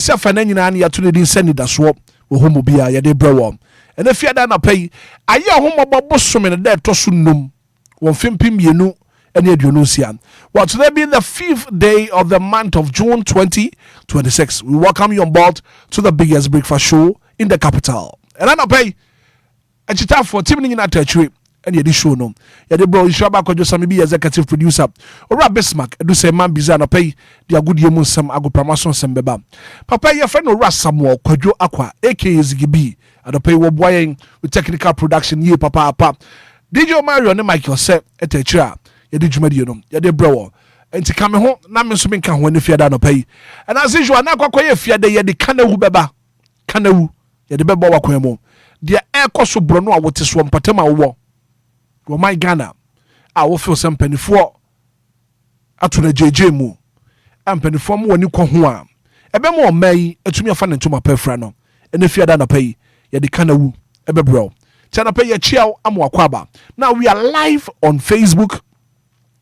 Sefana nyina ne yato ne din sɛ Anidaso Wɔhɔ Obia yɛde brɛ wɔn. And if you don't pay, I hear home about Bosom and that Tosunum, 150 mienu, and yet you know, well, today being the 5th day of the month of June 2026, we welcome you on board to the biggest breakfast show in the capital. And I don't pay a chita for Timing in a territory. And yet, show no. Yet, bro, you shall back on just maybe executive producer or a Bismarck, do say man bizarre pay the good year some ago promotion some beba. Papa, your friend or Ras Samuel, Quadro Aqua, aka Ziggy. I don't pay what boying with technical production ye papa. Did you marry on the Michael set at a chair? You did you medium, you did bro. And to come home, Namin Sumin can when if you don't pay. And as usual, now quite if you had the canoe beba. Canoe, you the beba quemo. The air cost of Bruno, what is one patema war. Well, my Ghana, I will feel some penny for at the JJ mu and penny for more new conhua. A be more may to me a fan into my perfrano. And if you don't pay, you the canoe, a be bro. Tana pay your chill, I'm wakwaba. Now we are live on Facebook,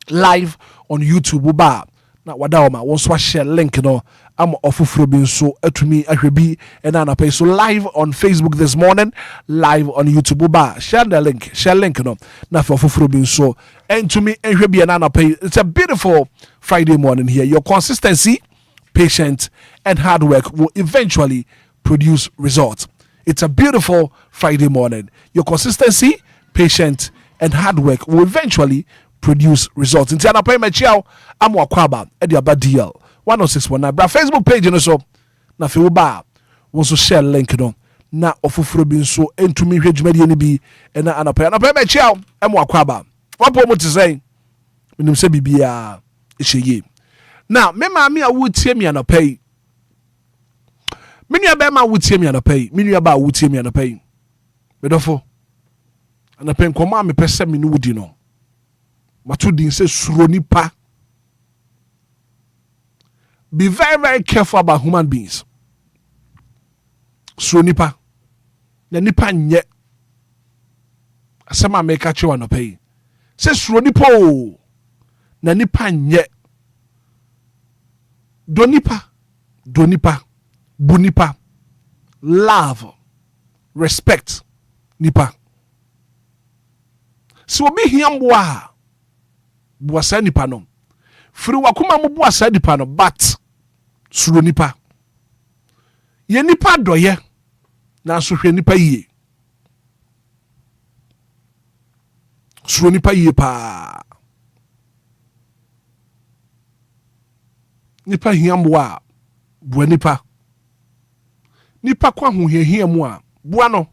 live on YouTube. Ba. Now wadawma won't share link no. I'm off from so to me I should be and I pay so live on Facebook this morning, live on YouTube. Ba. Share the link, no. Now for from so and to me I should be and pay. It's a beautiful Friday morning here. Your consistency, patience, and hard work will eventually produce results. It's a beautiful Friday morning. Your consistency, patience, and hard work will eventually produce results. In Tiana Pay Machiao, I'm Wakwaba, Edia Badiel, 10619. Bra Facebook page, and so na Fiuba wants to share link no. Na ofufuro bin so entumi hwedwumadi ni bi na anapay Machiao, I'm Wakwaba. What po mo to say? Minim se bibia ehye. Now, me maami a wutie mi anapay. Minu aba ma wutie mi anapay. Minu aba wutie mi anapay. Bedofo. Anapay nkoma me pese mi no wudi no. Matu din say suro nipa. Be very, very careful about human beings. Suro nipa. Na nipa nye. Asema make a chewa no pay. Say suro nipa o. Na nipa nye. Do nipa. Bunipa. Love. Respect. Nipa. So obi hiamboa. Buasa nipa no. Firi wakuma mu buasa nipa no, but suro nipa. Ye nipa doye na so hwe nipa yie. Suro nipa yie pa. Nipa hiamboa bua nipa. Nipa kwa ho hiahiamu a bua no.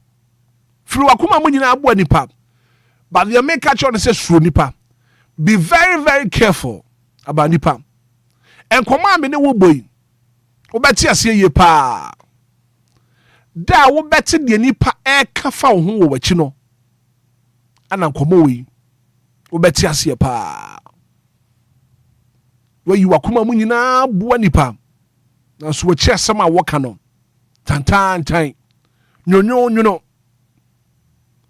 Firi wakuma mu nyina bua nipa. But the make catch on say suro nipa. Be very, very careful about nipa. And command me no boy. Wo beti ase ye pa. Da wo beti de nipa e ka fa wo ho wo wachi no. Ana nkomo wi. Wo beti ase pa. We you akoma mu nyina bua nipa. Na so wachi asema wo ka no. Tantan. Nyonyo.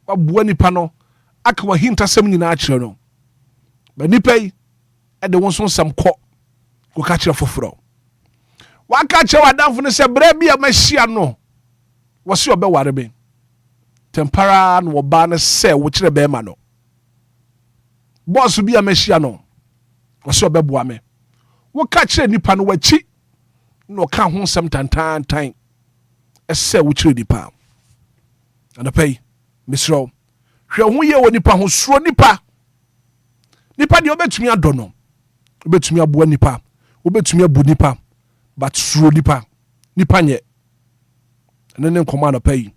Wa bua nipa no. Aka wa hinta sem nyina a kire no. But nipay at the one son some court go catch a fofro. Why catch our down for the Sabrebia Messiah no? What's your bell warbe? Tempera no banner say which the bearmano. Boss will be a Messiah no. What's your bebwame? What catch any pan where cheap? No count home some time. A say which really pound. And a pay, Miss Rowe. Shall we hear when nipa who sro nipa? Nipa de obetumi adono. Obetumi abua nipa. Obetumi abu nipa. But suro nipa. Nipa nye. And then command pay.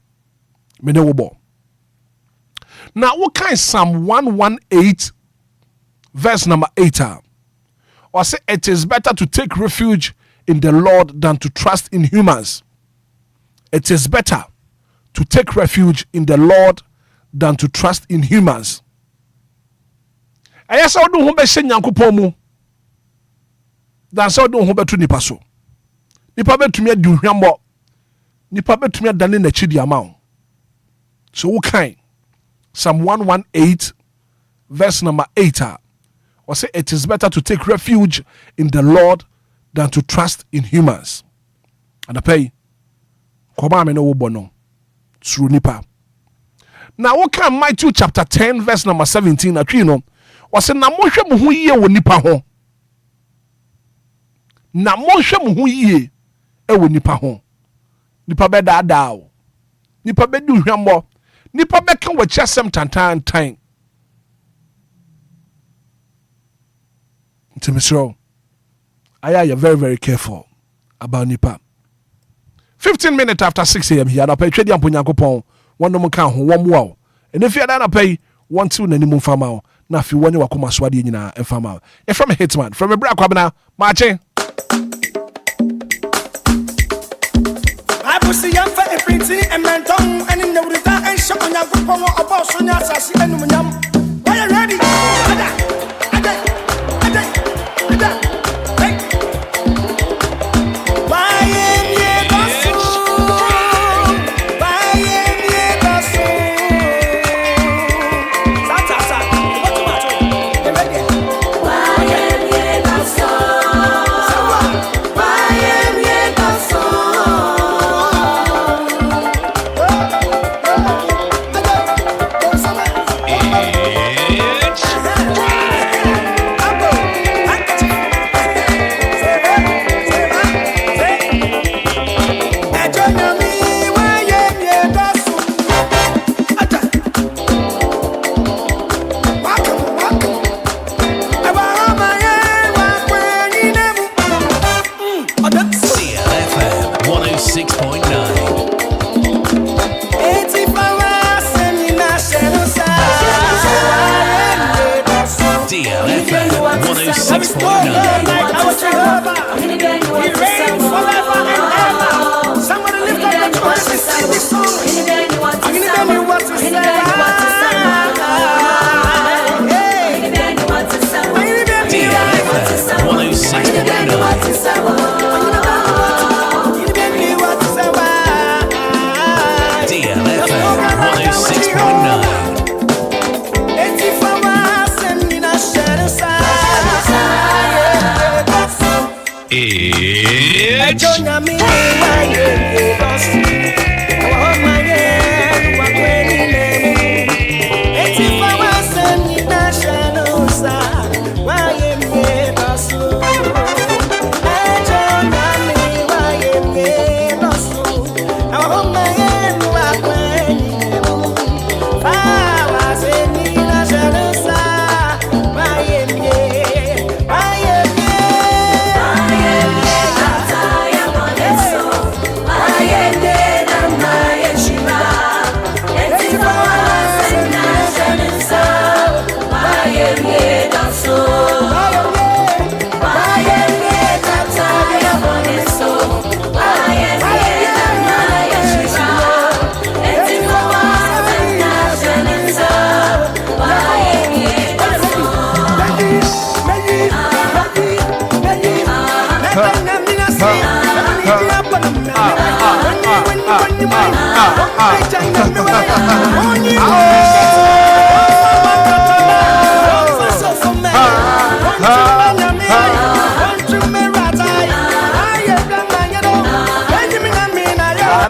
Me ne wo bo. Now what kind Psalm 118 verse number 8 or say it is better to take refuge in the Lord than to trust in humans. It is better to take refuge in the Lord than to trust in humans. Ayasa odu ho be hye Nyankopon mu. Dan sa odu ho betu nipa so. Nipa betumi adi hwambo. Nipa betumi adane na chidi ama. So wo kan Psalm 118 verse number 8 or say it is better to take refuge in the Lord than to trust in humans. Anapay. Koma me no wo bono. Suru nipa. Now what can Matthew chapter 10 verse number 17 atwi no. Wase na mohwe mo ho yie wo nipa ho. Na mohwe mo ho yie e wo nipa ho. Nipa be da o. Nipa be du hwambo. Nipa be kan wachi asem tantan tan. Timisro. Aya you very very careful about nipa. 15 minutes after 6 a.m. here, na pay twedi ampo Nyankopon, wono mo kan ho wo mo a. And if you na pay want to nanimu fama na fi woni wakoma so ade nyina emfama. E from Hitman, from Obia kwabena, marching. I pussy am for a printing and menton and in the rita and shop on Nyankopon about so nya asase enum nyam. Are you ready? Ada.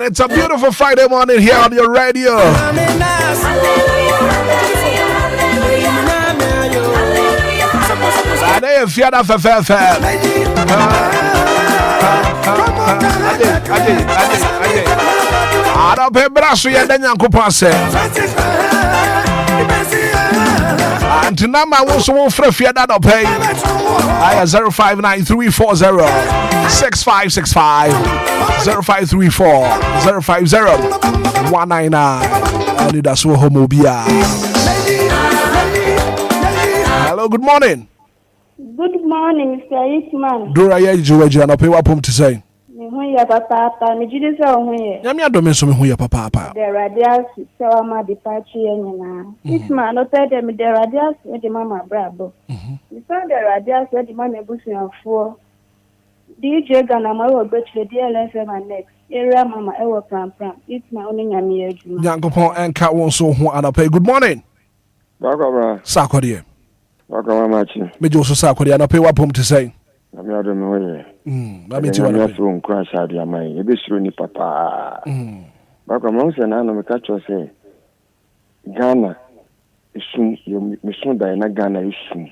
It's a beautiful Friday morning here on your radio. And number also for Fiada no pay. I 0593406565 0534050199. Anidaso Wɔhɔ Obia. Hello, good morning. Good morning, Mr. Hitman. Dora ya jiweji na pay wapom to say. Ya papa me jide se ohun ye. Nyame adome so me hu ya papa. The radius se wa ma departure nyina. Hitman no tell them the radius we the mama brabo. You saw the radius we the mama busuafo. DJ Ghana ma wo betwe DLFM and next. Area mama e wo pram. Hitman oni nyame adwuma. Nyankopon enka won so ho anapay. Good morning. Bakobra. Sakode. Bakobra machi. Me jo so sakode anapay wapom to say. I'm not know. Mami ti wana so nkwa shadi amai. Ebe shiro ni papa. Ba kwa mo se na no me ka cho say Ghana isum yo mission da na Ghana isum.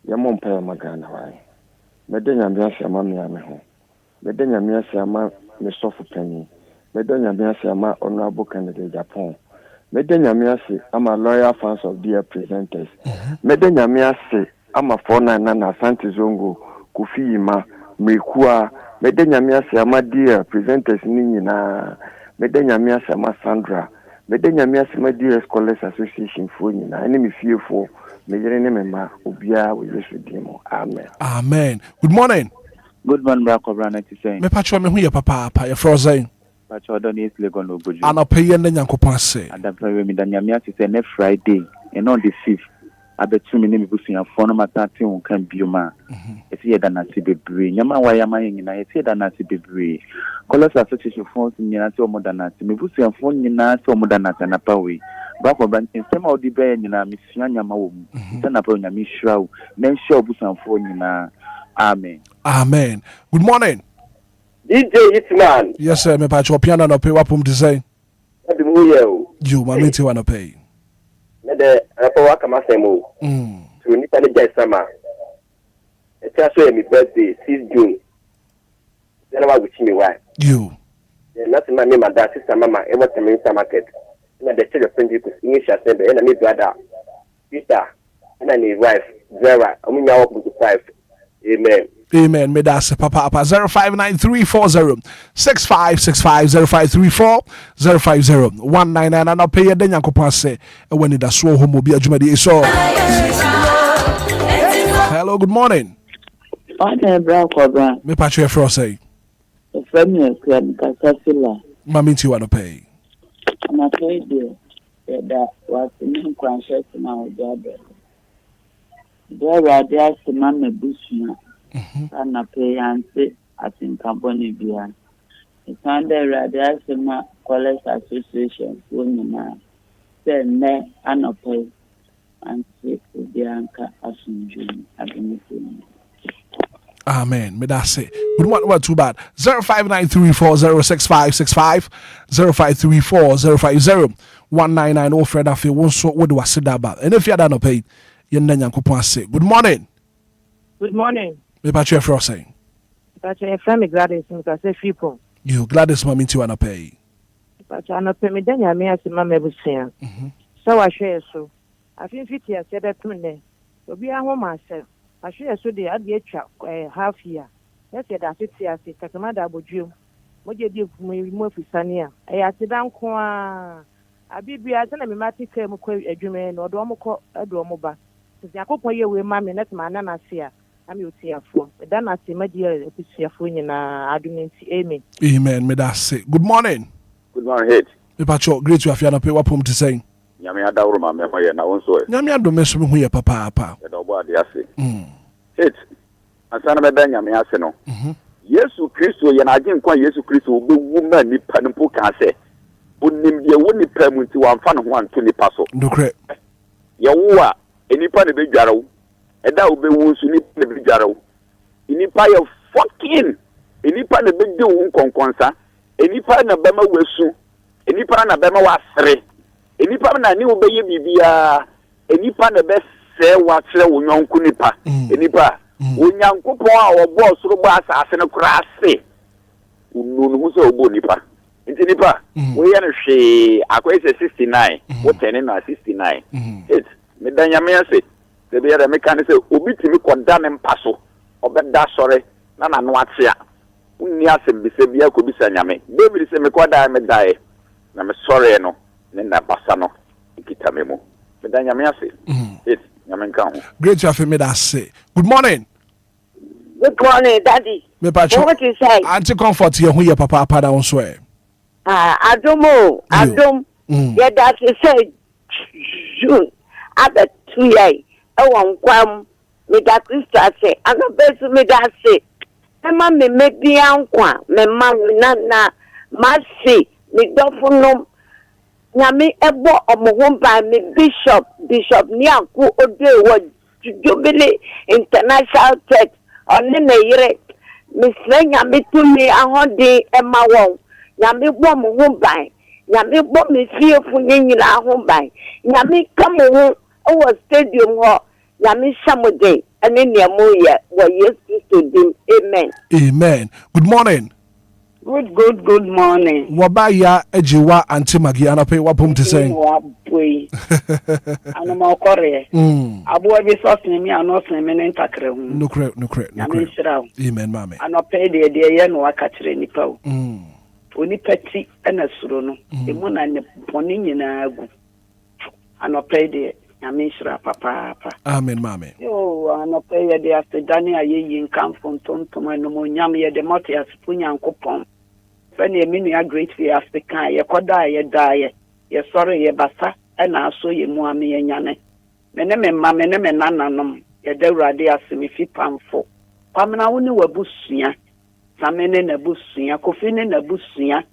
Ya mo mpa ma Ghana wai. Me de nyame ase ama me ame ho. Me de nyame ase ama me sofu pani. Me de nyame ase ama honorable candidate Japan. Me de nyame ase ama loyal fans of dear presenters. Me de nyame ase ama 49 na Asante Zongo Kofi Yima Mekua. Me de nyame ase ama dear presenters ni nyina. Me de nyame ase ama Sandra. Me de nyame ase ama dear scholars association fo nyina. Ene me fiefo. Me yere ne mema Obia we Yesu dimo. Amen. Amen. Good morning. Good morning, Brakobra 97. Me patcho me hu ye papa ye frozen. Patcho don is Legon Oboju. Ana peye ne Nyankopon ase. Adapre me da nyame ase say next Friday and on the 5th. Abetu me ne busuya fo no matati won kan bioma. Esi ye da na se bebre. Nyama wa yama nyina esi da na se bebre. Colors association fo nyina se o mo da na se me busuya fo nyina se o mo da na se na pawe. Brakobra nsema odi be nyina me sua nyama wo mu. Se na pa nyame hirawo. Na hira busuya fo nyina. Amen. Amen. Good morning. DJ Hitman. Yes, sir. Me patcho piano no pay wapum design. You mami ti wana pay. Me de apo waka masemo. So ni pale jai sama. It's also my birthday 6 June. Then I will see me why. You. Not my name and that sister mama ever to me market. And the church of Pentecost English assembly and my brother Peter and my wife Vera. I'm now up to 5. Amen. Amen. Me da se papa 0593406565 0534050199 and I'll pay you then Nyankopon say when it does so home be adwumadi so. Hello, good morning. Ode Brakobra. Me patch you for say. The family can kasafila. Mami ti wana pay. I'm afraid that was in conscious now job. There are there to mama bushina. Ana pay and say at in company bia. It's under Radiasima College Association women say ne ana pay and say Bianca Asunju Abinitin. Amen. Me da say. Good morning. What too bad. 0593406565 0534050199 oh Fred afi won so what do I say that about. And if you don't pay, you Nyankopon say. Good morning. Good morning. Me patch you for saying. Patch your family Gladys because say people. You Gladys mami ti wana pay. Patch ana pay me dan ya me asema mebusia. So wa hwe so. Afin fiti ase betum ne. Obi ahoma ase. Ahwe so de ade atwa half year. Yes ye da fiti ase takama da abodwum. Moje di mu afisane a. E ate dan ko a. Abibia tana me matika mu kwa adwuma no do mo ko do mo ba. Yakopon ye we ma me net ma na na se a. I'm your tearful. Then I see my dear tearful in arguments. Amen. Amen. Me that say. Good morning. Good morning, Hit. Me patcho great to have you pay wapum to say. Nyame adawro ma me hoye na wonso e. Nyame ado me so me hu ye papa. E do bo ade ase. Hit. Asana me da nyame ase no. Yesu Kristo ye na agin kwa Yesu Kristo obewu ma nipa npo kan se. Onim ye wo nipa mu nti wa mfa no ho anto nipa so. Ndokre. Ye wo a enipa ne be dware Eda ube wonsu ni ne bijaro. Inipa ye fucking. Inipa ne be de won konkonsa. Inipa na bema wesu. Inipa na bema wasre. Inipa na ni ube ye bibia. Inipa na be se wasre wo nyonku nipa. Inipa onyankopon a obo soro bo asase ne kura ase. Ununu hu se obo nipa. Nti nipa we ye no hwe akwese 69. Wo tene na 69. It me danyame ase. The other mechanic say, Obitimi condemn him passo, or beda sorry, nana no atia. Uniasem be severe could be sanyame. David say, Mequada, me die. I'm sorry, no, then that Bassano, Kitamemo. But then Yamiasi, it's Yaman. Great to have me that say. Good morning. Good morning, Daddy. Me patcho. What you say? Anti comfort here, who your papa down swear. I don't know. I don't. Yeah, that is say June. I bet 2 years. I won't come. Me da Christa say. I no bet me da say. Emma me make the ankwa. Me man na masi. Me dofuno. Nyame ebo omo by me bishop ni anku ode wo Jubilee International Tech on the yere. Miss Lenya me to me a holiday and my wall. Yami bomb home by. Yami bomb me fear for yin home by. Yami come home over stadium hall. Yami summer day and in your moya were yes to them. Amen. Amen. Good morning. Good morning. Wabaya ejiwa antimagi anape wapum to say. Wabwe. Anoma kore. Abu abi sosne mi anosne menen takre hu. No cre. Amen, mame. Anope de ye no akatre nipa o. Oni pati na suro no. Emu na ne boni nyina agu. Anope de nyamishra papa. Amen, mame. Yo anope ye de afedani ayeyi nkamfo ntontom no mo nyam ye de mote asipunya nkopon. When you mean a great fear Africa, ye koda ye die, ye sorry ye basa, and also ye muami ye yane. Meneme mamene nananum, ye de radia simifi pamfo. Pamna uni wabusia, Samene nabusia, Kofine nabusia,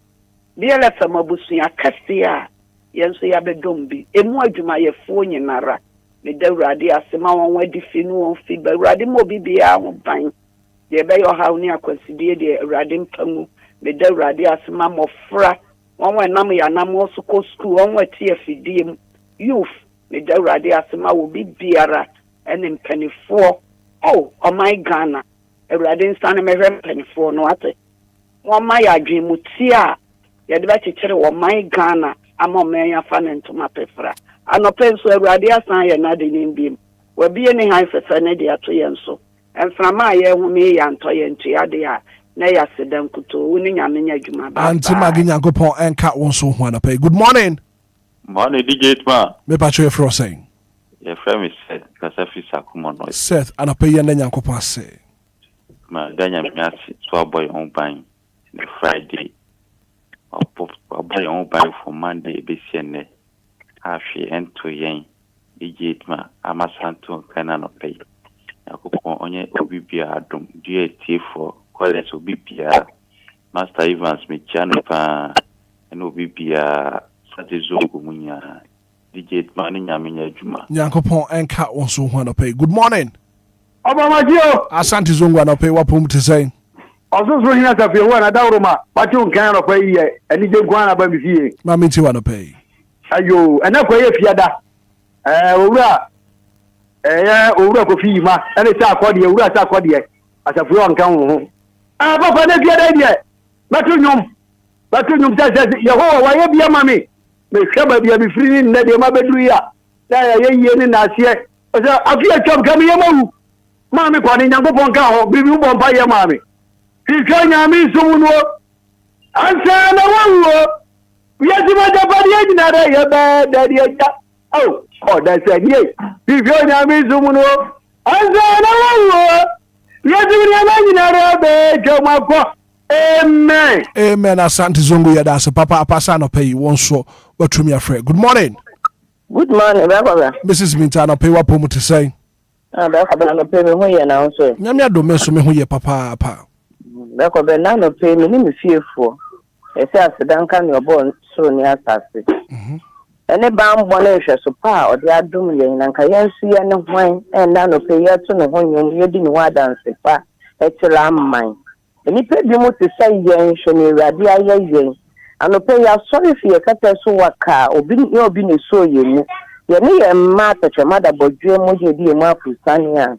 DLFM abusia, Castia, Yenso yabedumbi, Emua juma ye phone nara, me de radia sima one way definu on feed, but radimo bibia on bang. Ye be your how near consider the radim pamu. Me de radi asema mofra wonwe nam ya nam so ko school wonwe TFD youth me de radi asema wo bi biara ene mpanifo oh my Ghana radi nsane me mpanifo no ate won ma ya adwemu ti a ye de ba chekere wo my Ghana ama me ya fa ne ntoma pefra anope so radi asan ye na de nimbim we bi ne han fefe ne de ato ye nso enframa ye hu me ya nto ye ntua de a na ya sedam kuto woni nyame nya adwuma ba anti magi nyankopon enka won so ho anapay. Good morning. Morning DJ Hitman. Me pa cho efro saying Your friend is said Kasafi Sakumo no Seth anapay ye na nyankopon say ma danya miasi so boy on ban the Friday boy on ban for Monday be siene afi ento yen DJ Hitman amasanto kana no pay yakopon onye obibia adom DAT for college obibia Master Evans me channel pa and obibia Satizogo munya DJ Hitman nyamenya adwuma nyankopon enka won so ho anapay. Good morning. Obamajio Asante zongo anapay wapum to say Osusu hina tafi wo na dawroma patu nkan ro pa yiye ani je gwana ba mi fie mami ti wanapay. Ayo ana ko ye fiada owura ko fi ma ene sa akode owura sa akode asafu yo nkan ho papa na fiada die batu nyum ta Yehowa wa ye bia mami me hwaba bia mi firi ni na de ma beduru ya ya ye ni na ase osa afia chom kam ye mawu mami ko ni nyankopon ka ho bibi bo mpa ye mami Fika nyami sumuno ansa na wawo yati ma jabadi ejina re ye be daddy eja that's it Fika nyami sumuno ansa na wawo yati ma ejina re be jomako amen asante zongo ya dasa papa apasa no pay won so watumi afre. Good morning. Good morning, Baba. Mrs. Mintana pay wapum to say Baba no pay me ho ye na so nyame adome so me ho ye papa apa Bako be na no pay me ni me fiefo. Ese asedan ka ne obo so ni asase. Ene ba mbo na ehwe so pa o de adom ye na nka yensu ye ne hwan e na no pay ye to ne ho nyom ye di ne wa danse pa e tira amman. Eni pe bi mo te say ye hwe ni rade aye ye. Ano pay ya sorry fi ye kata so waka obi ne so ye mu. Ye ne ye ma ta chemada bodwe mo je di mu afusani a.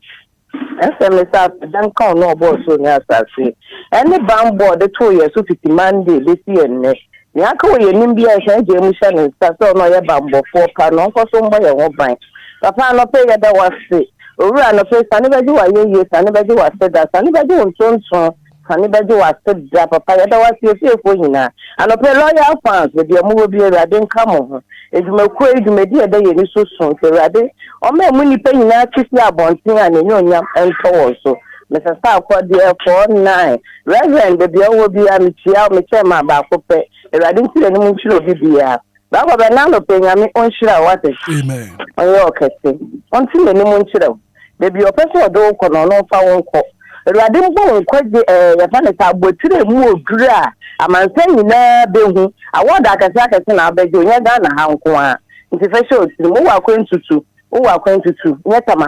SMS dan ka no bo so ni asase ene bambo de 2 years so 50 Monday this year ne ya ka wo ye nimbi a hye je mu hye ne sa so no ye bambo fo pa no ko so mbo ye ho ban papa no pe ye da wase owura no pe sane beji wa ye sane beji wa seda sane beji won tonton sane beji wa seda papa ye da wase fi fo nyina ano pe loyal fans de mu obi erade nka mo ho edumako edumedi e da ye ni so so erade o me mu ni pe nyina kisi abontin a ne nyonyam ento so Mr. Sakwa there 49 Reverend the bio bi a mitia me chema ba ko pe erade ntire ni mu nchiro bibia ba ko be na no pe nyame onhira wate amen oyo okese onti me ni mu nchiro the bio person do ko no no fa won ko erade mbo nkwaje ya fa ne ta botire mu oduru a amansa nyina behu awoda akase na abeje onye ga na ha nko a nti fa show ti mu wa ko ntutu who are going to two. Yes, I'm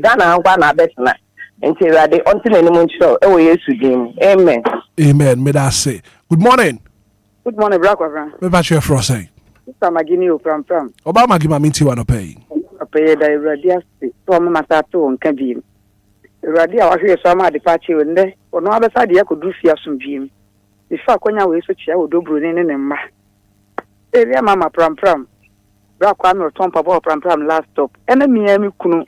Ghana, Ghana, better. Until they until anyone show. Oh, yes, we do. Amen. Amen. May I say. Good morning. Good morning, Black Wavran. Me patch your frosting. Sister Magini from. Obama give me tea one pay. Pay the radius. So my masato on cabin. Radia was here some departure in there. Or no other side, I could do fear some dream. If I could way switch, I would do Brunin and Ma. Area Mamma Pram. Black one or Tom Papa Pram last stop. Enemy Kunu.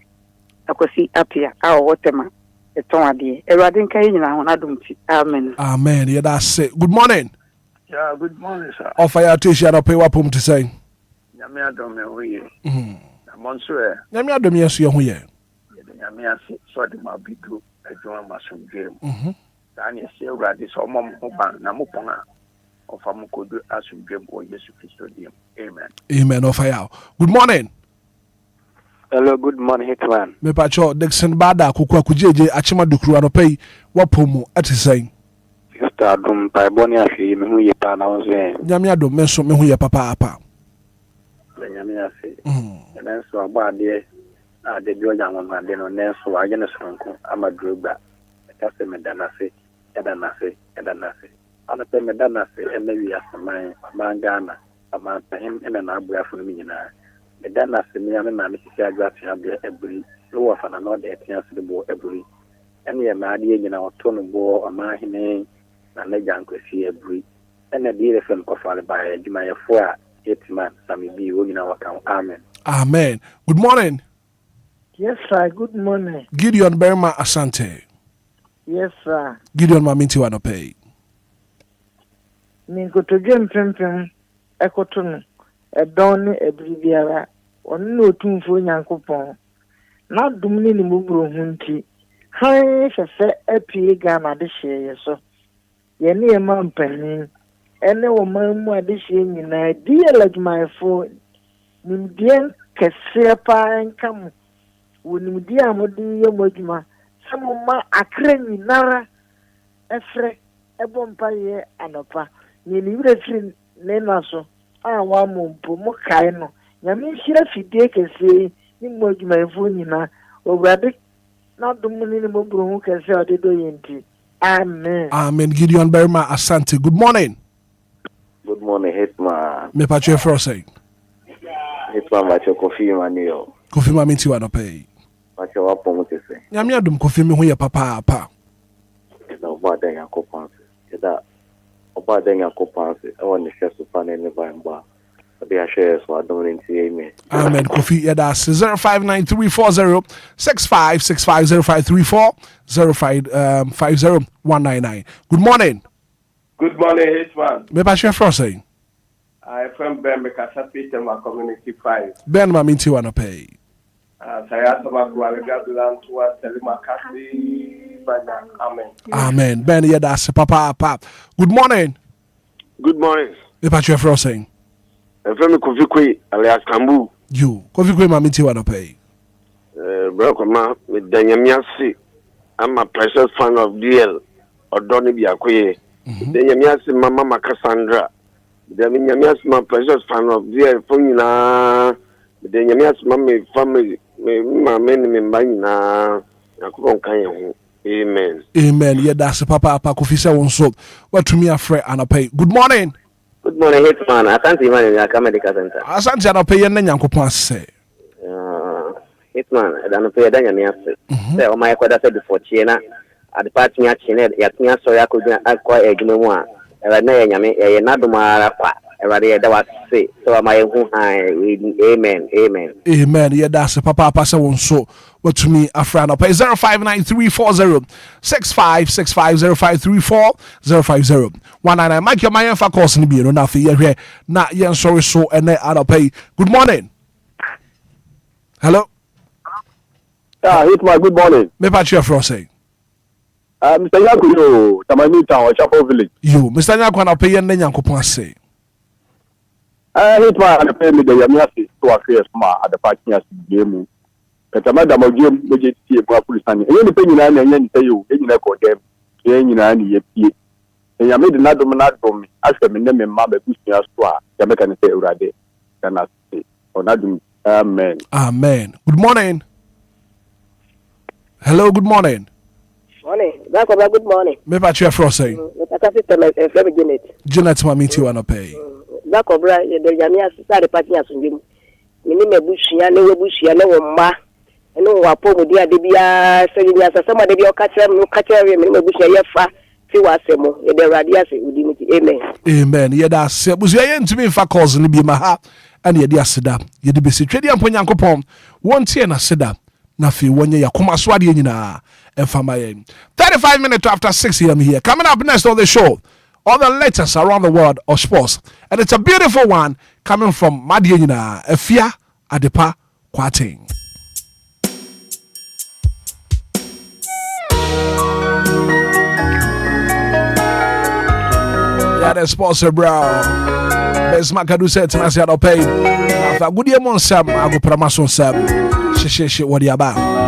I could see up here. Our waterman. A Tomadi. A Radin Kayin, I don't see. Amen. Amen. Yeah, that's it. Good morning. Yeah, good morning, sir. Offer your t-shirt or pay what pum to say. Yamia don't know who you. Monsieur. Yamia don't yes, you here. Yamia sort of my big group. I join my son game. Daniel still read this or mom Namupona of Amukodu as you game or yes, you. Amen. Amen. Offer you. Good morning. Hello, good morning, Hitman. Me pacho Dixon Bada Kukwa Kujeje Achima Dukru Anope Wapomu at his saying. Sister Dum Pabonia, me who ye pan I was saying. Yamiado menso me who ye papa. Yamia say. And then so about the Jojan man, then on there, so I get a strong. I'm a druba. That's a medanase, edanase. On the medanase, and maybe as a man Ghana, a man for him and an abra for me. Medanase, me and my Mrs. Gratia every lower for another chance to the board every. And we are mad in our tone of ball, a man. And the young see a breed, and the DLFM offered by Jumaya 4 Hitman, Sammy B. in our account. Amen. Amen. Good morning. Yes, sir. Good morning. Gideon Berma Asante. Yes, sir. Gideon Maminti Wanope. Ninko to game pimpim, Ekoton, a donny, a briviera, or no tune for Yankopon. Not Dumini Mubro Hunti. High for a pea gamma this year, so. Yenny a man penny, and no man more this year, dear like my phone. Nimdian Cassia and come. When dear Modi Yamodima, some of my acreni nara, a fre, a bompire, and a pa. Nini Nenaso, I want more kaino. Yamin Shirafi take and say, you mod my phone, or rabbit, not the minimum who can say the doyenty. Amen. Amen. Gideon Berma Asante. Good morning. Good morning, Hitman. Me patch your frosting. Hitman, my coffee, manio. Coffee Maminti Wanope. What's your opponent say? Yamiadum coffee me who your papa. No, but then your coupons. Is that about then your coupons? I want to share to find any bar. They are shares so I don't see amen. Amen. Kofi Yadas 05934065650534 0550 Good morning. Good morning, Hitman. Me patch your frosting. I from Ben Mekasa Peter, my community 5. Ben Maminti Wanope. Saya sama keluarga bilang tua terima kasih banyak. Amen. Amen. Ben Yadas Papa. Good morning. Good morning. Me patch your frosting. Femi Kofi Kwe alias Kambu. You Kofi Kwe Maminti Wanope. Bro, Koma, with Danyamiasi. I'm a precious fan of DL or Donny Biakoye. Danyamiasi, Mama Cassandra. Danyamiasi, my precious fan of DL Funina. Danyamiasi, Mammy family, my men in Banina. Amen. Amen. Yeah, that's Papa Kofi Sawonso. What to me a friend and a pay. Good morning. Good morning, Hitman. Asante man in the medical center. Asante anope yen nyankopon se. Hitman, I don't pay danya miase. Say o my kwada said before china at the party nya chine ya tia so ya ko akwa edwuma mu a e na nyame e na domara kwa e wade da wa se so my hu amen. Amen. Yeah, that's Papa Sawonso. What to me a friend of 05934065650534 Mike your my for course ni bi no na fe ye na yen sorry so and I pay. Good morning. Hello. Hitman, good morning. Me patch your frosting. Mr. Yakuyo, Tamani Town, Chapel Village. You, Mr. Yakuyo, na pay yen nyankopon se. Hitman, I pay me the Yamiasi to affairs at the parking as game. Katamada Mogim, Budget, Polisan. Any penny and any say you, any record them, any and ye. And you made another man from me, ask them in them and Mamma Bushia Square, Jamaican say Urade, can I say, or not Amen. Amen. Good morning. Hello, good morning. Morning. Good morning. Me pa chef for say. Janet ma meet you pay. Cobra, the Yamia started party as you. Minima Bushia, no Bushia, no ma. And no Wapo, dear Debia, saying as some of the catcher, no catcher, minima Bushia, fa, Fiwasemo, the Radias, amen. Amen. Yeda se busuya to me fa cause ni bi maha and yedi aseda. Yedi besi trade am ponyankopon. Won tie na seda. Na fi wonye yakoma so ade nyina efama yen. 35 minutes after 6 a.m. here. Coming up next on the show, all the latest around the world of sports. And it's a beautiful one coming from Madi nyina Efia Adepa Kwating. Yeah, the sponsor bro. Best Makadu said to Nasi Adopay. After good year mon sam, I go Pramason sam. She what you about?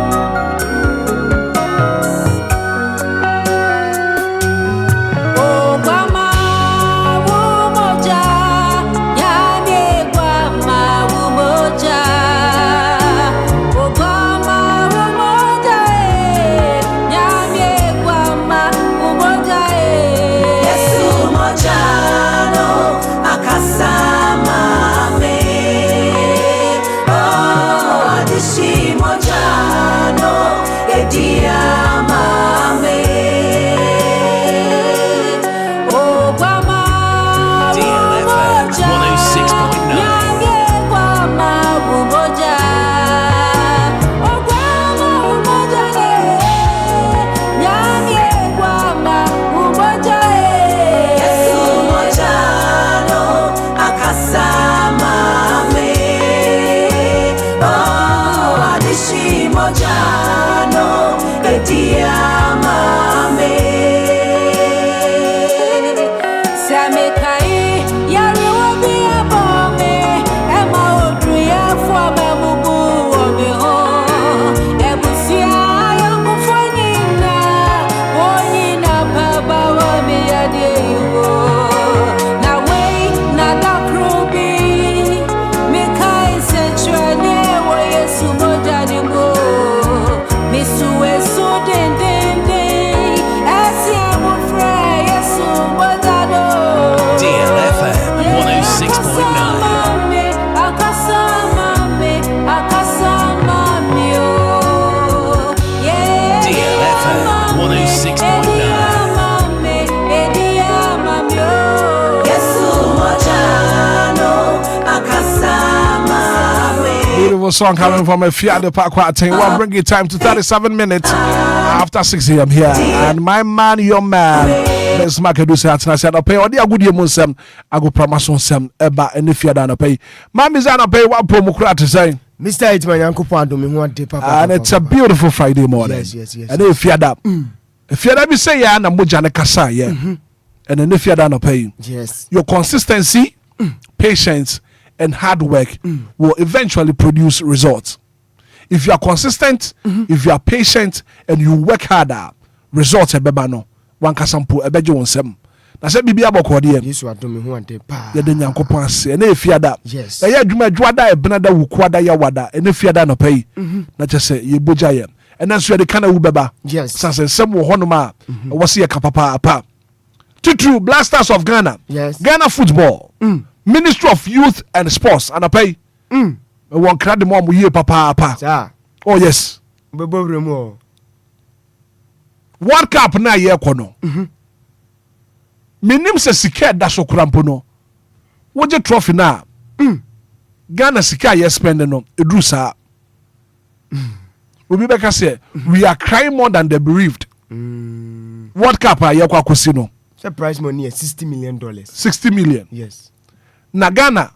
Song coming from a Fiat Park thing. We'll bring it time to 37 minutes after 6 a.m. here. And my man, your man, let's make a do say, I said, I'll pay all the good year Musem. I go promise on some Eba and if you're done, pay. Mammy Zana pay what promo crat to say. Mr. Hitman, Uncle Pando, me one day, Papa. And it's a beautiful Friday morning. Yes. And if you're that, if you're that, we say, yeah, and I'm Mujana Kasa, yeah. And then if you're done, pay. Yes. Your consistency, patience, and hard work will eventually produce results. If you are consistent, if you are patient, and you work harder, results ebeba no. One kasampo ebeje wonsem. Na se bibia bokode e. Yesu adome ho ante pa. Ye de nyankopon ase. Na efiada. Yes. Na ye adwuma adwada e benada wukuada ya wada. E na efiada no pay. Na chese ye boja ye. E na so ye de kana wu beba. Yes. Sanse sem wo hono ma. Wo se ye kapapa apa. True Blasters of Ghana. Yes. Ghana football. Ministry of Youth and Sports and I pay. One credit mom we papa. Oh yes. World Cup na ye kono. Minim se sika da so krampo no. Wo je trophy na. Ghana sika ye spend no edru sa. Obi beka say we are crying more than the bereaved. World Cup ye kwa kosi no. The prize money is $60 million. 60 million. Yes. Na Ghana.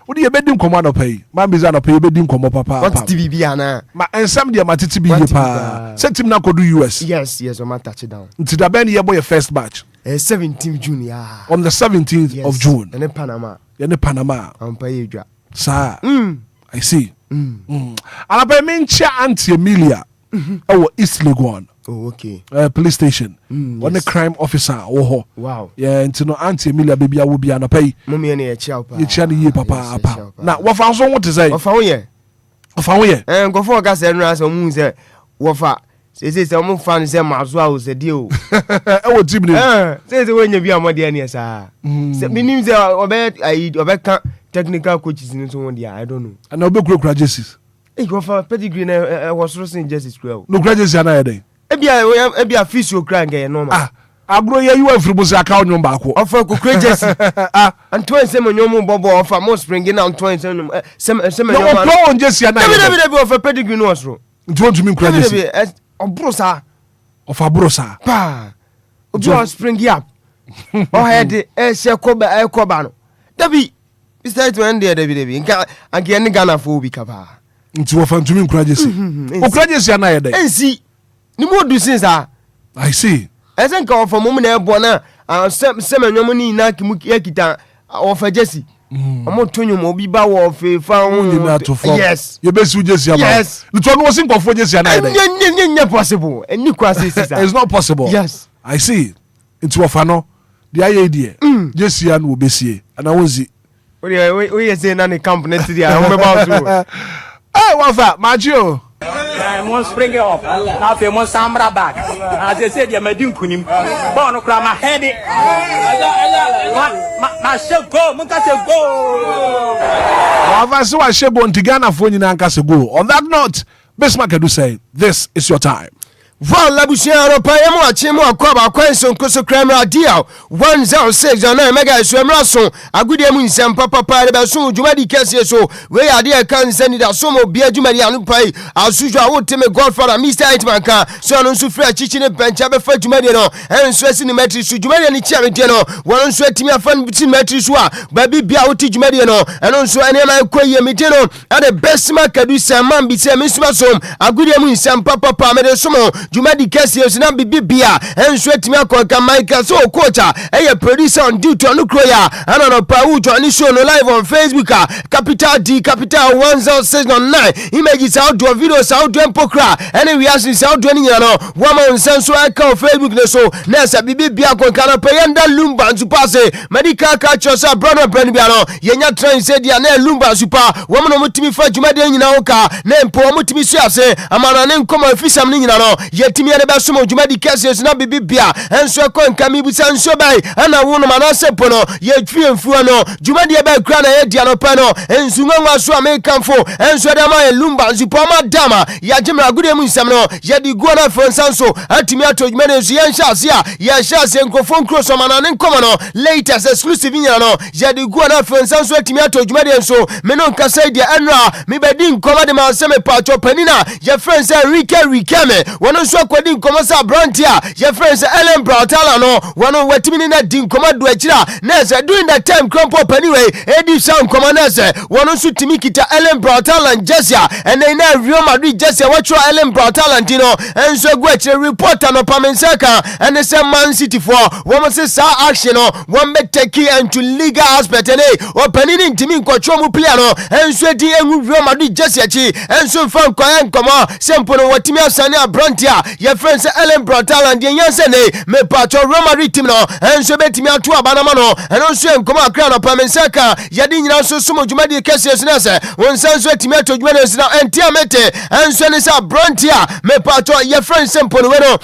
What do you bedim komo no pay? Man biza no pay bedim komo papa. What TV bi ana? Ma ensam dia matiti bi pa. Set him na go do US. Yes, o man touch it down. Nti da ben ye boy your first match. 17th June yeah. On the 17th of June. In Panama. In Panama. On pay dwa. Sir. I see. And I pay mencha Auntie Emilia. ɛwɔ East Legon. Oh, okay. Police station. One the crime officer. Oh, wow. Yeah, and no Auntie Emilia baby I will be an pay. Mummy and a child. You chani ye papa. Now, what found someone to say? What found ye? What found ye? And go for gas and ras or moons. What for? Says some fun is a mouse was a deal. Oh, Jimmy. Says when you be a modern, sir. Meaning I obey technical coaches in one I don't know. And I'll be graduates. Hey, go for pedigree was roasting justice. No graduates are not day. Ebi a fiscal crank normal. I grow you went through Busa account number. Offer courageous. And 20 seven young bobo offer more springing out 20 some on Jesse and I of a pedigree nose room. Don't you mean crazy? Of Brosa. Of a Brosa. Pa. Ojo spring up. Oh, had a Shakoba Cobano. Debbie. It's time to end there, Debbie. And get any Ghana for Bicaba. Into a fan to mean crazy. Oh, crazy and I and see. No more do since I see. As I call for Moment Bona, some money Nakimukita or for Jesse. I'm not telling you, Mobiba or found you not to fall. Yes, you best with Jesse. Yes, the one was simple for Jesse and I. Possible, and new crisis. It's not possible. Yes, I see. Into a fano, the idea. Jesse and will be see, and I was it. We are saying any company to the about. Hey, what's that, Maggio? I want spring up. Now if you want Sambra back, as I said, you're my dinkunim. Bono crama head it. My shall go, Munkasa go. However, so I shall go on Tigana for Nankasa go. On that note, Bismarck do say, this is your time. Van Labusiano Payamo, Chimo, Quaba, Quenson, Coso Crammer, Dia, 106 on Mega Swemrason, a good emun, Sam Papa Parabasu, Jumadi Cassio, where are dear can send it a sumo, Bia Jumadianu Pay, as usual, would tell me Godfather, Mr. Hitman, so on Sufra, Chichin, Benchabe for Jumadiano, and stressing the matrix to Jumadian Charitiano, one sweating a fun between matrixua, Baby Biauti Jumadiano, and also any man Quay Miteno, and the best market do Sam be Sam Mismasom, a good emun, Sam Papa Parabasu. Jumadi Cassius na bibia and sweat me akonka Michael so quota a producer on duty on Ukroya and on a Paujo and show no live on Facebook capital D capital 1069 images out to videos out to Empokra and reactions out to any woman senso I call Facebook so nessa bibia konka payanda Lumba to pass medical catchers are brother Brenibiano yenya train said ya na Lumba super woman mutimi fa Jumadi nyina oka na mpo mutimi suase amana ne nkoma fisam nyina no yetimi ade basumo Jumadi Cassius na bibia enso ko nkami busa nso bai ana wono manase pono yetwie mfuo no Jumadi e ba kra na ye dia no pa no ensu nwanwa so amekanfo enso de ma Lumba nsupo ma dama ya jemra gude mu nsam no ye di go na fonsanso atimi ato Jumadi nso ye nhyase a ye hyase nkofo nkroso manane nkoma no latest exclusive nyina no ye di go na fonsanso atimi ato Jumadi nso me no nkasa dia enra me bedi nkoma de ma seme pacho panina ye friends Rike me wono nso kwadi nkoma sa brantia ye friends Ellen Brautala no wono watimi na di nkoma do akira na se during that time crumpo paniwe edi sound nkoma na se wono nso timi kita Ellen Brautala Jessia and then Real Madrid Jessia watch Ellen Brautala ntino enso go akira reporter no pamensaka and the Man City for woman say sa action no one be take into legal aspect and o panini ntimi nkotwo mu player no enso di enwu Real Madrid Jessia chi enso fan kwa nkoma sempo no watimi asane abrantia ye friends Ellen Brautala and yanse ne me pacho Real Madrid team no enso betimi ato abanama no enso nkoma akra no pamensaka yadi nyina so sumo Jumadi Cassius na se wonsanso etimi ato Jumadi na entia mete enso ne sa brantia me pacho ye friends sempo no we no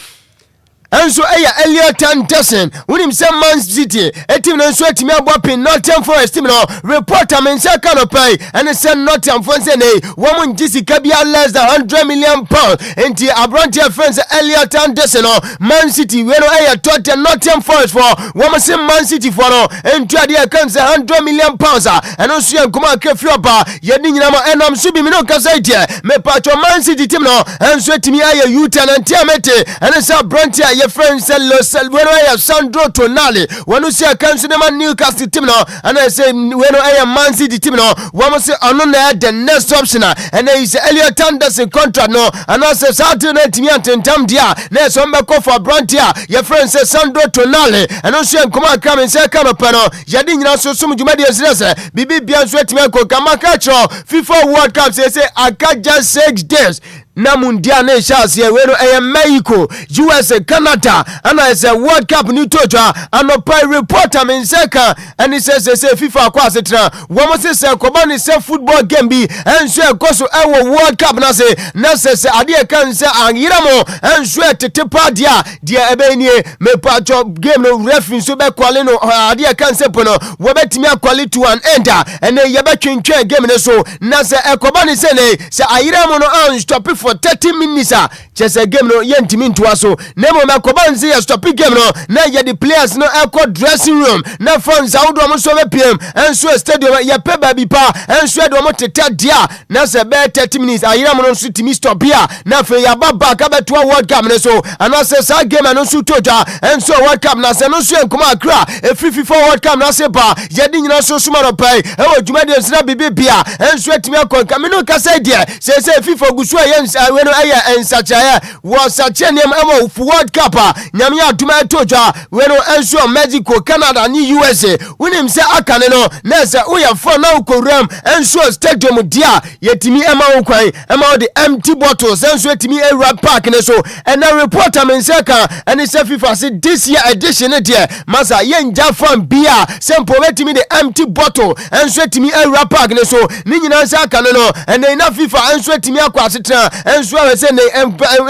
enso eya Elliot Anderson unim say Man City etim no nso etimi abopin Nottingham Forest team no reporter mensaka no pay and say Nottingham Forest ne woman Jessica bia less than 100 million pounds enti abrontia friends Elliot Anderson no Man City we no eya Tottenham Nottingham Forest for woman say Man City for no enti ade kan say 100 million pounds and also nkoma kefi oba yedi nyina mo enam so bi me no kasa itie me pacho Man City team no enso etimi aye U10 enti amete and say abrontia your friend Selwero Sandro Tonali wanu say kanso ne man Newcastle team no and I say wenu Man City team no wanu say ono na the next option and is Elliot Anderson contract no and I say Saturday team antentam dia na so mbeko for Brantia your friend say Sandro Tonali and also nkoma kam say kanapa no yadi nyina so sum Jumadi Esrese bibi bia so team ko kamaka cho FIFA World Cup say aka just 6 days na mundia ne chance ye we no Mexico USA Canada and I say World Cup ni toja anopa reporter men seka and he says FIFA kwa setra wo mo se kobani se football game bi enso ekoso ewo World Cup na se ade kan se anyira mo enso tete pa dia ebenie me pacho game no referee so be kwale no ade kan se pono wo betimi akwale to an ender and ye betwentwe game ne so na se ekobani se ne se ayira mo no an stop for 30 minutes chese game no yentimi ntoa so na mo mekobanze ya stop game no na ye the players no ekọ dressing room na fans awdo mo so be pm enso stadium ye pe ba bi pa enso do mo tete dia na se be 30 minutes ayira mo no so timi stop here na fe ya baba ka beto World Cup ne so ana se sa game no so toja enso World Cup na se no so enkoma akra e FIFA World Cup na se ba ye di nyina so suma no pai e wo dwuma de nsina bibia enso timi akọ me no ka say dia se FIFA gusu ye we no aye ensachaye wo sache ne emo World Cup nyame aduma toja we no enso Mexico Canada ni USA unim se akane no na se uya for na ukoram enso stadium dia yetimi ema ukwan ema the empty bottles enso yetimi Arab Park ne so and the reporter men say kan and say FIFA say this year edition there masa yenja fan bia sempo yetimi the empty bottle enso yetimi Arab Park ne so ni nyina say akane no and na FIFA enso yetimi akwa asetra enso we say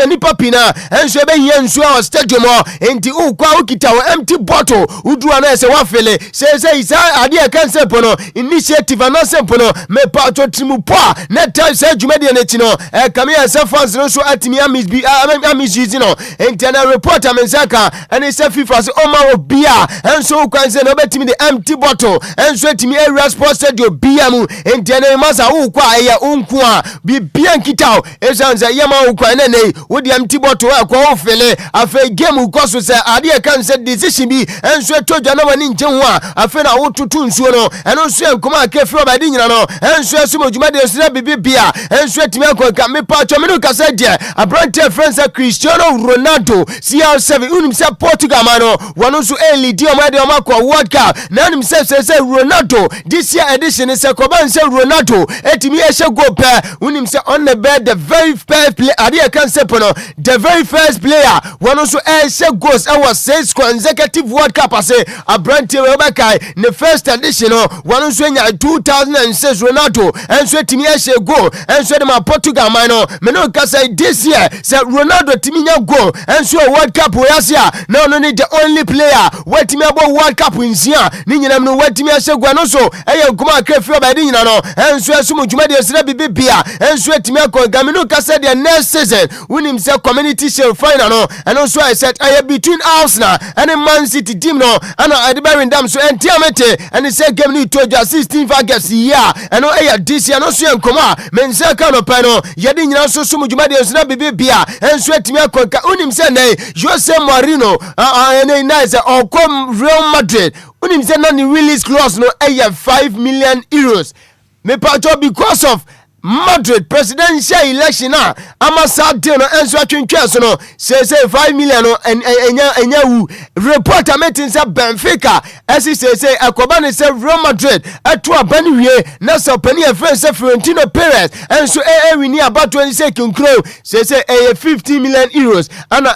ni papina enso be yenso our stadium enti ukwa ukita empty bottle udua na se wafele se isa ade kan se pono initiative na se pono me pa to trimu pa na tell se dwumade na chi no kame ya se fans no so atimi amizi no enti na reporter men saka and se FIFA se oma Obia enso ukwa se no betimi the empty bottle enso atimi area sports stadium bia mu enti na masa ukwa eya unku a bibia nkita esanza yema ukwa na nei wo the empty bottle akwa ofele afa game ukoso se ade kan se decision bi enso toja na wani nche ho a afa na wo tutu nsuo no eno nso enkoma akefi obadi nyina no enso asuma dwuma de sira bibia enso timi akonka me pa cho me no kasa dia abrante friends Cristiano Ronaldo CR7 unim se Portugal mano wono nso lead o ma de o makwa World Cup na unim se Ronaldo this year edition se koban se Ronaldo etimi ehye go pe unim se on the bed the very first player ade kan se pono the very first player wono nso ehye goals I was 6 consecutive World Cup ase abrante we bakai the first edition wono nso nya 2006 Ronaldo enso timi ehye goal enso de ma Portugal mano me no ka say this year say Ronaldo timi nya goal enso World Cup we asia no ni the only player wetimi abo World Cup nsia ni nyina no wetimi ehye goal no so eye nkoma akefi obadi nyina no enso asum dwuma de sira bibia enso timi akonga me no ka say the next season unim say community shield final no and also I said I between Arsenal and Man City team no and I the bearing them so entiamete and say game ni toja 16 August year and no eye this year no so enkoma men say kan no pa no ye di nyina so sum dwuma de sira bibia enso atimi akonka unim say nay Jose Mourinho and nice or come Real Madrid unim say na ni release clause no eye 5 million euros me pa because of Madrid presidential election amasa de no enso atwentwa so no say 5 million no enya wu reporter meeting say Benfica say akoba ne say Real Madrid ato abani wie na so pani e friend say Florentino Perez enso wini about 26 kinkro say 50 million euros and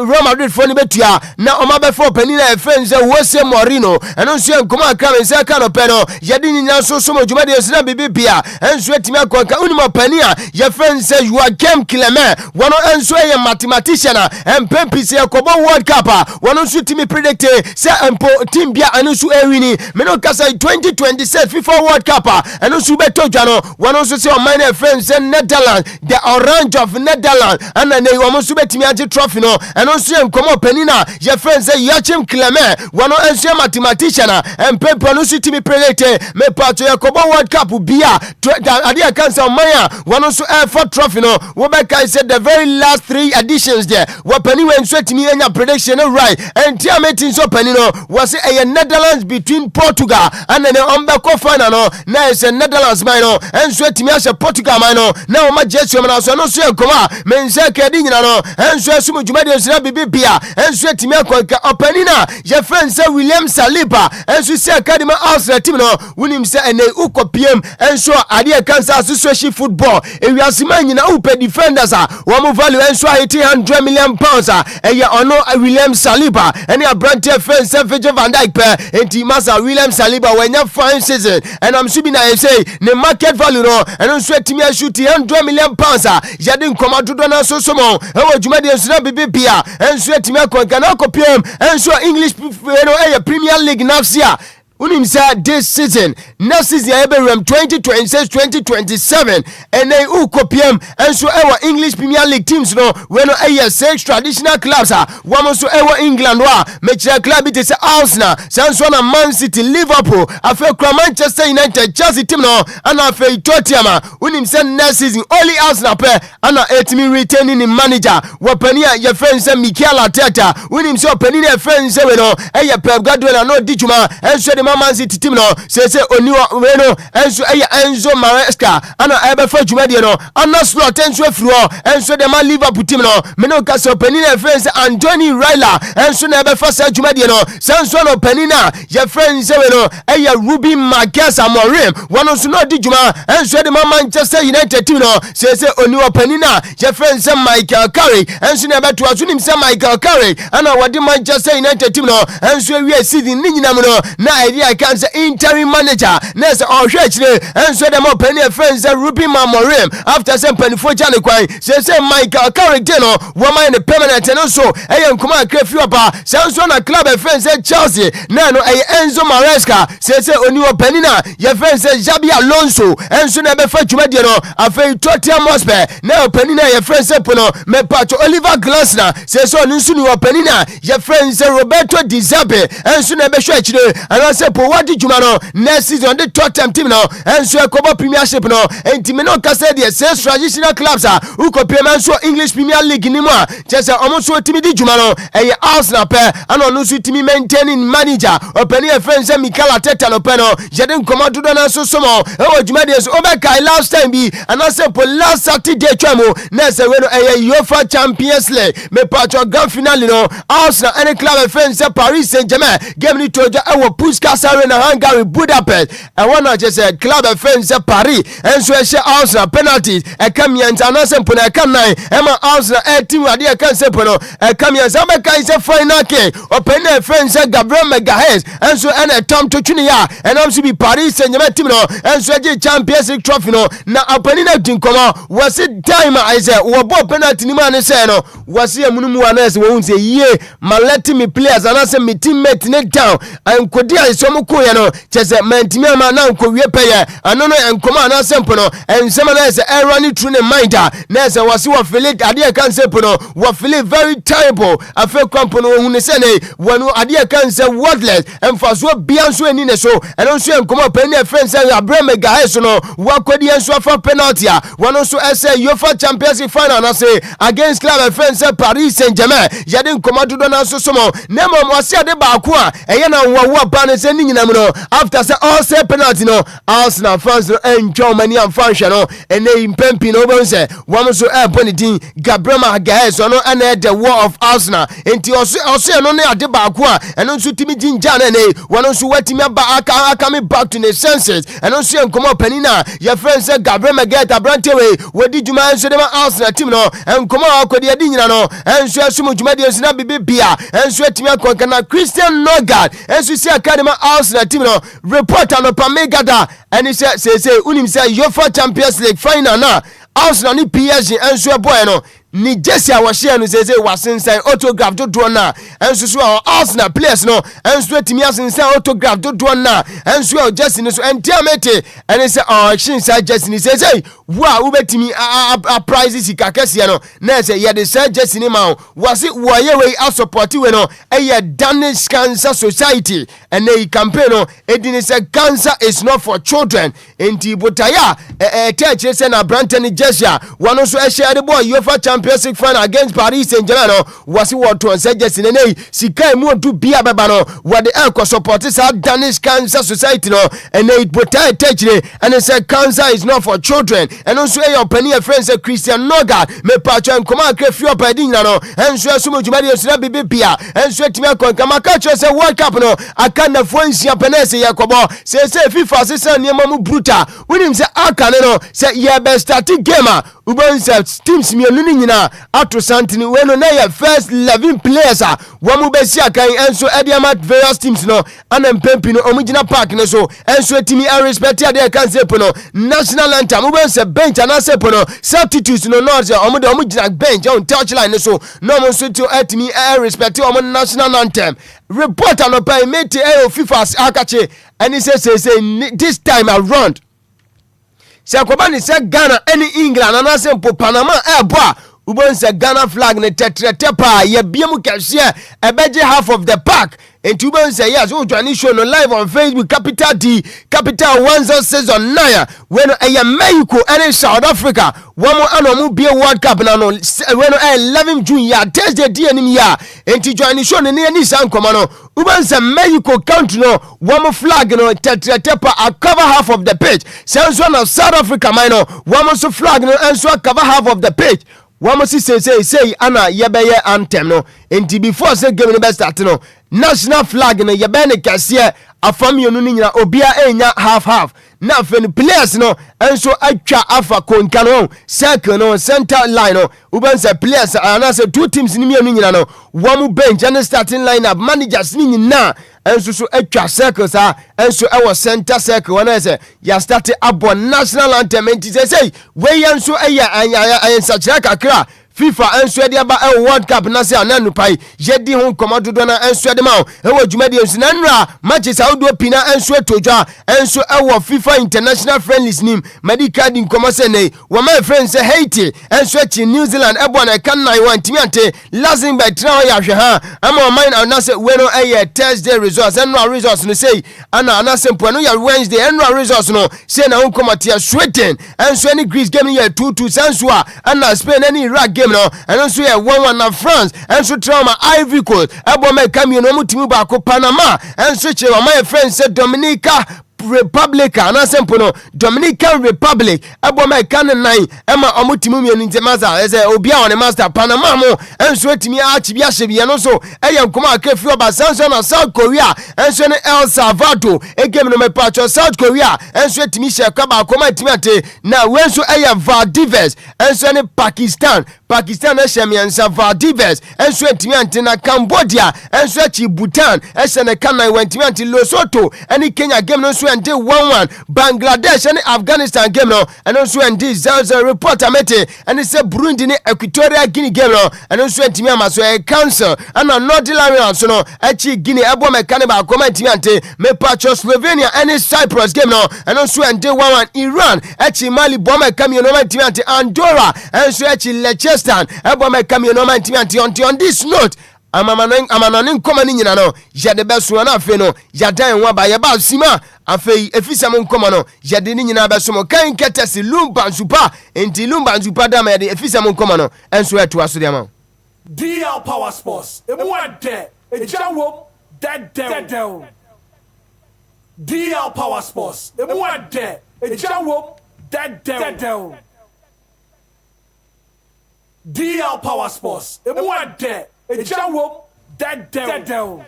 Real Madrid for ni betua na o ma be for pani na e friend say Jose Mourinho enso enkoma aka say aka no pe no yedi nyina so so modwuma de sina bibia enso atimi akonka unima pania your friend say you are game Clement one enso a mathematician and pempisi akobo World Cup one enso timi predict say empo team bia anusu ewini me no kasa 2026 FIFA World Cup and enso beto dwano one enso say o my friend say Netherlands the orange of Netherlands and then they almost betimi age trophy no and enso enkomo panina your friend say Joachim Clement one enso mathematician and pempo enso timi predict me pato akobo World Cup bia ade cancer maya one also for trophy no wo be kai said the very last 3 editions there wo pani when sweat me anya prediction right and team meeting so pani no was a Netherlands between Portugal and then on back final no na is Netherlands man no and sweat me as Portugal man no na o ma jesu man so no so enkoma men say kedi nyina no and so asum dwuma de sira bibia and sweat me akonka opani na je friend say William Saliba and so say academy Arsenal team no wunim say ene ukopiem and so ade cancer so Premiership football ewiasema nyina upe defenders wɔn value enso ahete £100 million ɛyɛ ɔno William Saliba ɛne abrante fence Virgil van Dijk pɛ enti masa William Saliba wanya fine season ɛnam so bi na yɛsɛ ne market value no ɛno nso atimi ashoot £100 million yɛde nkɔmɔ dodo na so somo ɛwɔ dwumadi nso na bibia ɛnso atimi akɔnka na akɔpiem ɛnso English ɛyɛ Premier League next year. Unim say this season, next season Eberam 2026-2027, and they ukopiem and so our English Premier League teams no when no 6 traditional clubs one so our England match club it is Arsenal, Sansona, Man City, Liverpool, after Manchester United, Chelsea team no, and after Tottenham. Unim say next season only Arsenal pair and 8 me returning in manager. Wapenia your friends Mikel Arteta. Unim so penina friends we no Pep Guardiola no Dijuma and so Man City team no say Oniwa Reno enso Enzo Maresca ana ebefa dwumade no ana slot enso afuro enso de man Liverpool team no me no ka so penina friends Anthony Raila enso na ebefa sa dwumade no sanso no penina ye friends we no Ruben Marquez Amorim one so no di dwuma enso de man Manchester United team no say Oniwa penina ye friends Michael Carrick enso na ebeto aso nim say Michael Carrick ana wadi Manchester United team no enso wi season ni nyina no na I can say interim manager next or church and so them open their friends Ruben Amorim after some penifo jane kwan say Michael Carrick no woman the permanent and also come crefu apa so na club friends Chelsea na no Enzo Maresca say oni openina your friends Xabi Alonso and so na be fa dwumade no afei Tottenham Hotspur na openina your friends pono me patcho Oliver Glasner say so nsu ni openina your friends Roberto Di Zerbi and so na be church and say po wadi juma no next season the Tottenham team no enso ekobo Premiership no enti me no ka say the 6 traditional clubs ukopiem so English Premier League ni mu a chese omo so timi di juma no Arsenal pe ana no so timi maintaining manager openi e friend say Mikel Arteta no pe no yede nkomo dodo na so somo e juma de so obekai last time bi ana say po last Saturday twamo na say we no UEFA Champions League me patcho grand finale no Arsenal any club friend say Paris Saint-Germain game ni toja e wo Puskas Arena Hungary Budapest and one not just a club of friends at Paris and so she Arsenal penalties a Camians and also put a Camine Emma Arsenal a team idea can say a Camians America is a final key open their friends at Gabriel Megahes and so and a Tom Tuchunia and also be Paris and Yemetino and so Champions League trophy no now opening up in Coma was it time I said or both penalty man no was here Munuanes won't say yeah my letting me players and also me teammate net down and could some cool no chese mentimi ma na nko wie peye anono enkoma na sempo no ensema na se erani true ne mind na se wase wo feel ade kan sempo no wo feel very terrible afa kwampo no hu ne se ne wonu ade kan se wordless emfaso bia nso ani ne so eno nso enkoma pa ni friends say Abraham guys no wakodi enso afa penalty wono nso ese UEFA Champions League final na say against club friends say Paris Saint-Germain yade nkoma dodo na so somo na mo wase ade ba ko eye na wo ba ne se ni nyina no after say all say penalty no Arsenal fans no enjoy many and function no and they impempi no bon say one so bonidin Gabriel Magalhaes no and the war of Arsenal enti also no na ade ba ko and nso timi jinja na ne one so watimi aba aka me back to the senses and nso enkomo panina your friend say Gabriel Magalhaes abrantewe wodi djuma nso dem Arsenal team no enkomo akodi adi nyina no enso asum djuma de nso na bibia enso atimi akonka na Christian Nogard enso si academy Arsenal team no reporter no pamegada and he say unim say UEFA Champions League final na Arsenal ni PSG enso boy no ni Jesse a wahye no say wasensan autograph do na enso so Arsenal players no enso timi asensan autograph do na enso Jesse no so entiamete and he say shin say Jesse ni say wa ubetimi a prizes ikakese no na say ye the say Jesse ni ma wase woye we a support we no Danish Cancer Society and they campaign no edini say cancer is not for children enti botaya church say na Branton Jesse one so share the boy UEFA Champions Champions League final against Paris Saint-Germain was what to suggest in a Sika mu do bia beba no what the Elko support is our Danish Cancer Society no and they put and they said cancer is not for children and also your penny friends Christian Noga me patch and come out few padina no and so sumo jumadi osira bibia and so timia kama catch say World Cup no akana fonsia penese yakobo say FIFA say niam mu bruta winim say akane no say ye best start gamer ubansa teams mienu ni nyina ato santini we no na ye first 11 players wamu besi akan enso ediamat various teams no anempempi no omugina park no so enso timi respect ade kan say no national anthem ubansa bench and say no substitutes no no say omugina bench on touchline no so no mo so to etimi respect om national anthem report on by mate FIFA akache and he say this time around say akobani say Ghana any England and say Panama boy ubonse Ghana flag ne tepa ye biemu kase ebeje half of the park and Tuban say yes, Johnny show no live on Facebook, Capital D, Capital 106.9. When a Mexico and South Africa, one more annual be a World Cup now. When 11 June year, Thursday DNM year, and to join the show in any sound commando. Uban's a Mexico country no, one more flag no tepa a cover half of the page. Sounds one of South Africa minor, one more so flag no and so cover half of the page. One must say Anna yebeye anthem no enti before say game no best start no national flag no yebene kase afam yonu ni nyina Obia enya half na fen players no enso atwa afa konka no circle no center line no ubanse players ana say two teams ni mienu nyina no one bench and starting lineup managers ni nyina enso so atwa circle sa enso e was center circle when say ya start abo national anthem enti say we enso ayen sachira kakra FIFA enso de aba World Cup na say ananu pai yedi ho komodo do na enso de ma e wo dwumade enso na nra matches audio pina enso tojwa enso e wo FIFA international friendlies nim medical din komo say nei wo my friends say Haiti enso chi New Zealand e bo na kan na wan timiante lazim by tra ya hwe ha ama mine na say we no Thursday results and no results no say ana simple no ya Wednesday and no results no say na won komatia Sweden enso any Greece game here 2-2 sansua ana Spain any Iraq game no and also 1-1 na France and so trauma Ivory Coast abo me kamio no mutimi ba ko Panama and so che my friend said Dominica Republic and simple no Dominican Republic abo me kan nine ema omutimi mi ntemaza eze Obia on master Panama mo and so timi achibia shebia no so eya nkoma akefi oba sanso na South Korea and so El Salvador e game no me pacho South Korea and so timi she kwaba koma timi ate na when so eya Valdivers and so Pakistan Shemiansa Valdivers and so timi ante na Cambodia and so chi Bhutan and so na Kanai went timi ante Lesotho and Kenya game no so and 1-1 Bangladesh and Afghanistan game no and also and this report amete and it's a Burundi ni Equatorial Guinea game no and also timi amaso e council and Northern Ireland so no echi Guinea ebo mekane ba koma timi ante me pacho Slovenia and Cyprus game no and also and 1-1 Iran echi Mali bo mekame no timi ante Andorra and so echi Liechtenstein ebo mekame no timi ante on this note amanonin komani nyina no yade beso na afe no yadan wa ba ye ba sima afe efisa mon koma no yade ni nyina beso mo kan ketesi Lumba nsupa enti Lumba nsupa da ma yade efisa mon koma no enso eto aso de ma DL Power Sports emu ade ejawo dedew DL Power Sports emu ade ejawo dedew DL Power Sports emu ade ejawo dedew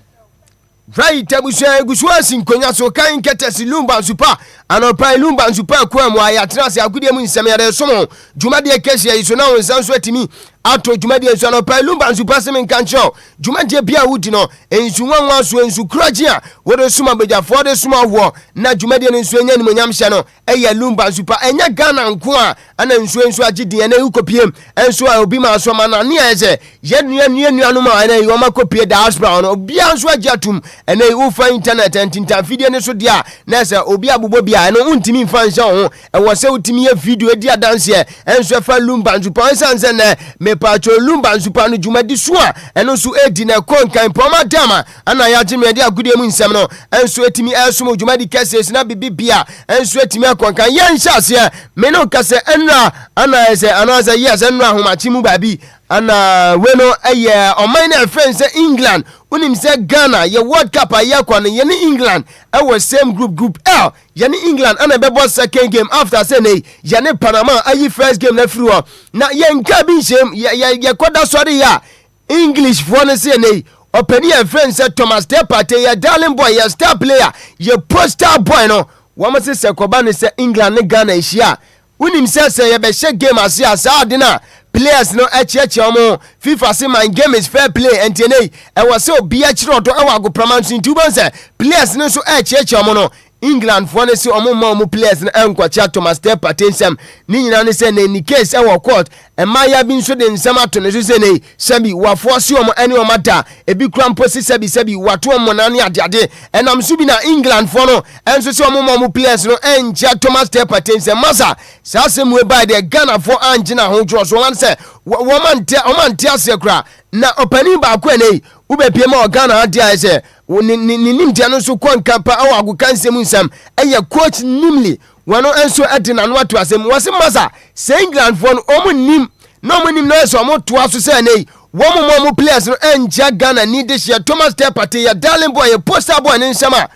right abusia egusua sinkonya so kan ketesi Lumba nsupa anopa Lumba nsupa kwa mu ayatrase agudie mu nsem yare somo dwumade kesi ayi so na wonsan so atimi ato dwumade so anopa Lumba nsupa semen kancho dwumade bia wudi no ensuwanwa so ensukrajia wode suma bejafo de suma ho na dwumade no nsu enya ni monyam hye no eya Lumba nsupa enya Ghana nko a ana nsu agidie na ukopiem enso a obi ma so manane eze nuanu ma ene wo makopie diaspora no obia nso ajatum ene wo fa internet entinta video ne so dia na se obi abubo bia eno untimi mfa nse ho e wo se utimi ye video edi adanse enso fa Lumba nsupa sanse ne me pacho Lumba nsupa no jumadi so a eno so edi na konkan poma dama ana ya jime de agudie mu nsem no enso etimi esom jumadi kese na bibia enso etimi akonkan ye nhyase me no kase enra ana ese anasa yes enra homachi mu babi ana weno eye oman na friends England unim se Ghana ye World Cup ayakwa no ye ni England our same group L ye ni England ana bebo second game after say ne ye ni Panama ayi first game na free ho na ye nka bi nsem ye koda sorry ya English for no say ne openi and friends Thomas Partey ye darling boy ye star player ye poster boy no wo mo se koba ne se England ne Ghana ehia unim se ye be she game asia sa adina players no echeche omo FIFA say my game is fair play entene e was say obi achiro to e wa go promotion tuban say players no so echeche omo no England for ne say omo players no enkwacha Thomas Partey nsem ni nyina ne say na ni case e wo court e maya bi nso de nsem ato ne so say ne sabi wa force omo ene omo da e bi krampo si sabi wato omo na ne ade enam so bi na England for no enso say omo players no encha Thomas Partey nsem masa sa sem we by the Ghana for angina ho dro so wan say woman ase kra na opani ba ko ene ube pie ma Ghana ade ai say ni nimdia no so konka pa awago kansem nsam eye coach nimli wano enso edina no ato asem wose masa say England for no nim no so mo to aso say nei wo players no enja Ghana ni de share Thomas Partey ya darling boy ya poster boy ni nsama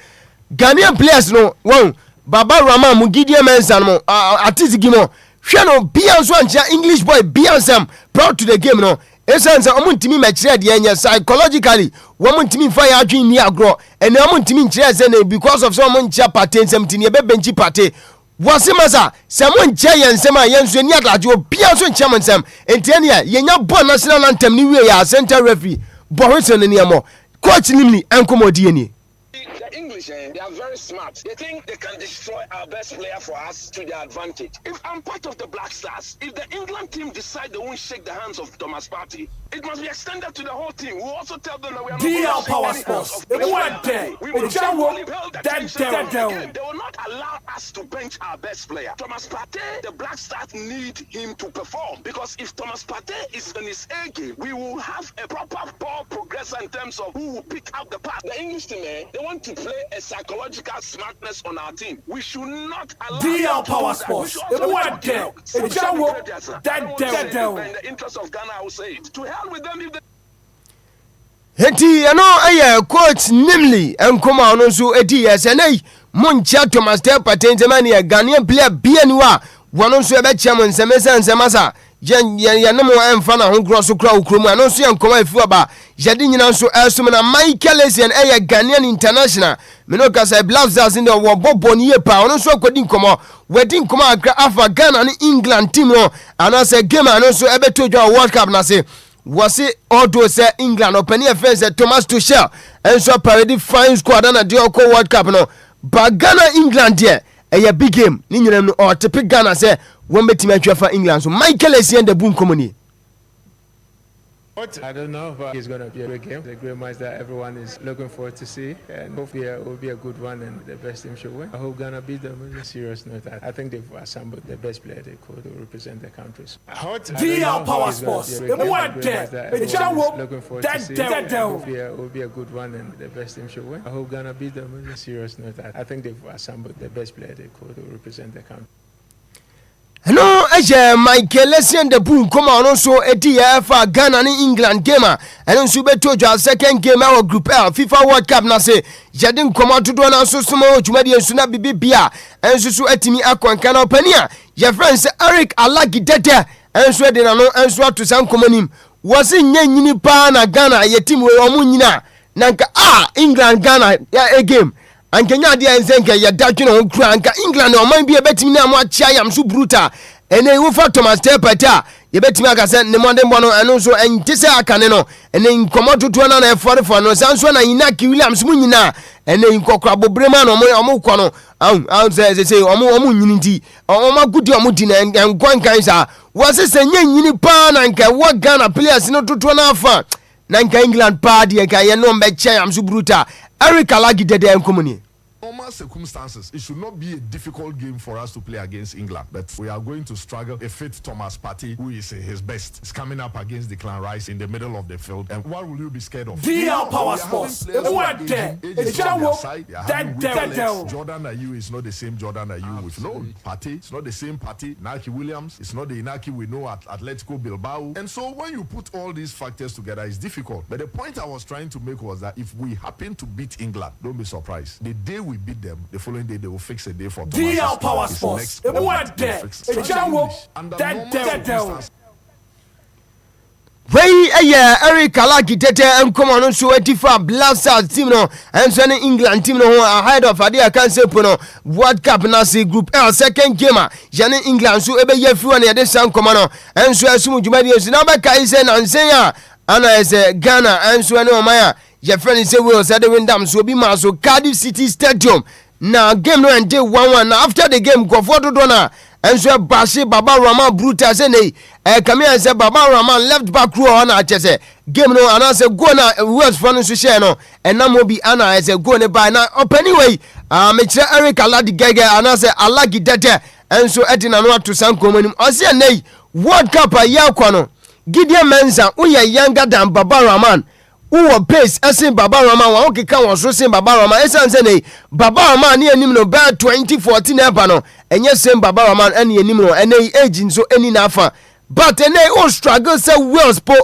Ghanaian players no won Baba Rama Mugidie mensan mo artiste gimo hwe no bia so ancha English boy bia nsam proud to the game no esanse omuntimi mekire de enya psychologically womuntimi fa ya adwen ni agro ene omuntimi nkire se na because of so omuncha Partey nsam tini ebe benchi Partey wase masa se munche yensem a yenso ni adaje obia so nche nsam entiane ya yenya ball national anthem ni wie ya center referee Boris ne niamo coach nimni enkomodi eni. The English, they are very smart. They think they can destroy our best player for us to their advantage. If I'm part of the Black Stars, if the England team decide they won't shake the hands of Thomas Partey, it must be extended to the whole team. We'll also tell them that we are not DL Power Sports. We will not allow us to bench our best player. Thomas Partey, the Black Stars need him to perform. Because if Thomas Partey is in his A game, we will have a proper ball progressor in terms of who will pick up the pass. The English team, they want to play a psychological smartness on our team. We should not allow DL Power Sports. In the interest of Ghana, I will say it. To hell with them if they Heti ano aye coach nimli enkoma ono so edi yesenei moncha Thomas Partey nzemani ya Ghanaian player bienwa wono so ebe chamo nsemasa ye no mo emfa na ho grosso kra okromu ano so enkoma efu aba yedi nyina so esum na Michael Essien eye Ghanaian international meno kasa Blazers in the wobobo ni yepa ono so akodi nkomo wedi nkomo akra afa Ghana ni England team no ano se game ano so ebe tojo World Cup na se wasi odo say England openi offense Thomas Tuchel enso parade fine squad na de oko World Cup no but Ghana England there a big game ni nyinam no o tepe Ghana say won betimi atwa England so Michael Essien de bun komoni. I don't know, but it's going to be a great game. The great match that everyone is looking forward to see, and hopefully it will be a good one and the best team should win. I hope Ghana beat them on a serious note. I think they've assembled the best player they could to represent their countries. DL Power Sports. Looking forward to see, and hopefully it will be a good one and the best team should win. I hope Ghana beat them on a serious note. I think they've assembled the best player they could to represent their country. No, Michael Essien de Boom come on so edi fa Ghana ni England game and nso beto jo second game our group L FIFA World Cup na say yedin come out to do na so somo dwumade ensu na bibia enso so atimi akwanka na opania your friends Eric Alagidede enso de na no enso to san komonim wose nyanyini pa na Ghana ye team we omunyina nanka England Ghana ya game Ankenya dia enzenke ya dadwene ho kura anka England o man bia betimi na mo achia yam so brutal ene wo fa Thomas Partey yebetimi aka se ne modern bono eno so enti se aka ne no ene nkomo tutu na na eforefo no sanso na Inaki Williams mu nyina ene nkokra bobrema no omo kɔ no say omo nyini nti omo gudi omo di na nkwan kan sa wose se nyini pa na nka wo Ghana players no tutu na afa na nka England pa de nka ye no mbe che am so bruta Eric Alagi dede enkomuni. Normal circumstances, it should not be a difficult game for us to play against England. But we are going to struggle. A fit Thomas Partey, who is his best, is coming up against the Clan Rice in the middle of the field. And what will you be scared of? DL Power Sports. Jordan Ayew is not the same Jordan Ayew we've known. Partey, it's not the same Partey. Inaki Williams, it's not the Inaki we know at Atletico Bilbao. And so when you put all these factors together, it's difficult. But the point I was trying to make was that if we happen to beat England, don't be surprised. The day we beat them, the following day they will fix a day for DL Power Sports. Wey Eric Alagi tete enkomo no so atifa Blasters team no enso ne England team no ahead of Adia Kansepo no World Cup na se group L second game jane England so ebe ye fiwa na ye de sankomo no enso asum djumadi enso na be kai se na nsen ya ana ese Ghana enso ne omaya je friend say we said the windam so bi ma so Cardiff City Stadium na game no ende 1-1 na after the game go for do na enso Bashi Baba Rama brutal say nei come here say Baba Rama left back row na chese game no ana say go na Wales fan so share no enam obi ana say go ne by na up anyway me kire Eric Aladi gege ana say Alagi dete enso edina no ato sanko manim o say nei World Cup ya kwa no Gideon Mensah uye younger than Baba Rahman uwo pace esin Baba Rahman wa okeka won so sin Baba Rahman esan se nei Baba Rahman ni enim no ba 2014 eba no enye sin Baba Rahman ene enim no ene age nso eni na afa but ene o struggle say Wales po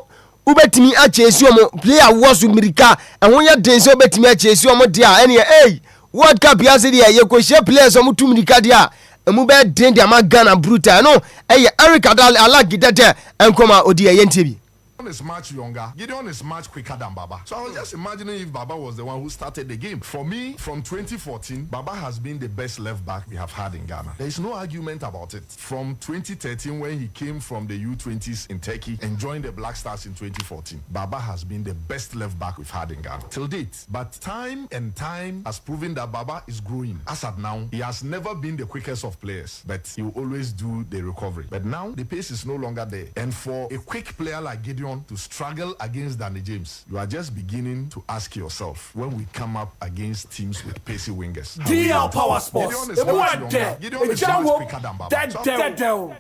ubetimi achesi omo player was mirika ehun ya den se ubetimi achesi omo dia ene World Cup ya se dia ye ko share players omo tu mirika dia emu be den dia ma Ghana brutal no Eric Alagi dede enkoma odi yentebi. Gideon is much younger. Gideon is much quicker than Baba. So I was just imagining if Baba was the one who started the game. For me, from 2014, Baba has been the best left back we have had in Ghana. There is no argument about it. From 2013, when he came from the U20s in Turkey and joined the Black Stars in 2014, Baba has been the best left back we've had in Ghana till date. But time and time has proven that Baba is growing. As at now, he has never been the quickest of players, but he will always do the recovery. But now, the pace is no longer there. And for a quick player like Gideon to struggle against Danny James, you are just beginning to ask yourself when we come up against teams with pacey wingers. DL Power Sports. Gideon is much younger. Gideon is much quicker than Baba.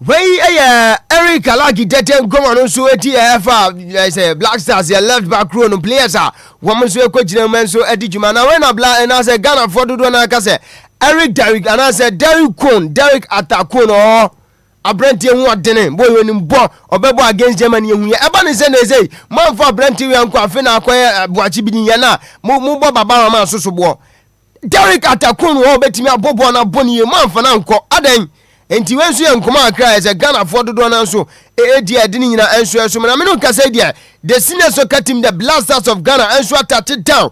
Wey Eric Alagi dete ngoma no so eti say Black Stars ya left back row no players woman so ekogina men so edi juma na when na say Ghana for do na ka say Derek and say Derek Atakon Abranti hu adene boy wenim bo obebo against Germany hu ya eba ne se na say man for Abranti wi anko afi na akoye buachi bi ni na mo bo Baba Rama soso bo Derek Atakon wo betimi abobo na boni man for na anko adan enti wensu ye nkoma akra ese Ghana for dodo na nso dia de ni nyina enso na me no ka say dia the senior soccer team the Blasters of Ghana enso attack down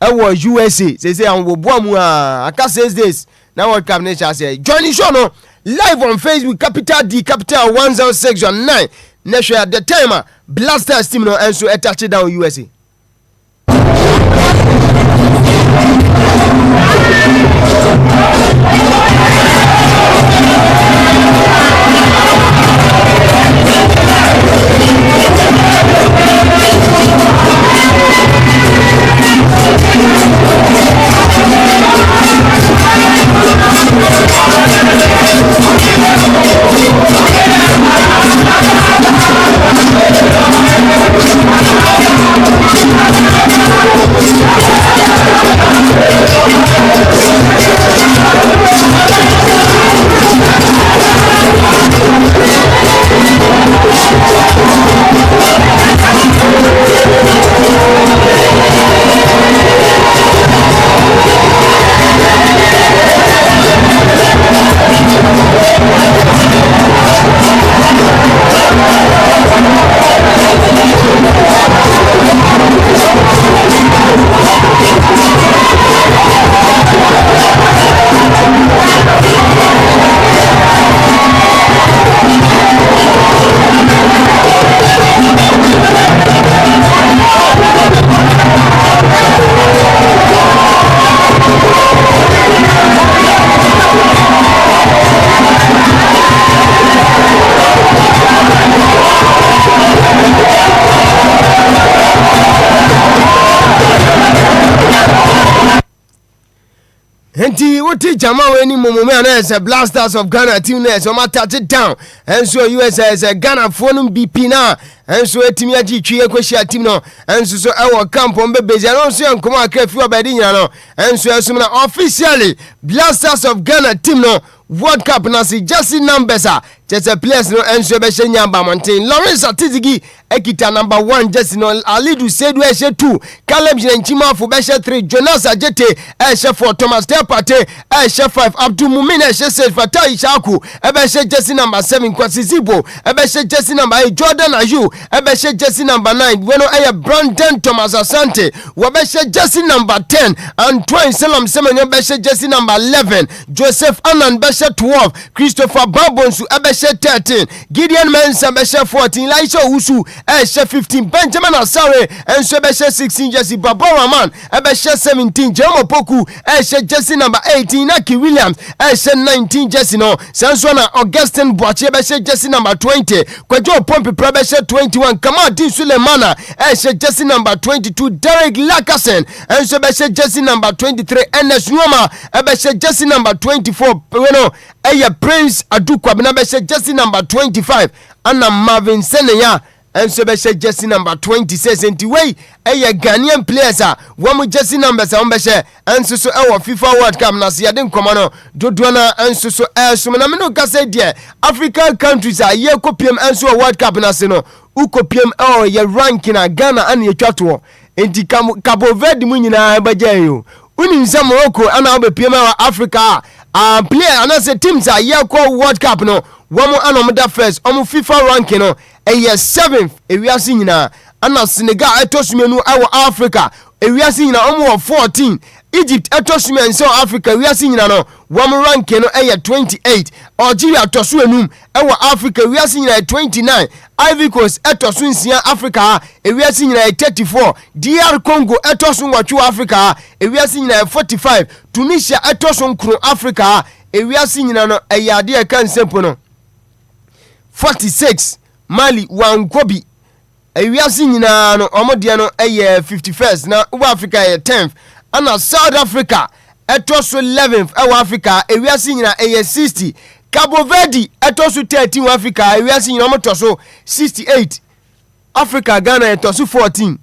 ewo USA say an wo bo amu aka 6 days na World Cup nation say join the show no live on Facebook capital D capital 106.9 na show at the time Blasters team no enso attack down USA. Enti wuti jama weni mumume anese Blasters of Ghana team na so ma touch it down. Enso USA is Ghana phone BP na. Enso etimi agi twie kwehia team no. Enso so ewo camp on bebezi no so enkomo akafi obedi nyina no. Enso esum na officially Blasters of Ghana team no World Cup na si jersey numbers just players no enso be she nyamba mountain. Lawrence Atizigi ekita number 1 jersey no. Alidu Sedu eshe 2. Caleb Jenchima fu be she 3. Jonas Ajete eshe 4. Thomas Tepate eshe 5. Abdul Mumin eshe 6. Fatai Shaku ebe she jersey number 7. Kwasi Zibo ebe she jersey number 8. Jordan Ayu ebe she jersey number 9. Weno eye Brandon Thomas Asante webe she jersey number 10. Antoine Selam Semenyo ebe she jersey number 11. Joseph Anan be she 12. Christopher Babonsu ebe she 13. Gideon Mensah ebe she 14. Laisha Usu eshe 15. Benjamin Asare enso ebe she 16 jersey. Baboraman ebe she 17. Jerome Poku eshe jersey number 18. Naki Williams eshe 19 jersey no. Sanso na Augustine Boachi ebe she jersey number 20. Kwajo Pompi ebe she 21. Kamadi Sulemana eshe jersey number 22. Derek Lakasen enso ebe she jersey number 23. Ernest Nwoma ebe she jersey number 24. Bueno eye Prince Adukwa ebe she jersey number 25. Ana Marvin Seneya enso be she jersey number 26. Enti wey eye Ghanaian players wo jersey numbers be she enso so ewo FIFA World Cup na se yade nkomo no dodo na enso so esum na me no ka say de African countries ye kopiem enso World Cup na se no ukopiem ye ranking na Ghana an ye twato enti Cabo Verde mu nyina bajan yo unim se Morocco ana obepiem Africa player and say teams ye ko World Cup no womo anomda first omo FIFA ranking no eye 7th ewiase nyina ana Senegal etosumenu awo Africa ewiase nyina omo 14. Egypt etosumenu so Africa ewiase nyina no womo ranking no eye 28. Algeria tosuenum awo Africa ewiase nyina 29. Ivory Coast etosunsia Africa ewiase nyina 34. DR Congo etosun wachu Africa ewiase nyina 45. Tunisia etosun kru Africa ewiase nyina no eye ade kan sempo no 46. Mali Wankobi ewiase nyina no omode no eye 51st na South Africa eye 10th ana South Africa etoso 11th ewo Africa ewiase nyina eye 60. Cabo Verde etoso 13 Africa ewiase nyina omotoso 68. Africa Ghana etoso 14.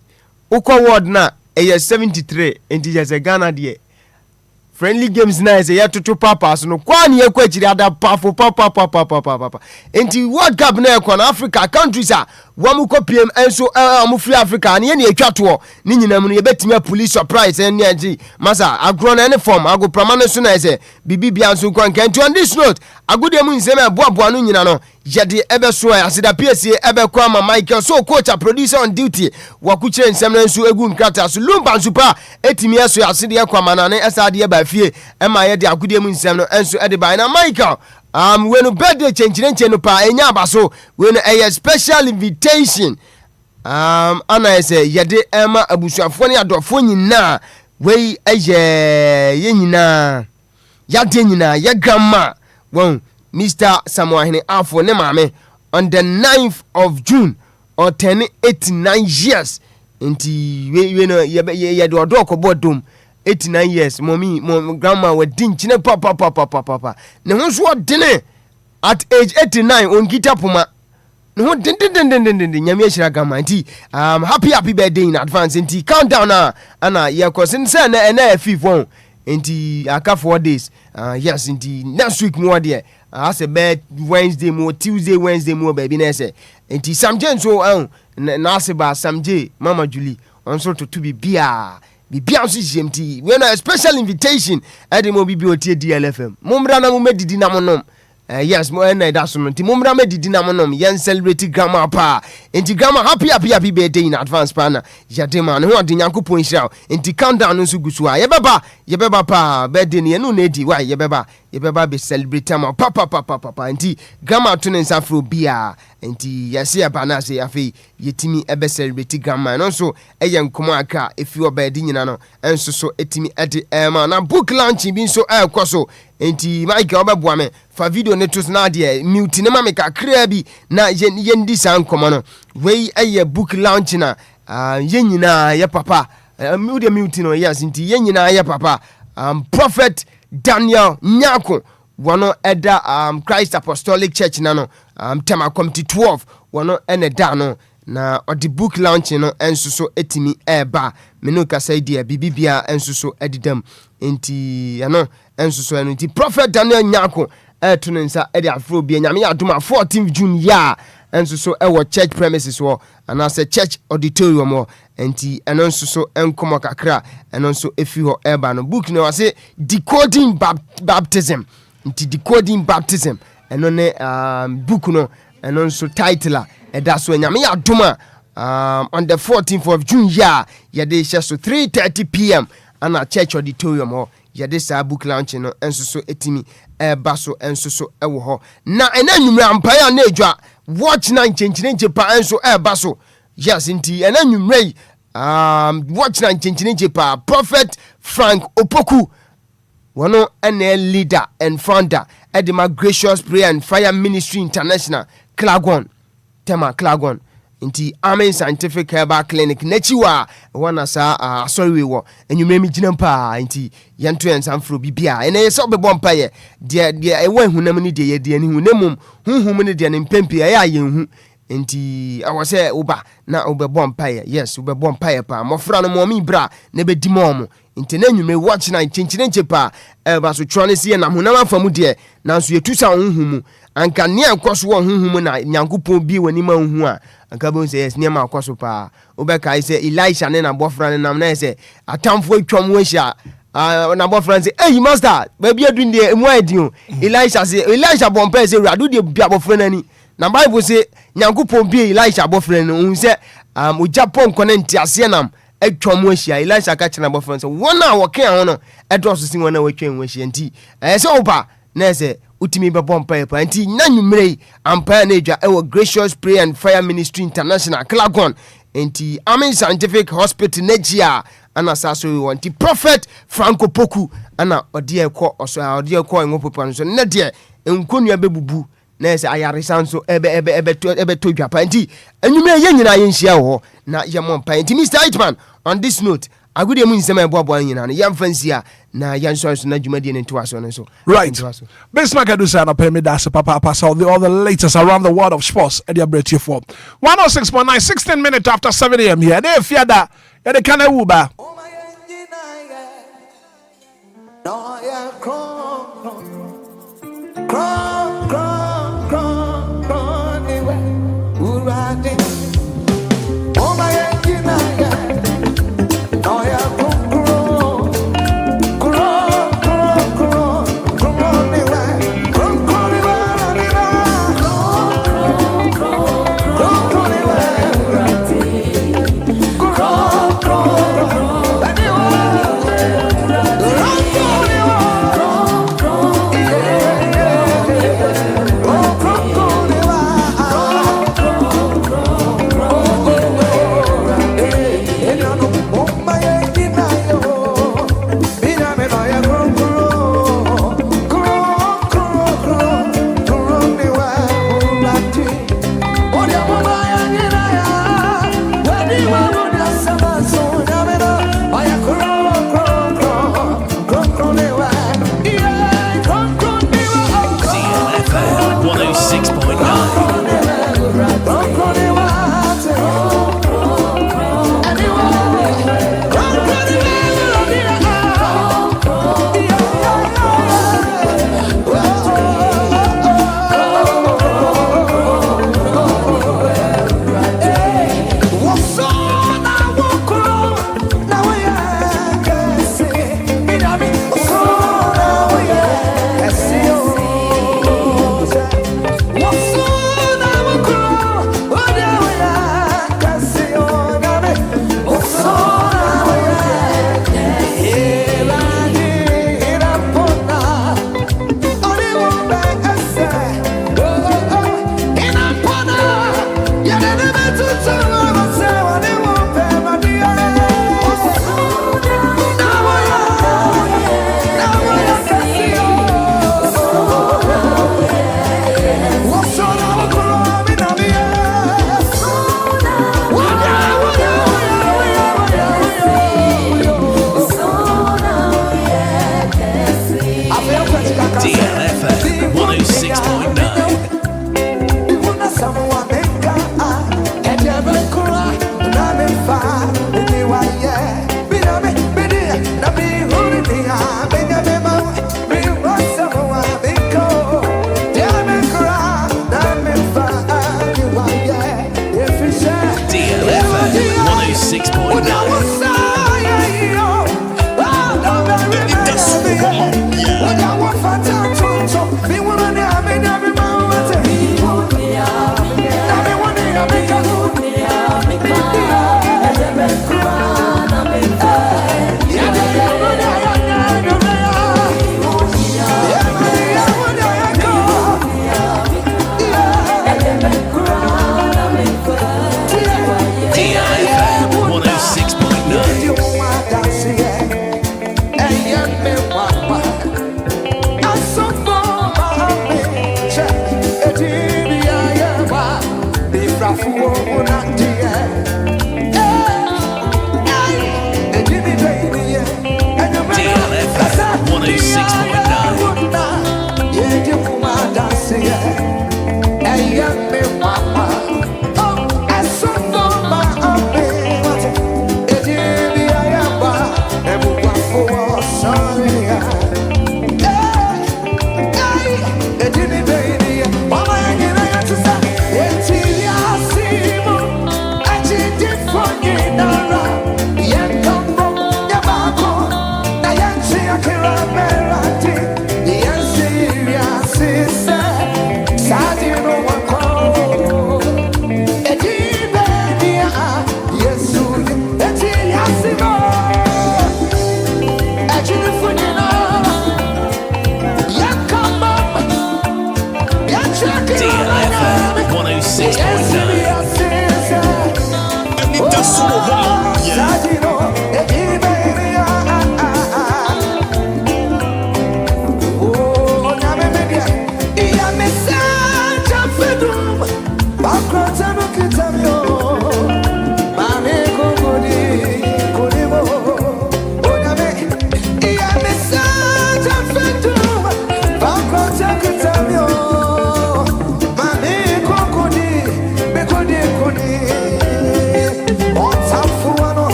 Uko world na eye 73. Enti je Ghana de friendly games na ese ya tutu papa so no kwani ye kwachiri ada pafo papa enti World Cup na ekwa na Africa countries wamu kopiem enso amu free Africa na ye na etwato ni nyinam no ye betimi police surprise en agi masa agro na any form ago pramane so na ese bibibia nso kwa nkanti on this note agode mu nsem aboabo no nyina no yede ebe so asida PSA ebe kwa ma Michael so coach a producer on duty wakuchire nsem na nso egu nkrata so Lumba nsupa etimi eso aside kwa manane esade ba fie ema ye de agode mu nsem no enso ede ba na Michael when birthday change no pa enya abaso when a special invitation ana ese yede ema abusuafo ne adofo nyina we ye nyina yade nyina ye grandma won Mr. Samuel Afo ne mame on the 9th of June or 89 years enti we no ye do odoko bodom 89 years mom grandma we din chine papa ne ho so dene at age 89 on gita puma ne ho din nyame ahira grandma nti happy birthday in advance nti countdown ana ye kosin say na fifth nti aka 4 days yes nti next week more there as a bed Wednesday more Tuesday Wednesday more baby na say nti samje so na aseba samje mama Julie on so to be bia so GMT when a special invitation at the mobile DLFM mumra na mumedidi na monom yes mo Anidaso no nti mumra medidi na monom yen celebrate grandma pa nti grandma happy birthday in advance pa na yadema no ho de Nyankopon hira nti countdown nso gusu a yebeba pa birthday ne no na di why yebeba be celebrate am papa nti grandma to nsa fro bia nti yesi abana se afi yetimi ebe celebrate grandma no so eye nkomo aka efi obedi nyina no enso so etimi ede na book launch bi so ekoso enti Michael obeboa me fa video ne to na de mute ne ma me kakra bi na yendi san nkomo no we eye book launch na yenyina ye papa mute no yes nti yenyina ye papa prophet Daniel Nyako wano eda Christ Apostolic Church nano tema committee 12 wano ene dano na odi book launch no enso so etimi eba menu kasa idea bibibia enso so edidam enti ano enso so enti Prophet Daniel Nyako eto nsa edi afro bia nyame adoma 14th June ya enso so ewo church premises wo anase church auditorium wo enti eno nso so enkomo kakra eno nso efi ho eba no book no wase decoding baptism enti decoding baptism eno ne book no eno nso title eda so nyame adoma on the 14th of June ya yede hye so 3:30 p.m. ana church auditorium ho yede sa book launch no enso so etimi eba so enso so ewo ho na ena nwumra mpaya na edwa watch na nchenchenche pa enso eba so yes nti ena nwumra watch na nchenchenche pa Prophet Frank Opoku wono ene leader and founder Edema Gracious Prayer and Fire Ministry International Klagon tema Klagon nti Amen Scientific Herbal Clinic nechiwa wana sa sorry wo enwumre mi gina pa nti yanto yansamfro bibia ene yesa obebo mpaye de ewa hunam ni de ye de ni hunamum hunhum ni de ne mpempe ya yenhu nti awose uba na obebo mpaye yes obebo mpaye pa mofra no mo mi bra na be di mo nti na enwumre watch na chinchinenche pa ba so twone se na hunam afamu de na so yetusa hunhum anka ne enkoso wo hunhum na nyankopon bi wani ma hu a anka bo se yes ne ma akoso pa obeka ise Elisha ne na bofra ne nam na se atamfo atwam wo hia na bofra say hey master baby adun de emu adin Elisha say Elisha bompa say radu de bia bofra nani na Bible say nyankopon bi Elisha bofra ne hu se o Japan konenti ase nam atwam wo hia Elisha ka kina bofra say wona wo kan ho no edo so sin wona watwan wo hia nti se oba na se utimi be bompa pa nti na nwumre ampa na edwa ewo Gracious Prayer and Fire Ministry International Klagon nti Amen Scientific Hospital Nigeria ana saso we want Prophet Franco Poku ana odi ekọ enwopopa so ne de enkonua bebubu na ese ayaresa so ebe to dwa pa nti enwumre ye nyina ye nhia ho na ye mompa nti Mr. Hitman on this note agudi mu nsema eboabo nyina no yamfansia na yanso so na dwumadi ne nto aso ne so right Bismarck Adusa na pay das papa pass all the latest around the world of sports at your break for 106.9 16 minutes after 7 a.m. here dey fear that ya dey kana wuba no ya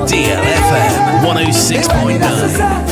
DLFM 106.9.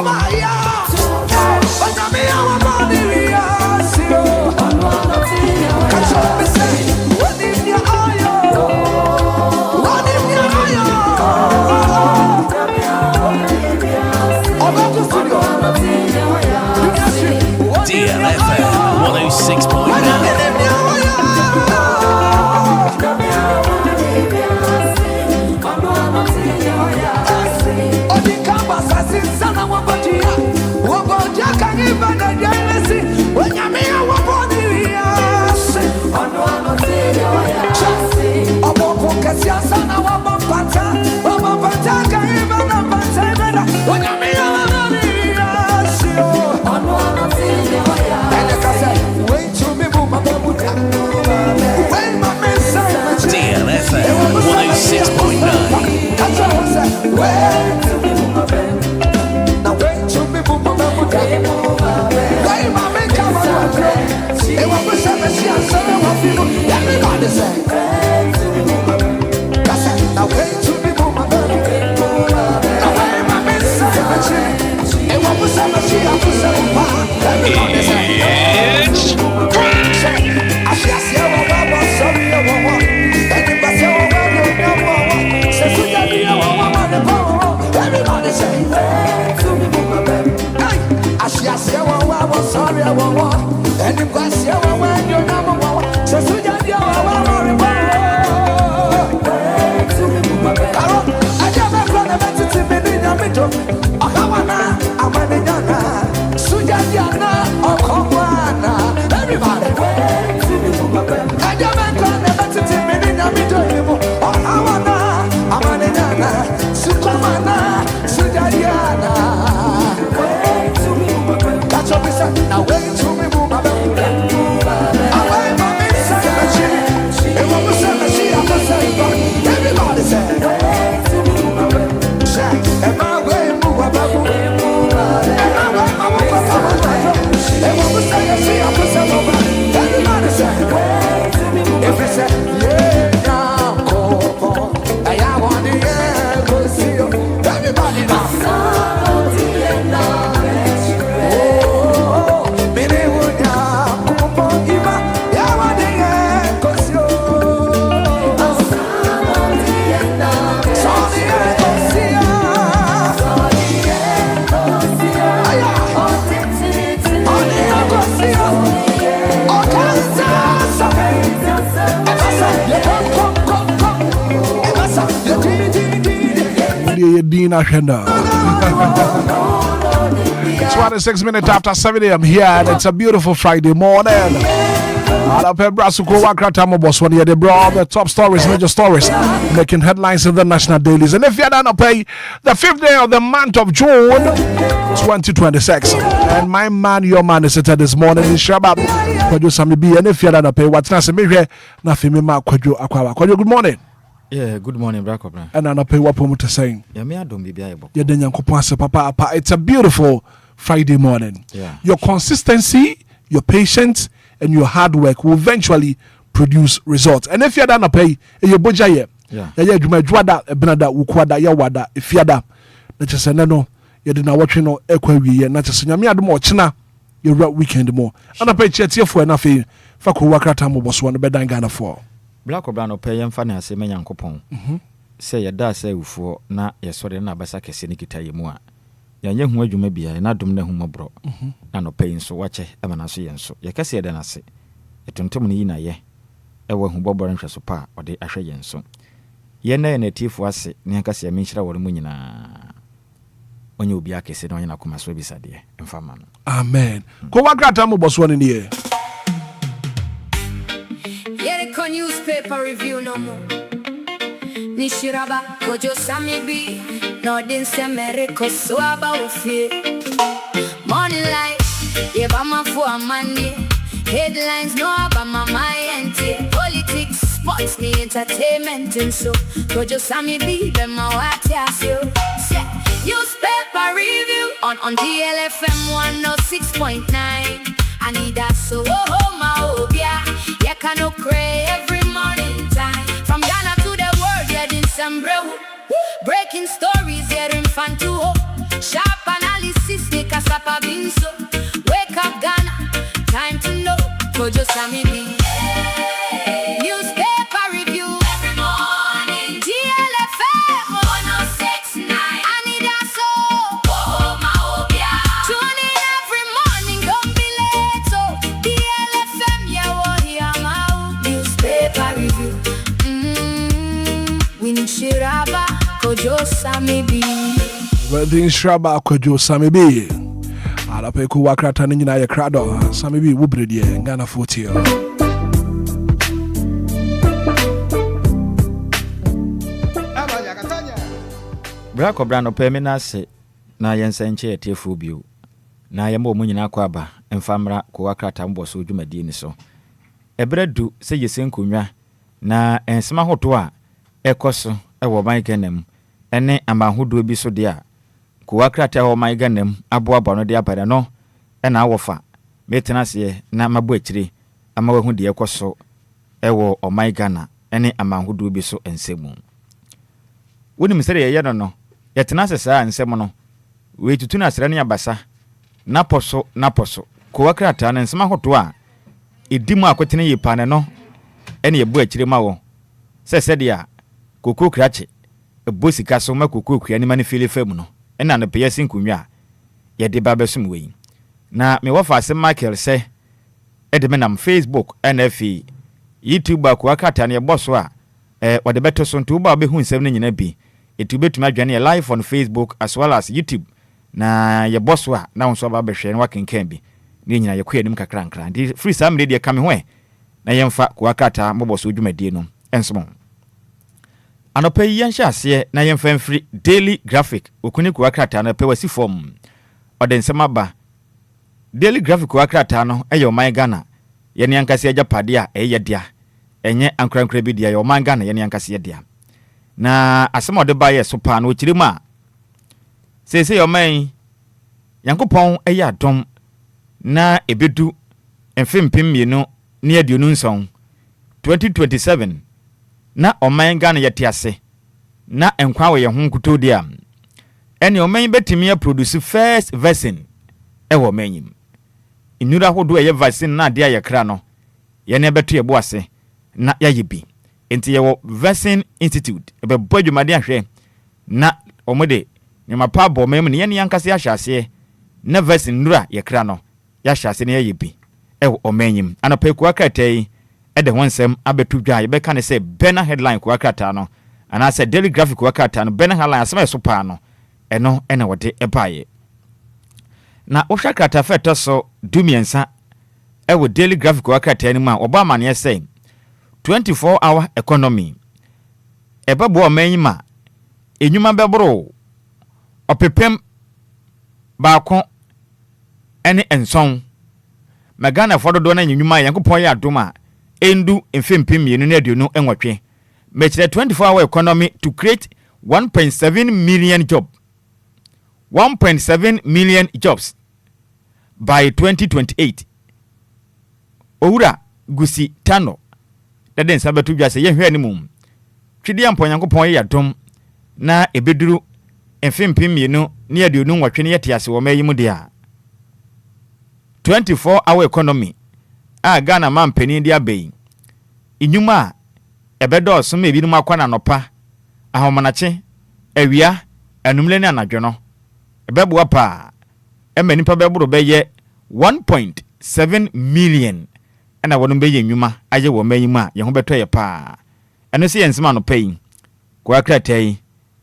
Our DLFM 26 minutes after 7 a.m. here, and it's a beautiful Friday morning. The top stories, major stories, making headlines in the national dailies. And if you're done to pay the 5th day of the month of June 2026, and my man, your man is seated this morning in Shabab. And if you're done to pay what's not a mirror, nothing. Good morning. Yeah, good morning, Brakobra. And I pay what I'm saying. Yeah, me I don't be able. Papa. It's a beautiful Friday morning. Yeah. Your consistency, your patience, and your hard work will eventually produce results. And if you're done to pay, you boja ye. Yeah. Yeah, you might wada benada ukwada ya wada if you're da. Not just no, you didn't watch no equity, not just me ad more china. You're weekend more. And I pay chet for nothing. Faku wakata was one bed and Ghana for. Black or brown or pay and funny as a man yankopon. Say a da say for na ye sorry na basaka senikita yemua. Yan young way you may be, and I don't know whom bro. And no paying so watch a man as so. Ye can say then I say. A tuntumini na ye. A one who bobber and sopa or the ashayan so. Ye na a thief was it, Niacasia Minchra or Munina. When you be a case on your comas beside ye, and farman. Amen. Go wakata was one in the air. Yereko newspaper review no more. Nishiraba kojo samibi Nordin Semeriko swaba ufi. Morning light yebama for money. Headlines no abama my ente. Politics, sports, ni entertainment and so kojo samibi bema wati asyo. Newspaper review on DLFM 106.9. Anidaso Wɔhɔ ma Obia. You cannot pray every morning time. From Ghana to the world, you're in Sambrew. Breaking stories, you're in Fantuho. Sharp analysis, they kasapa binso. Wake up Ghana, time to know. Kojo Samini. Newspaper review every morning. DLFM 106.9. Anidaso Wɔhɔ ma Obia. Tune in every morning, don't be late. So DLFM Wedding Shraba Kojo Samibi. Alapeku Wakrata Nina Yakrado, Samibi Wubridi, Ghana 40. Brako Brano Peminase, na Yensenche Tiefubio. Na Yambo Munina Kwaba, and Famra Kuakrata Mbosu Jumadini so. Ebredu, say ye senkunya, na en smahotoa, ekoso, ewo maikenem, ene amahudu bi so dia. Kuakrata ho maiganem, aboa no dia pada no, ena awofa, metenase na mabu achiri, ama wehu de ekoso, ewo o maigana, ene amahudu bi so ensemu. Woni misere ye no, yetenase saa ensemu no, we tutuna asrani abasa, naposo, kuakrata na ensmahotoa, idimu akwetene yipane no, ene yebu achiri ma wo. Se dia, kuku krache, ebosi kaso ma kuku kria ni mani fili femu no. Ena no peye sinkunwa ye de ba besum we na me wofa asem Michael se edeme nam Facebook NFE YouTube akata na ye boso a wode beto so nto ba be hu nsem no nyina bi etu betuma adwane live on Facebook as well as YouTube na ye boso a na wonso ba behwe na wakenkan bi ni nyina ye kwanim kakra ndi free sam de kame ho na yemfa akata mo boso dwumadie no enso anope yansha ase na yemfa mfiri daily graphic okuni ku akrata na pe wasi form odensema ba daily graphic ku akrata no eyo man Ghana yene yankase agapade a eye dia enye ankrankra bi dia yo man Ghana yene yankase dia na asema ode ba ye so pa na okirima a sese yo man yankopon eye adom na ebedu emfempem mienu ne aduonu nson 2027 na oman Ghana yete ase na enkwa we ye ho nkutodia ene oman betimi ya produce first vaccine ewo manyim inura hodo ye vaccine na de ayekra no ye ne beto ye bo ase na yayibi enti ye wo vaccine institute ebe bodwumade ahwe na omode ne mapa bo mem ne ye yankase ahyase na vaccine nura yekra no ya hyase ne yayibi ewo omanyim anope ku akatai ede wonsem abetu dwa ye beka ne se bena headline ku akata no ana se daily graphic ku akata no bena headline asema so pa no eno ene wode ebaye na wo hwa krata feto so dumiensa ewo daily graphic ku akata ni ma obama ne say 24-hour economy ebebo omanyima enyuma bebro opepem baako ene enson magana fododo na enyuma yankopon ya adoma endu emfempem yenu na aduonu enwotwe mechire 24-hour economy to create 1.7 million jobs by 2028 owura gusi tano deden sabetu dwa se ye hwe animum twidi ampon yankopon ya dom na ebeduru emfempem yenu na aduonu nwotwe ne yetiase wo mayimu dia 24-hour economy a Ghana mampeni dia bei inyuma ebedo so me binum akwa na nopa ahomanache awia anumle ne anadwo no ebebo pa emanipa beboro beye 1.7 million ana wonu beye nyuma aye wo manyima ye ho beto ye pa eno se yensema no pay kwa kratai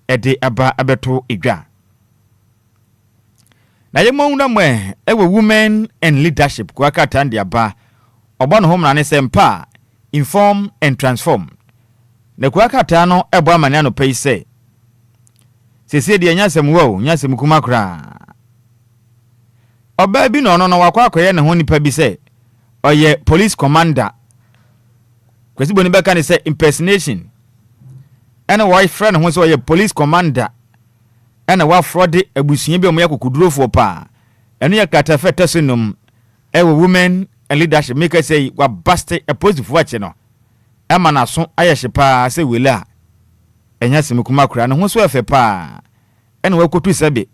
ede aba abeto edwa na ye mo mwe ewe women and leadership kwa katandi aba obo no homra ne sempa inform and transform ne kwa kata no ebo amane ano pay say sese de nyasem wo nyasem kuma kra oba bi no no wakwa akoye ne ho nipa bi say oye police commander kwesi boni beka ne say impersonation ana why friend ho say oye police commander ana wa fraud abusuye bi omo yakokudurofo pa eno ya kata feta sunum ewo women and leadership make say wa baste a positive watch no ema na so ayehye pa se wela enya semukuma kura no ho so efe pa ena wa kotu sebe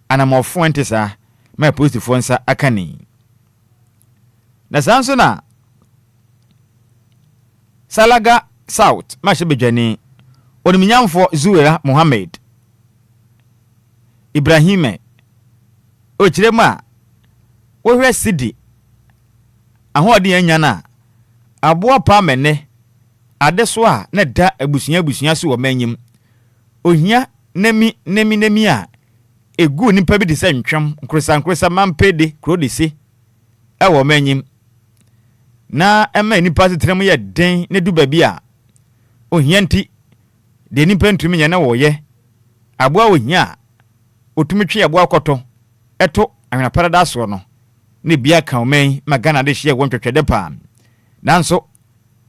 ana mo fonte sa my positive fonsa akani na sanso na Salaga South mashebejani oniminyamfo Zuwera Mohammed Ibrahime ochirema wohwe sidi ahodi anya na aboa pa mene adeso a na da abusunya so wo manyim ohia nemi a egu nipa bi de sɛ ntwam nkresa mampede kuro de se ɛwɔ manyim na ɛma nipa setrem yɛ den ne du baabi a ohia nti de nipa ntumi nyɛ na wɔyɛ aboa ohia otumi twe aboa kɔtɔ ɛto ahwena paradise no ne bia ka omen magana de hye won twetwede pa nanso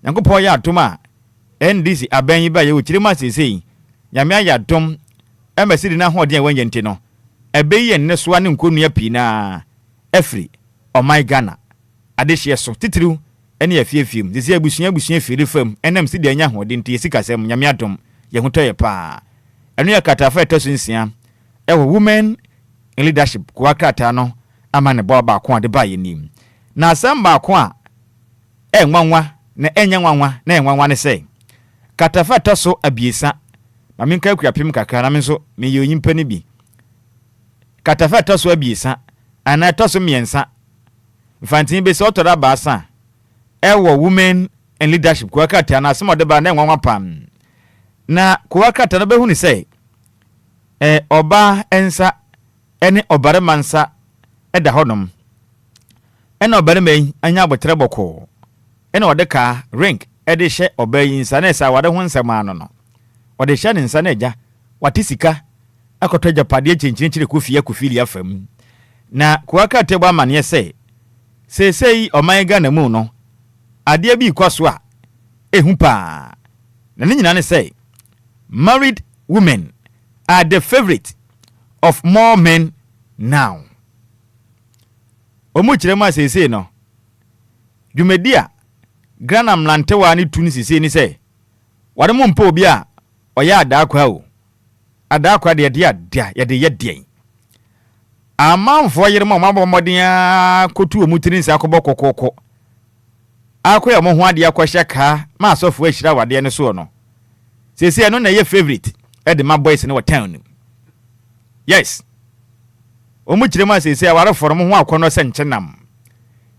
yankopɔ yɛ atom a NDC aban yi ba yɛ okiri ma sesei nyame ayɛ atom emesidi na ho de wanyɛ nti no ɛbɛyɛ ne soa ne nkonua pii na afri ɔman Ghana ade hye so titiriw ɛne afiefiem sisi abusua firi fam ɛnam si de anya ho de nti sikasɛm nyame atom yɛ ho tɔyɛ pa ɛno yɛ katafa ɛtɔso nsia ɛwɔ women in leadership kwa krata no ama ne ba ko ade ba yɛ nim na asɛm ba ko a ɛnwanwa na ɛnya nwanwa na ɛnwanwa ne sɛ katafa ɛtɔso abiesa ma menka kuapem kakra na me nso me yɛ onyimpa ne bi katafa ɛtɔso abiesa ana ɛtɔso miensa mfantin be sɛ ɔtɔra baasa ɛwɔ women in leadership kwa krata na asɛm ɔde ba na ɛnwanwa pam na kwa krata no behu ne sɛ ɔba ensa ene obare mansa eda honom ene obare man anya abotre boko ene odeka ring ede hye obayi nsa na esa wade ho nsem ano no ode hye ne nsa na eja wate sika akoto japade chinchinchire kofie kofili afam na kuaka tebo amane se sesei oman Ghana mu no ade bi kwaso a ehu pa na ne nyina ne say married women are the favorite of more men now. Omu chirema sese no. Dwumedia Ghana mlantewa ni tuni sese ni se. Wade mo mpa obi a oya adakwa o. Adakwa de dia ye de. Amanfo yere mo mabomodin kotu omutiri nsa akobọ kokoko. Akoya mo ho ade akwahye ka ma asofo ahira wade ne so no. Sese no na ye favorite e de my boys in town. Yes. Omuchirema sese aware forum ho akono se nchenam.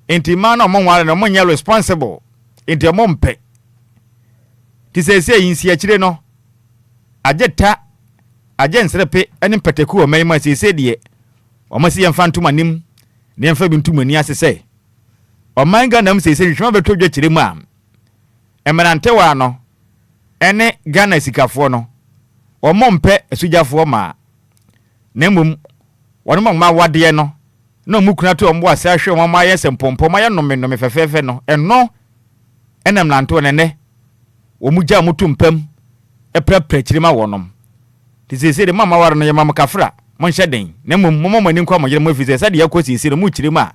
Enti ma na mo nware no mo nya responsible. Enti mo mpe. Ti sese yinsi akire no. Ajeta agensrepe ene peteku o mema sese de. Omasi yemfa ntuma nim. Ne yemfa bi ntuma ni asese. O manga nam sese hwema beto dwachire mu a. Emerante no. Ene Ghana sikafo no. Omompe esujafo ma. Nemum wonmo ma wade no na mu kuna to ombo asa hwe mo ma yese mpompo ma ye no fefefe no eno enam nanto ne omugya mutumpam eprapra kirima wonom tisese de mama ware no ye mama kafra mo nhye den nemum mo mani nkwa mo yere mo fise sade yakosi sire mu kirima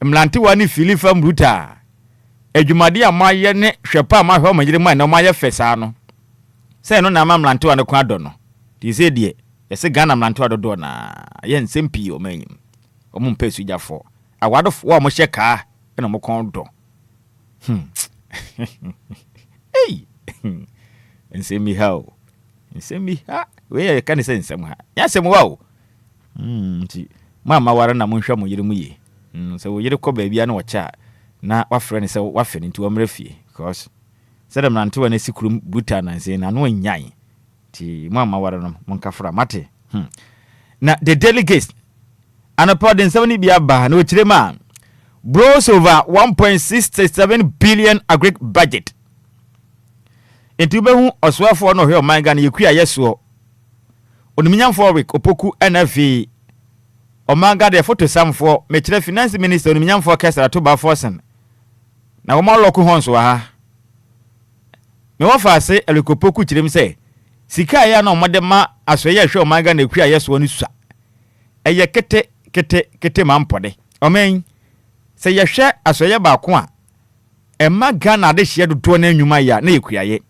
mlante wa ni filifa mruta adwumade amaye ne hwepa ma hwe mo yere ma na mo aye fesa no se no na ma mlante wa no kwa do no tisese de yese Ghana mlanto adodo na ye nsempi o manyim o mu mpesu jafo awado wo mo hye ka na mo kon do hey nsemi ha we ka ne sensem ha ya sem wa o nti mama ware na mo hwa mo yire mu ye so wo yire ko ba bia na wo cha na wa frɛ ne sɛ wa fɛ ne nti wo mrafie because sɛ mlanto wa na sikurum buta na nse na no nyan ti mama ware no monkafra mate na the delegates anapodin 70 bia ba na ochirema bros over 1.67 billion agric budget enti behu oswafo no hwe o man Ghana yekua yeso oniminyamfo week opoku NFA o man Ghana photo samfo mekire finance minister oniminyamfo Kesara to ba forsen na wo ma loku honso ha me wo fa se elikopoku kirem se sika ya na omode ma asoye hwe o man Ghana ekua yeso ni sua eye kete mampode omen se ye hwe asoye ba ko a emma Ghana de hye dodo na anwuma ya na ekuaye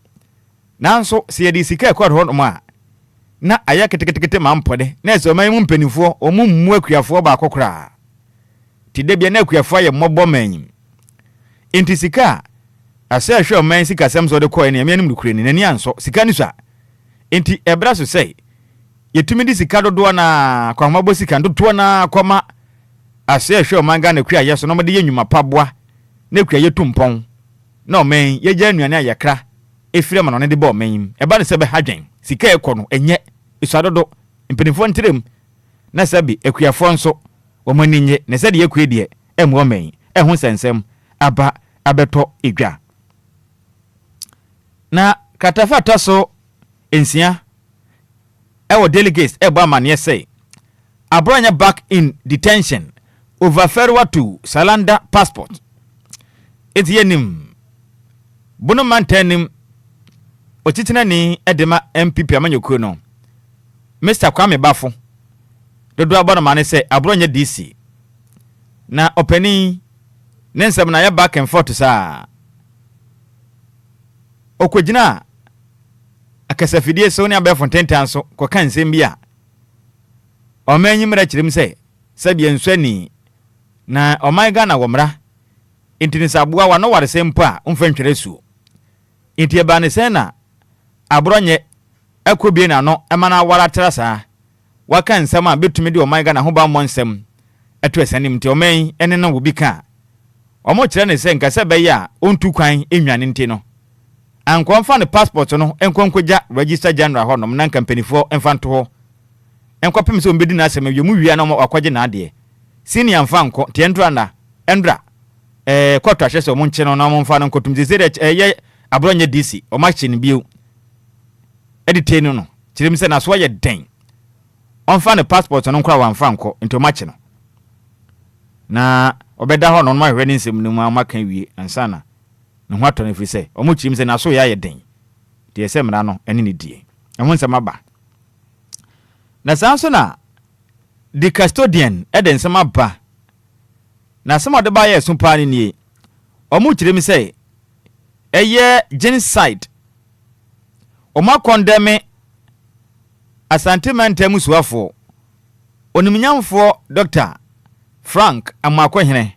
nanso se ye di sika ekwa ho no ma na aya kete mampode na se oman mu mpanifo omummu akuafo ba akokora ti de bia na akuafo ye mmobɔ manyim enti sika asa hwe oman sika samso de koe ne amianim dukure ni nani anso sika ni sua enti ebra so sei yetumi di sika dodo na kwa mabo sika dodo na kwama ase hwe oman Ghana kua yeso no mode ye nwuma paboa na kua ye tumpon na omen ye gya nnuane ayekra efire ma no ne de ba omen eba ne se be hadwen sika ekɔ no enye isu dodo mpenifo ntirem na sabi akuafo nso womaninye ne sɛ de yakue de emu omen ɛho sensem aba abeto edwa na katafa toso ensia ɛwɔ delegates ɛbɔ amane say Abronya back in detention over Ferwa to Salanda passport. It's yenim. Bono mantenim. Otitina ni edema MPP amanyokuo no. Mr. Kwame Bafo. Dodo abona mane say Abronya DC. Na openi nensem na ya back and forth sa. Okwegyina akasafidie so ne abefo tentan so koka nsem bia. Omanyi mra chirim se sabia nswani na omaiga na womra intini abua wa no ware sempo a umfantwere su intie ba ne se na abronye akobie na no emana wara trasa waka nsem a betumi de omaiga na ho ba mo nsem eto esanim nti oman ene na wo bi ka omo kire ne se nka se be ya ontu kwan enwane nti no ankonfa ne passport no enkonkogya register general ho no na kampanifo enfanto ho enkopem se ombedi na asem yemu wia na akwaje na ade senior mfanko tiendra na endra koto ahye se omo nche no na omo mfa no nkotum zeze ye abronye DC o machi ni bio edite no kirim se na so ye den onfa ne passport no nkra wa mfanko nti o machi no na obeda ho no ma hwe ni nsem no ma maka wie ansana ne ho atone fi se omo kirim se na so ye den de ese mra no ene ne die ehun nsem aba na sanso na the custodian eden sama ba na sama de ba ye so pa ni omu kirem say eye genocide omu condemn Asante Mantem suafo oniminyamfo Dr. Frank Amakwohene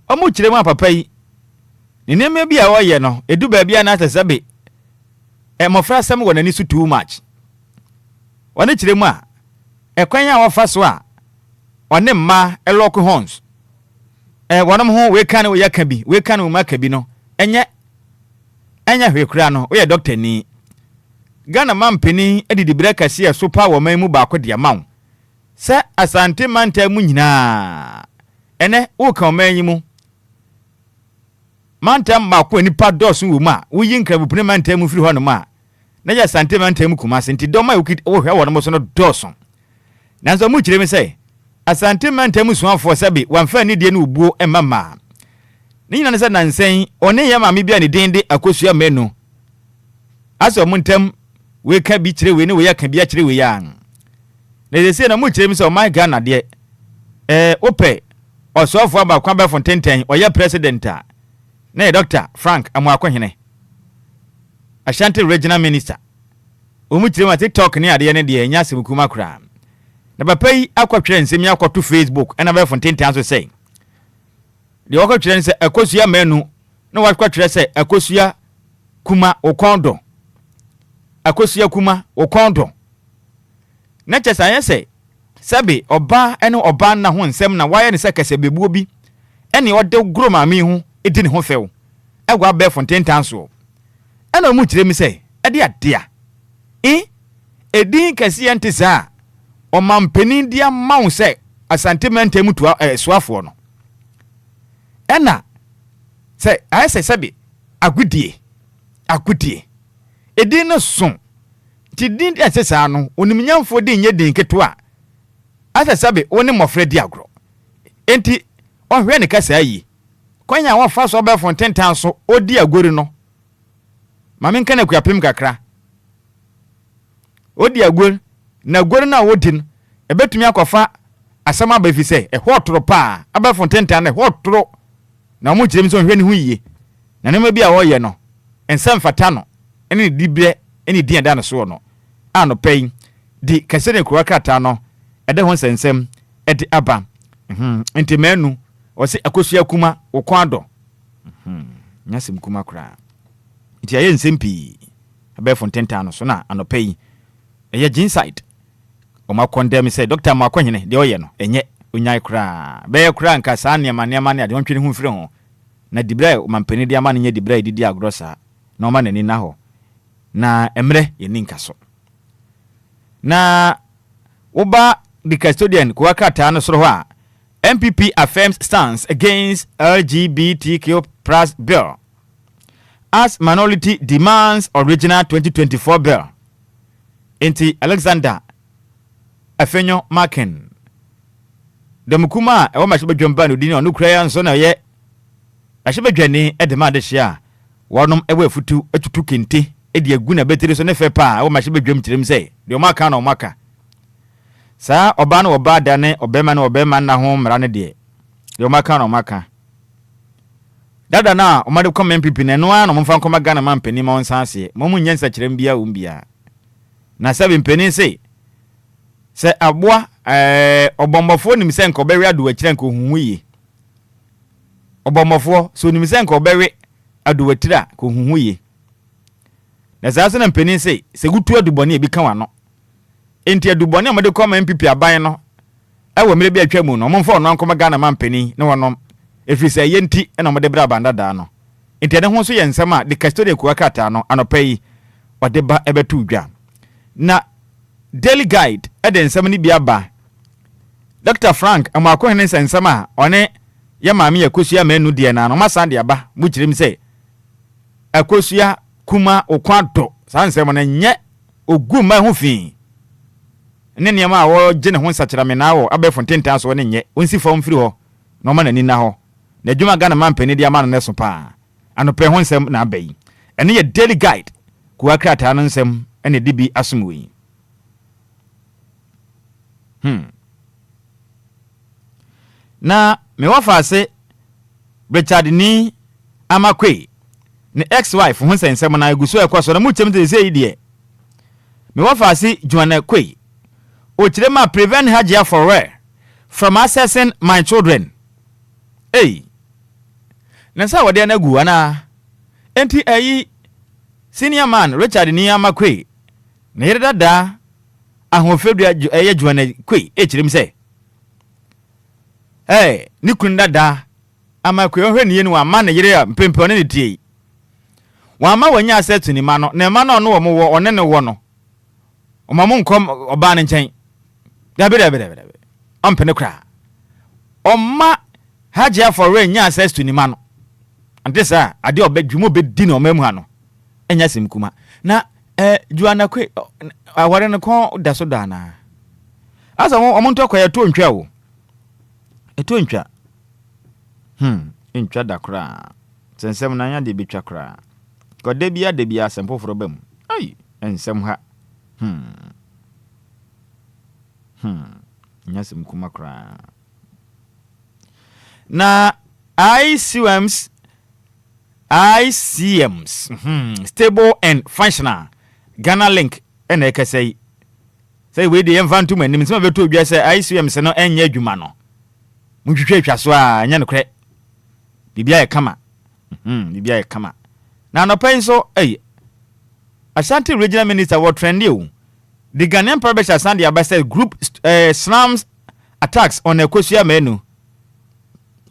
omu kirem apapa yi ni neme bia wo ye no edu ba bia na tasabe mofra sam wona ni so too much wane kirem a ekwanya wafa so a one ma lock horns wonom ho we kan we yaka bi we kan we maka bi no enye hwekura no we doctor ni Ghana mampeni edidi breka sia so pa wo man mu ba ko de amaw se Asante Mantem nyina ene wo kan man yi mu Mantem ma ko nipa dosun wo mu a wo yi nkrabupune Mantem firi ho no ma na ya Asante Mantem kuma senti do ma wo hwe wo no so no dosun nanzo mu kirem say Asante Mantem suafo sabi wamfa ni die no buo emama ni nyina ne se nansen one ye ma me bia ne dende akosua menu aso mu ntem we ka bi kire we ne we ya ka bia kire we ya na de se na mu kirem say o my Ghana de ope osofo aba kwa ba fontenten oye president a na Dr. Frank Amakwohene Ashanti regional minister o mu kirem TikTok ni ade ne de nya semkuma kura na papa yi akwatwere nsemi akwato Facebook ena ba fontenten so say de wakwatwere nse akosua manu na wakwatwere se akosua kuma okondo akosua kuma okondo na chesa yese sabe oba ene oba na ho nsem na waye ne se kase bebuo bi ene ode gro maami hu edi ne ho few egwa ba fontenten so ena mu kirem se ede adea edin kase ntisa o mampeni dia mawo se Asante Mantem tu suafo no ena se ayese sabe agudie edin no son ti din asesa no oniminyamfo din nye din keto a asa sabe oni mofre di agro enti ohwe ne kasa yi kwanya wa fa so ba fontenten so odi agori no mame nka na kuapem kakra odi agori na gori na wodin ebetumi akofa asama ba fi se ehotoro pa aba fontenten na ehotoro na mu kirem so hwe ne hu yie na nema bi a wo ye no ensam fata no ene dibre ene din da no so no ano pay di kasene kuwa krata no ede ho sensem ede aba enti manu o se akosua kuma okwado nyasim kuma kura enti aye nsempi aba fontenten no so na ano pay eye genocide o ma condemn say Dr. Amakwohene de oye no enye onyai kura be kura nka sa niam ne ade ontwene hu firi ho na dibrai o mampeni de ama ne nye dibrai didi agrosa na o ma nani na ho na emre ye ninka so na Oba the custodian kuwakata no soro ha MPP affirms stance against LGBTQ plus bill as minority demands original 2024 bill. Enti Alexander Afenyo Marken Demukuma e wama shebedwamba no dini onu kra nso na ye ashebedwane e demand de hia wonom e wafutu atutu kente e de agu na betiri so ne fe pa e wama shebedwam tirem se de o maka na o maka sa oba na oba dane obema na obema na ho mra ne de o maka na o maka dada na o made come MPP ne no ano mfa nkoma Ghana man pani ma onsanse mo mu nyansa kirem bia umbia na sabe mpani se aboa obombofo nim se nko bewe adu akire nko huhuyi obombofo so nim se nko bewe adu atira ko huhuyi na sasa na mpani se gutu adubone e bi kan wano enti adubone amade koma MPP aban no ewo mere bi atwa mu no momfa ono nkoma Ghana man pani ne wonom efise yenti na amade bra banda da no enti ne ho so ye nsema de custodian kuwakata no anopai ode ba ebetu dwa na Daily Guide eden nsem ni bia ba Dr. Frank amako hene nsema one ya maami yakosua manu de na no masan de aba mu kirim se akosua kuma okwanto san nsem na nye oguma ho fi ne niam a wo gye ne ho nsakira me na wo abefo tentan so ne nye onsi fam firi ho no ma nani na ho na dwuma Ghana man pani de ama no ne so pa anope ho nsem na abai ene ye Daily Guide kuwakrata no nsem ene dibi asumwe na me wafase Richard ni amakwe ne ex-wife ho nsem na aguso ekwaso na mutem de sei de me wafase Joanna Kwe o kirema prevent Hajia for from accessing my children na sa wode na gu ana enti ayi senior man Richard ni amakwe na yere dada ahofedu eye Joanna Kwe ekirim se ni kun dada amakwe ohwe ni yenu ama na yere mpempe one ne tie wa ama wanya asset ni ma no na ma no no wo wo one ne wo no o ma mu nkom oba ne nchen dabe ampene kra o ma Hajia for nya access to ni ma no ante sa ade obadwumo be di na o mamu ha no enya sim kuma na Joanna Kwe aware ne ko daso dana asa o mo ntoko ya to ntwa wo eto ntwa ntwa da kra sensem na nya de betwa kra ko de bia sempo foro bam ensem ha nya sim kuma kra na ICMs stable and functional Ghana link ene ekasai say we dey envantu manim se beto odwa say ICMs no enye adwuma no muhwehwe so a nya nokre bibia e kama bibia e kama na no pen so Ashanti regional minister what trend you the Ghanaian publisher Asante Abasa group slums attacks on Ekosua menu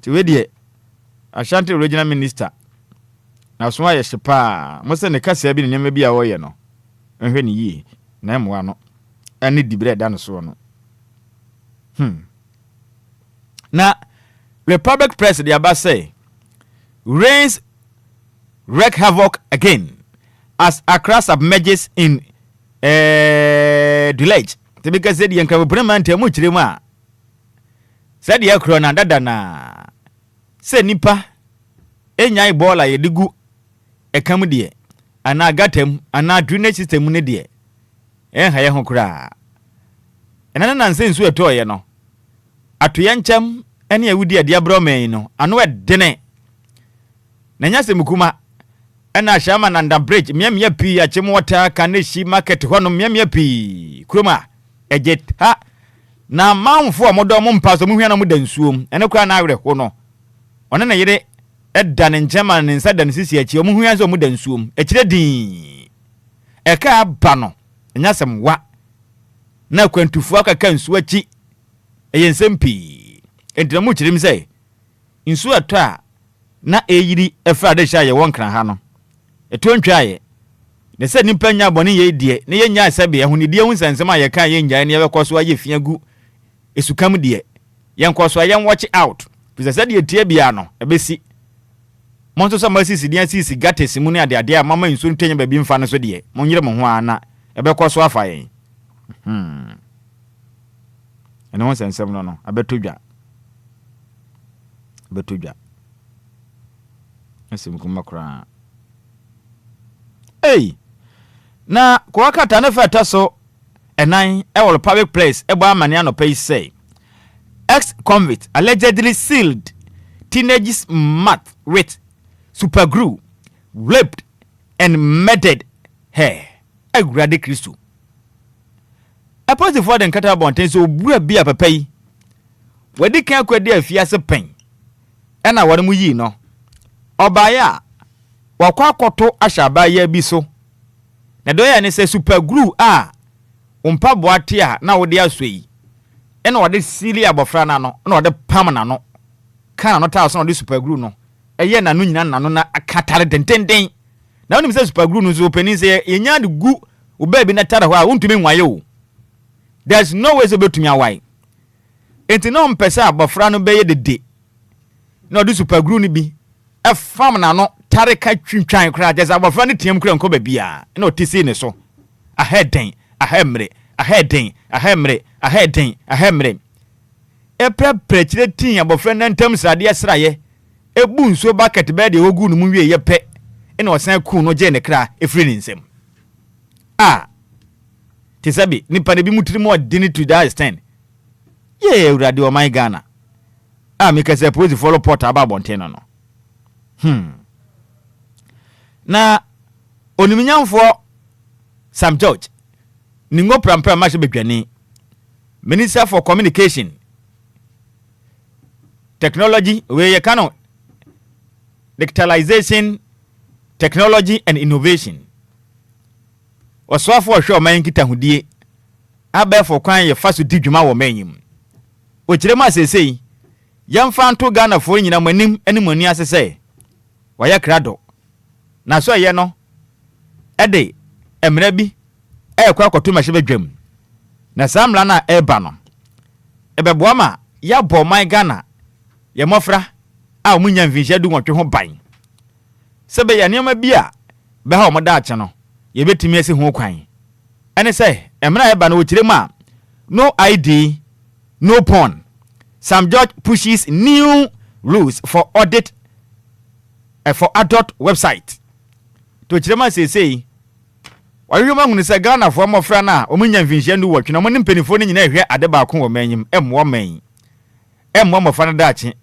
ti we dey Ashanti regional minister na so aye shepa mo se ne kasa bi ne nyama bi a wo ye no nhwe ni yi na emwa no ani dibre da no so no na Republic Press the Abasa rains wreak havoc again as Accra submerges in delage to because said yanka brema ntemu kiremu a said yakro na dada na se nipa enyai bola yedigu ekam de ana gatem ana drainage system ne de ha ye ho kura enana nanse nsu eto ye no atoye nkyam ene awudi ade abroman no ano edene na nya semukuma ena shama nanda bridge miamia pi achemu wata kaneshi market hono miamia pi kuroma ejet ha na manfo amodo mo mpaso muhia na mo dansuom ene kura na awre ho no one na yire edda ne nchema ne nsa da ne sisi achi omuhia so mo dansuom ekire din eka aba no nya sem wa na kwantufu akaka nsu achi eyensem pi entra mu kirim sei nsu atwa na eyiri efra de sha ye wonkran ha no eto ntwaye ne sɛ nipa nya bɔne yɛ die ne yɛ nya sɛ be ehuni die hu nsɛnsɛm a yɛ kan yɛ nyae ne yɛ bɛkɔ so ayɛ fia gu esukam die yɛn kɔ so yɛn watch out bisa sɛ de tie bia no ebesi monto sɛ masisi dia sisi gatesi mu ne ade a mama nso ntenya ba bi mfa no so de monyere mo ho ana ebɛkɔ so afa yɛn ɛne ho nsɛnsɛm no abɛtodwa asim kuma kra na kwa kata ne fata so enan e public place e ba amane anopa say ex-convict allegedly sealed teenagers' mouth with super glue, raped and murdered her. Agrade Christo. A positive for the Kata Bonten so bua be a pay. Where they can't quit their fias a pain. And I want mu no. Obaya. Wakwa koto asha ba ye bi so. Na doya ne se super glue umpa boatia na wo de asoi. Ena wo de sili abofra na no, na wo de pam na no. Kana no ta so no de super glue no. Eye na no nyina na no na akatare dentenden. Na wonim se super glue no so opening se yenya de gu wo ba bi na tare ho a wontumi nwaye o. There's no way so betumi awai. Enti no mpesa abofra no beye de. Na de super glue no bi e fam na no tare ka twintwan kra je abofra no tiam kra nko ba bia. Na otisi ne so. Aheden, ahemre, aheden, ahemre, aheden, ahemre. Prechire tin abofra na ntam srade asraye. Ebu nso bucket be de ogu no mu wie ye pe. Ena osan ku no je ne kra efri ni nsem. Tisabi nipa ne bi mutiri mo dini to that extent. Ye urade o my Ghana. Make say pose follow port aba bonten no. Na oniminyamfo Sam George ningo prampra ma se bedwane. Minister for Communication, Technology, where you cannot digitalization, technology and innovation. Oswafo hwe o man kita hudie abe for kwan ye faso di dwuma wo manyim. Ochire ma sesei yamfa nto Ghana fo nyina manim anim ani asese waya krado na so ye no ede emra bi ekwa akoto ma hye bedwam na samla na eba no ebeboa ma ya bo man Ghana ye mofra a omunya mvinhye du nwotwe ho ban sebe ya niam bi a be ha omoda ache no ye betimi ase ho kwan ene se emra eba no ochire ma no ID, no porn. Sam George pushes new rules for audit for adult website. To chirema say wayuma hunu se Ghana for mofra na omunya mvinhye ndu wotwe no mo ne mpenifo ne nyina ehwe ade ba ko wo manyim emwo man emwo mofra na dache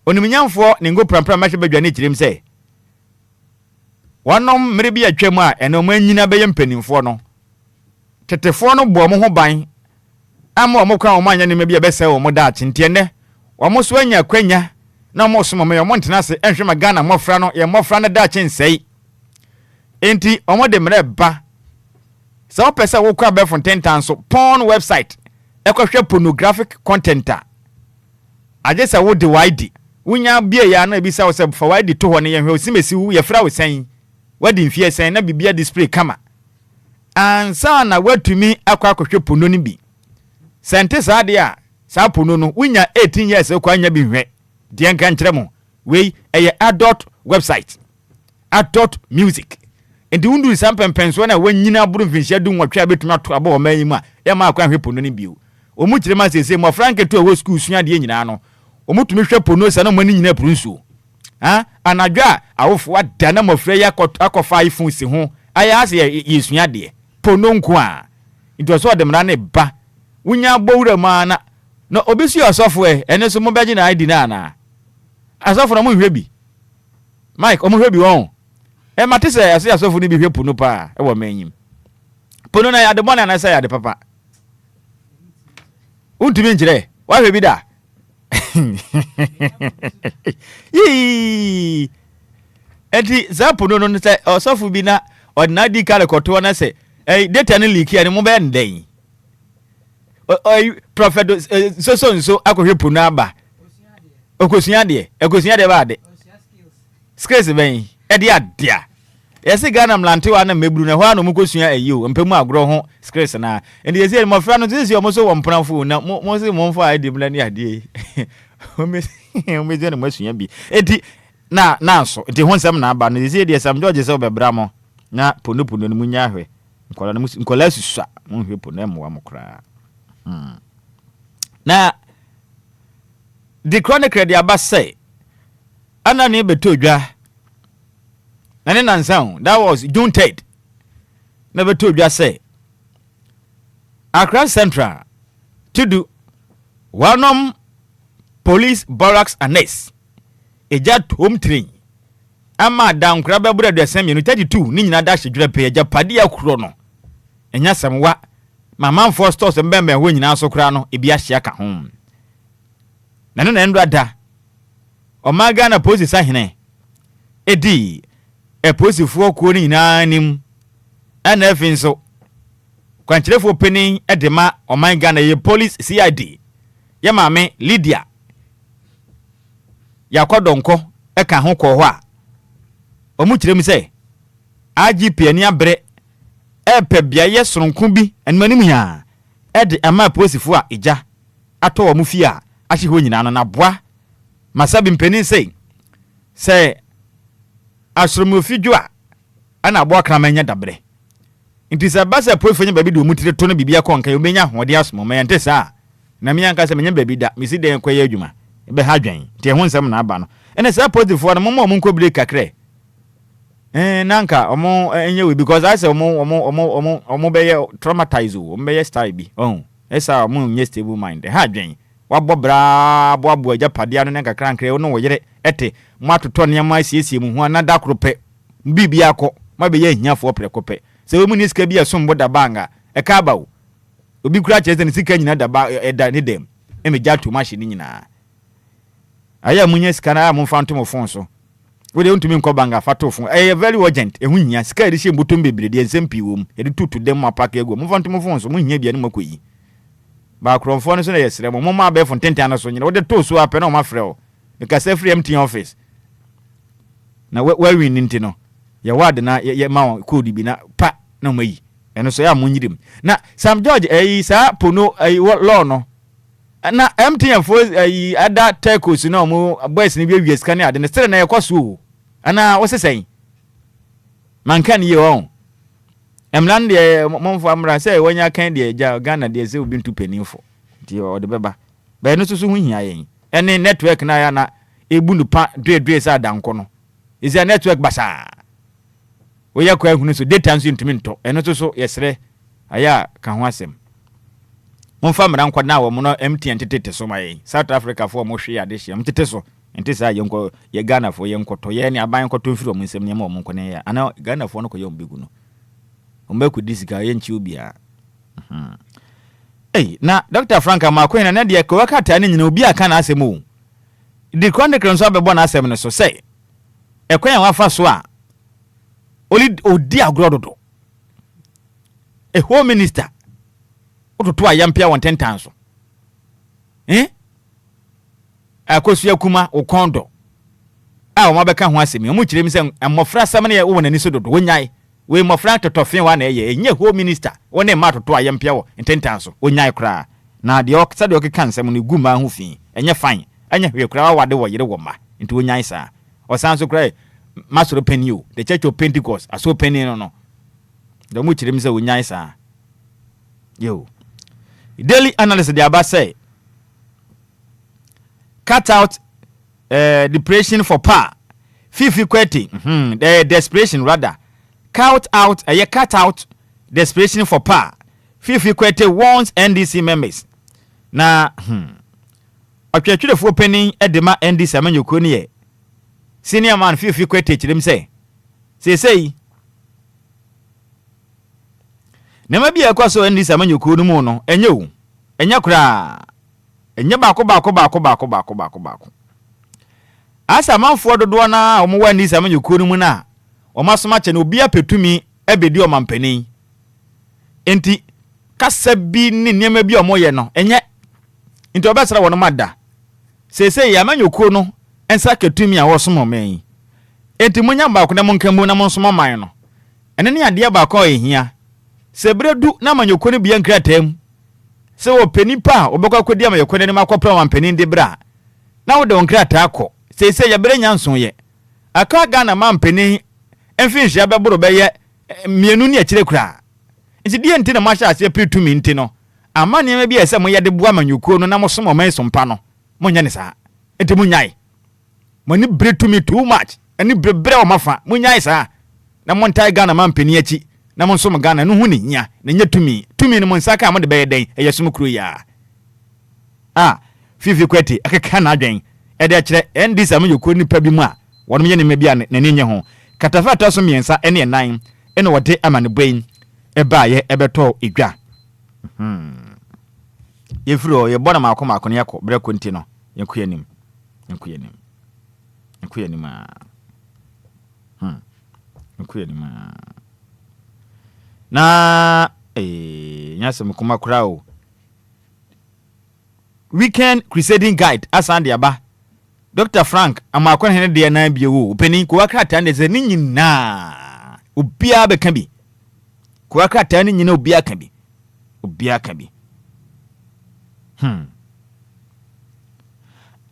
oniminyamfo ne ngo prampra ma hye badwane chirem se wanom mere bi atwam a ene omo anyina be mpenifo no tetefo no bo mo ho ban ama omo kwa omo anya ne bi be se omo dache ntiene omo so anya kwanya na omo so mo omo ntena se enhwe ma Ghana mofra no ye mofra na dache nsei enti omo de mere ba so pesa wo kwa be Fontaine so porn website ekwohwe pornographic content a agesa wo de wide wunya bie ya na bi sa wo se for wide to ho ne ye hwe osimesi wu ye fra wo san wadi mfie san na bibia display kama ansa na watumi akwa akohwe porno ni bi sente sa de a sa porno no wunya 18 years kwa anya bi hwe de nka nkyeremo we eye adult website adult music enti wundu sampempenso na wanyina buru mfinhye du nwotwe abetumi ato aba o manyi mu a ya ma akwa hwe porno ni bi o mu kyerema sese mo franke to wo school sua de nyina no o mutumi hwe porno sa na mani nyina prunso anadwa awofo ada na mofra ya akofa iPhone si ho aya ase ye sua de porno nko a enti so de mra ne ba wunya bowura ma na obesu asofo ene so mo beje na ID na na asofo na mo hwe bi Mike o mo hwe bi won mate se ase asofo ni bi hwe porno pa wo manyim porno na ya de bona na se ya de papa untumi njire wa hwe bi da enti za porno no se asofo bi na ordinary kale koto na se data ni leak ya ni mo be ndeng prophet so akohwe porno aba ekosunya de ba de skills ben e de adia Yesi Ghana mlante wa na mebru na hwa no mukosua ayo mpemu agro ho scripts na ende yesi mo fra no tisi o mo so wo mpranfo na mo se mo mfa ade mla ni ade o me je na masua bi enti na so enti ho nsem na aba no yesi de Sam George se obebra mo na pono no munya ahwe nkola susua mo hwe pono mo wa mo kra na the chronicle de aba say ana ne beto dwa na ne sound that was June 3rd na beto dwa say Accra Central to do one police barracks annex eja home train ama down kraba bura de sem you 32 ni nyina dash dwere pe eja pade akuro no enya semwa mama for stores mbembe ho nyina so kra no ebi ahia ka ho na no na ndo ada o maga na police sahene edi e police fo ko ni nyina nim ana efin so kwanchirefo penin edema o maga na ye police CID ye maame Lydia yakodonko e ka ho ko ho a o mu kirem se IGP ani abre e pe bia ye soronko bi enmanim ya e de ama police fo a eja ato wo mu fi a ahye ho nyina no na boa masabi mpenin se asromu fidwo a ana boa kramanya dabre nti se basa profenya baby do mutire to no bibia konka yo benya hode asomo me ente sa na me yanka se menya baby da misi den kwaya adwuma be ha dwan ti ho nsem na aba no ene se positive no mo nko break kakre nanka omo enye we because I say omo be traumatize o omo be style bi esa omo nye stable mind ha dwan wabo bra boabo aja pade ano ne kakra nkre no wo yere ete mo atoto ne ma siesie mu ho na da krope bibia akọ ma be ye hiafo prekope se we mu ni sika bi asombo da banga e ka bawo obi kura cheze ne sika nyina da ba eda ne dem e me jato machine nyina aya munye sika na mo fantom phone so we de untumi nko banga fato phone very urgent e hu nyia sika de she mbotom bebre de ensem pi wom e de tutu dem apaka ego mo fantom phone so mo nyia bia ne makoyi ba kromfo no so na yesre mo ma be fon tenten na so nyina we de to so apɛ na o ma frɛ o because every empty office na we win nti no ya wad na ye ma code bi na pa na mayi eno so ya munyirim na Sam George sa pono law no na MTN for ada telcos na mo boys ni bi scan ne ade ne sere na ye kwaso ana wo sesen man kan ye on emlan de monfo amra say wonya kan de ja Ghana de se obi ntu peninfo ti o de beba ba no so hu hia yen ene network na ya na ebu nu pa dwe sa danko no is a network basa we ya kwa hunu so data nso ntumi nto eno so yesre aya ka ho asem monfa mra nkwa na wo mo no MTN tete so mai South Africa fo mo hwe ade hye mtete so ente sa yenko ye Ghana fo yenkoto ye ne aban koto mfiri mo nsem ne ma mo nkone ya ana Ghana fo no ko ye mbegu no ombeku disika ye nchi obia na Dr. Frank Amakwena na de ko wakata ne nyina obi aka na asem o di chronicle nso abebo na asem ne so say ekwan wafa so a odi agrododo a home minister ototo ayampia won 10 times so akosu akuma okondo a o mabeka ho asemi o mu kirem se amofra sam ne wo nani so dodo wonyai we mofra totofin wa na eye enye home minister wona ma toto ayampia wo 10 times so wonyai kra na de oksa de okeka nsem no guma ho fi enye fine enye hwe kra wade wo yire wo ma nti wonyai sa o sanso kra masoro penio the church of Pentecost aso penio no do mu kirem se wonyai sa yo daily analyst the aba say cut out depression for power fifi quitting the desperation rather cut out desperation for power fifi quitting warns NDC members na atwatwere fo penin edema NDC amanyoko ne ye senior man fifi quitting kirem say nema bia kwaso NDC amanyoko no mu no enye o enya kura enye baako asa manfo dodo na omo wa NDC amanyoko no mu na omasoma che na obi apetumi ebedi o mampanin enti kasa bi ni niema bi omo ye no enye enti obesra wono mada sese ya amanyoko no ensa ketumi a wosomo man enti munya baako na monkambu na monsoma man no ene ne ade ba ko ehia se bredu na manyoko ne bia nkratam se wo penipa obekwa kodi amayoko ne makopra wampani de bra na wo de nkrata akọ se ya bre nyanso ye aka Ghana mampani emfinhia beboro beye mienu ne akire kura nti die nti na masha ase pretumi nti no amane ma bia se mo ye de boa manyoko no na mo somo man sompa no mo nya ne sa enti mo nyai mo ni bretumi too much ani brebre o mafa mo nyai sa na mo ntai Ghana mampani achi na mo nso mo Ghana no hu ne nya na nya tumi no mo nsaka mo de beye den eye som kru ya fifi kweti akeka na adwen e de kire endi sa mo yoko nipa bi mu a wonu ye ne me bia na ne nye ho katafa to so miensa ene nan ene wode amane boyin e ba ye ebeto idwa ye furo ye bona makoma ne yakọ bre konti no yenku yanim na nyase mkoma kurao weekend crusading guide asande aba Dr. Frank amakon hene de na biewo openi ko akrata ne ze nyina obia be ka bi ko akrata ne nyina obia ka bi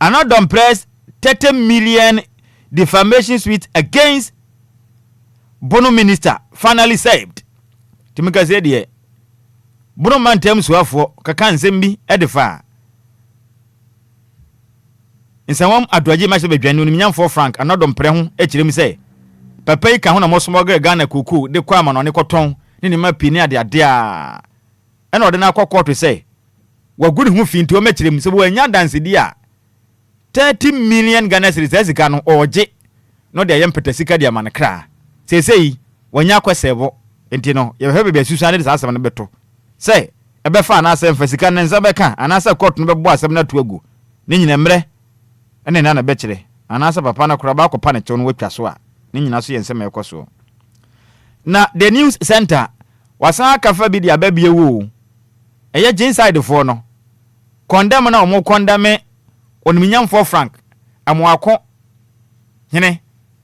another press 30 million defamation suit against Bono minister finally saved timika said ye Bono man tem suafo kaka nsem bi edefa nsawam adwaje ma se bedwane no nyamfo Frank another mpre ho ekirem se papa yi ka ho na mosomogre Ghana kuku de kwa ma no ne koton ne ne ma pini ade ade a ena ode na akọkọ to se wagudi hu finti o mekirem se bo anya dance di a 30 million Ghana cedis ezika no oje no de yempeta sika dia man kra sesei wanya kwasebo enti no ye hebe be susu ane de asem no beto se ebe fa na asem fa sika ne nza beka anasa court no bebo asem na to agu ne nyina mre ene na be kire anasa papa na kura ba ko pa ne chew no watwa so a ne nyina so ye nsem ekoso na the news center wasa kafa bi dia ba biewu eye inside for no condemn na omo condemn oniminyamfo Frank amoako hene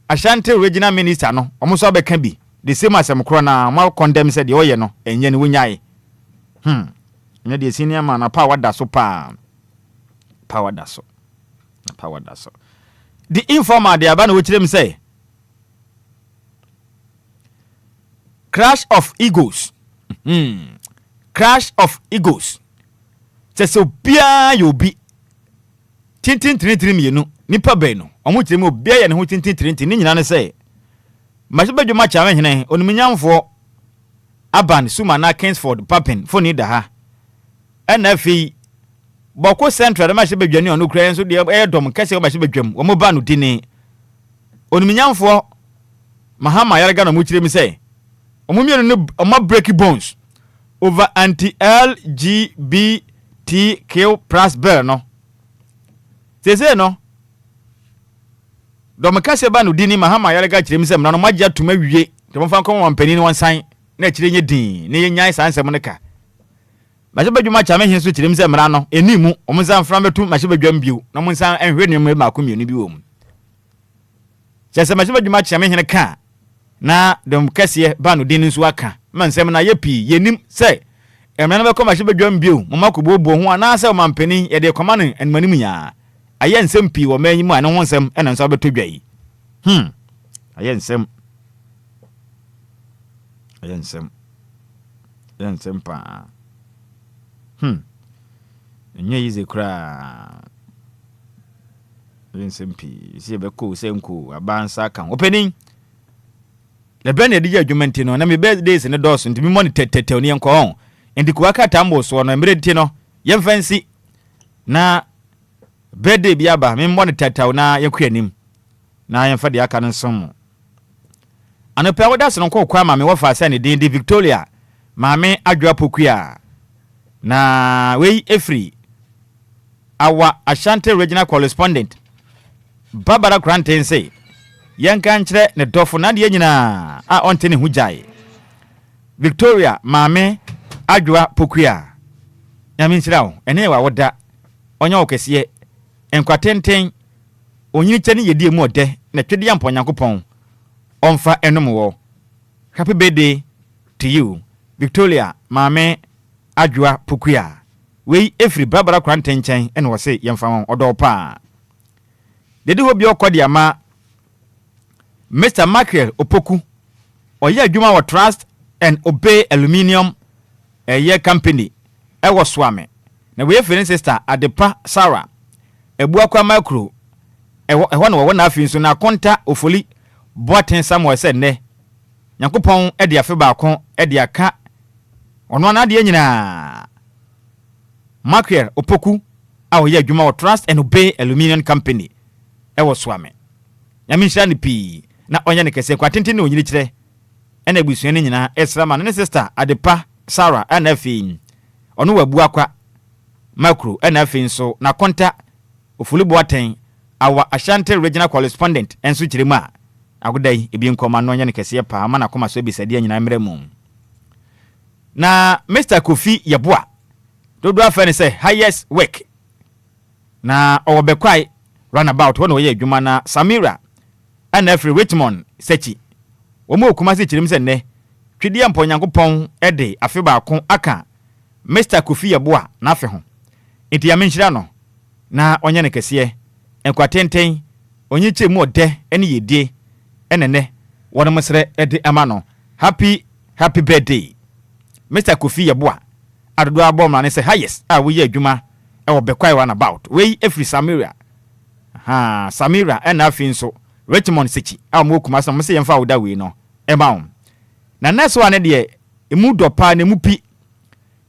Ashanti regional minister no omo so be ka bi the same as am kro na ma condemn said de oye no enye ne wonyae nya de senior man na power da so the informer de aba na wo kirem say crash of egos so bia yo bi tintin mienu nipa be no omo kirem obia ye ne ho tintin ni nyina ne say masibadwo ma cha hene oniminyamfo aban suma na Kingsford papin foni da ha ena fi boko central masibadwani onu kra enso de edom kase masibadwam wo mo ba no dini oniminyamfo mahama yarga no mo kirem say omo mienu no omo break bones over anti-LGBTQ+ bill no sese no do makase ba no dini mahama yarega kirem sem na no magya tuma wie de mo fa kom wampani ni wansan na kire nye din ne nyai sansem ne ka masibadwuma cha mehin so kirem sem na no enimu omsan fra betu masibadwam biu na monsan enhwe ne ma akomienu bi wo mu sese masibadwuma cha mehin ka na de makase ba no dini nso aka mansem na yepi yenim se emna be kom masibadwam biu mo makobobo ho ana se wampani ye de komane enmanim nya ayen nsem pi wo manyi mu ane ho nsem ena nso betodwai ayen nsem pa enye yize kra ayen nsem pi si be ko senku abansa kan opening le ben edija adwumenti no na me birthdays ne dos ntimi money tetete oni enko on ndi ko aka tambo so no emre ti no yemfansi na birthday biaba me mbone tataw na yakuanim na yemfa de aka nsom anopa woda so nko kwa ma me wofa asa ne din di Victoria maame adwa pokua na wei efri awa Ashanti regional correspondent Barbara Granten say yanka nkyere ne dofo na de nyina a onte ne hujai Victoria maame adwa pokua yami nkyirawo ene wa woda onya okese enkwatenten onyini kyene yedie mu ode na twede yampo Nyankopɔn onfa enom wo happy birthday to you Victoria Mame Adwa Pukuya we every Barbara Krantenchen and was say yamfa odo pa dedi ho bi okodi ama Mr. Mackerel Opoku oye adwuma wa Trust and Obey Aluminium year company e wo swame na we friend sister Adepa Sarah ebuakwa macro eho na wo na afin so na konta ofoli boaten Samuel said ne Nyankopon e de afe ba kon e de aka ono na de nyina Mackerel Opoku a oye adwuma wa Trust and Obey Aluminium company e wo swame nyamisha ni pi na onye ne kese kwa tenten ne onyiri kire ena ebusuane nyina esrama ne sister Adepa Sarah and afin ono wabu akwa macro ena afin so na konta ofuli boaten our Ashanti regional correspondent enso kirema agodai ebi nkoma no onye ne kese pa ama na koma so ebisade nyina mremu na Mr. Kofi Yeboa dodo afani say highest work na obekwai runabout wono ye adwuma na Samira and every Richmond sechi womo okumase kirim se ne twidi ampo Nyankopon ede afe ba ko aka Mr. Kofi Yeboa na afe ho enti ya menhira no na onye ne kese enkwatenten onye chemu ode ene yedie enene wono mesre ede ama no happy birthday Mr. Kofi Yeboa adodo abom na se highest a wo ye adwuma e wo bekwai runabout we every Samira Samira and afin so Richmond sechi a mo kuma so mo se yemfa woda we no e ma na next one de emu dopa na mu pi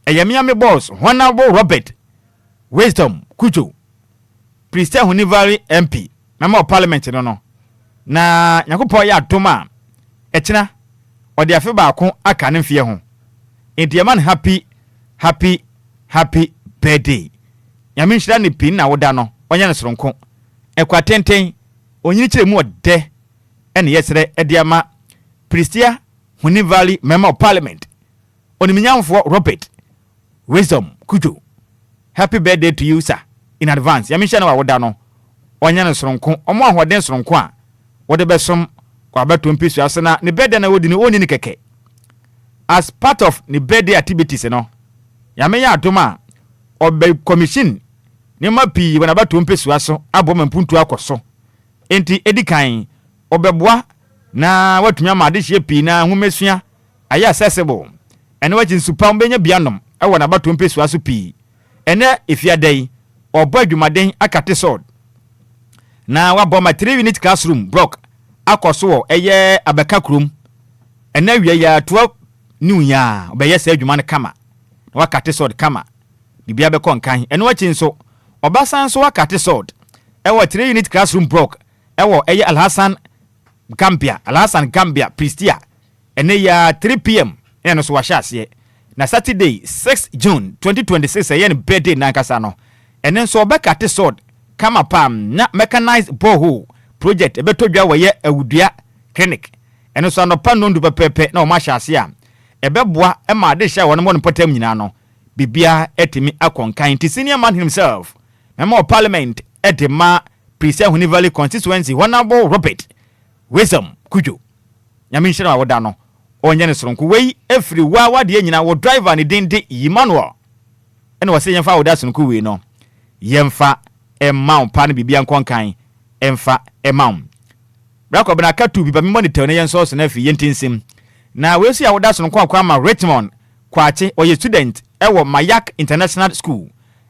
eyamia me boss Honorable Robert Wisdom Kujo Priest Hunivari MP member of parliament no na Nyankopon ya atoma echina ode afe ba ko aka ne mfie ho enti man happy birthday nyamenhira ne pi na woda no onye ne soronko ekwatenten onyini kire mu ode ene yesere ediama Pristia Huni Valley member of parliament oniminyamfo Robert Wisdom Kujo happy birthday to you sir in advance yamisha na woda no onye ne soronko omo ahoden soronko a wode besom kwa beto mpisu asena ne birthday na wodi ni oni ni keke as part of the birthday activities no yamenya atoma obe commission ni mapi wana beto mpisu aso aboma mpuntu akoso enti edikan obeboa na watumi amade hye pi na homesua aya accessible ene wachi nsupa mbenya bianom ewo na bato mpesu aso pi ene efiadai obo adwumaden akate sword na wabo ma 3 unit classroom block akoso wo eye abeka krom ene wiye ya 12 new ya obeye se adwuma ne kama na wakate sword kama bibia be konkan ene wachi nso obasan so wakate sword ewo 3 unit classroom block ewo eye Alhassan Gambia Pristia ene ya 3 p.m. ene so wahye na Saturday 6 June 2026 ene birthday na nkasa no ene so obekate sword kama pam na mechanized borehole project ebetodwa waye awudua clinic ene so anopa nondu pepepe na o mahye a ebeboa ema ade hye won mo potam nyina no bibia etimi akonkan ti senior man himself member of parliament edema Pristia Huni Valley constituency Honorable Robert Wisdom Kujo nyamenhira wa woda no onye ne soronko wei every wa de nyina wo driver ne dende Emmanuel ene wo se yemfa woda soronko wei no yemfa emma pa ne bibia nkonkan emfa emma brako bena katu biba memo ne tene yenso so na afi yentinsim na we su ya woda soronko akwa ma Richmond kwache oye student ewo Mayak International School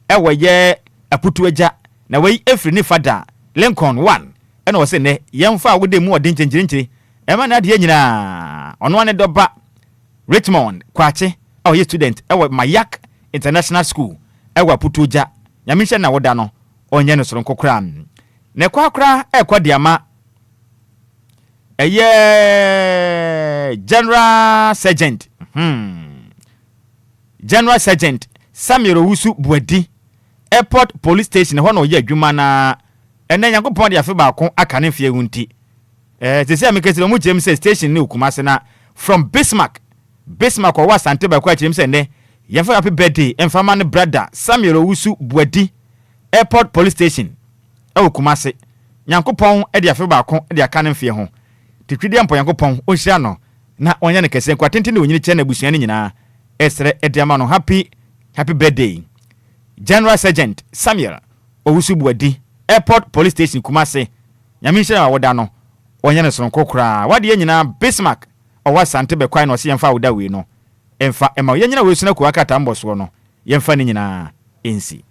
ewo ye aputuaja na wei every ne fada Lincoln 1 ene wo se ne yemfa wode mu odin chenchirinchiri ema na de nyina ono ane doba Richmond kwache ye student ewo Mayak International School ewo putuja nyamisha na woda no onye no soronko kra ne kwakra diama General Sergeant General Sergeant Samuel Wusu Buadi Airport Police Station ho no ye adwuma na ene Nyankopon de afe ba ko aka ne fie hunti sese amikesiro mu jem se station ni okumase na from Bismarck or Wasante ba kwa chim se ne yefa happy birthday emfama ne brother Samuel Owusu Buadi Airport Police Station okumase Nyankopon de afe ba ko de aka ne fie ho titwidi ampo Nyankopon o hia no na onya ne kese kwa tenten onyini che na busua ne nyina esre ediama no happy birthday General Sergeant Samuel Owusubuadi Airport Police Station Kumase nyame hye awoda no onya ne sonko kura wade ye nyina Bismarck owa sante be kwai no se yemfa awoda we no emfa ema ye nyina we suna ko akata mboso no yemfa ne nyina ensi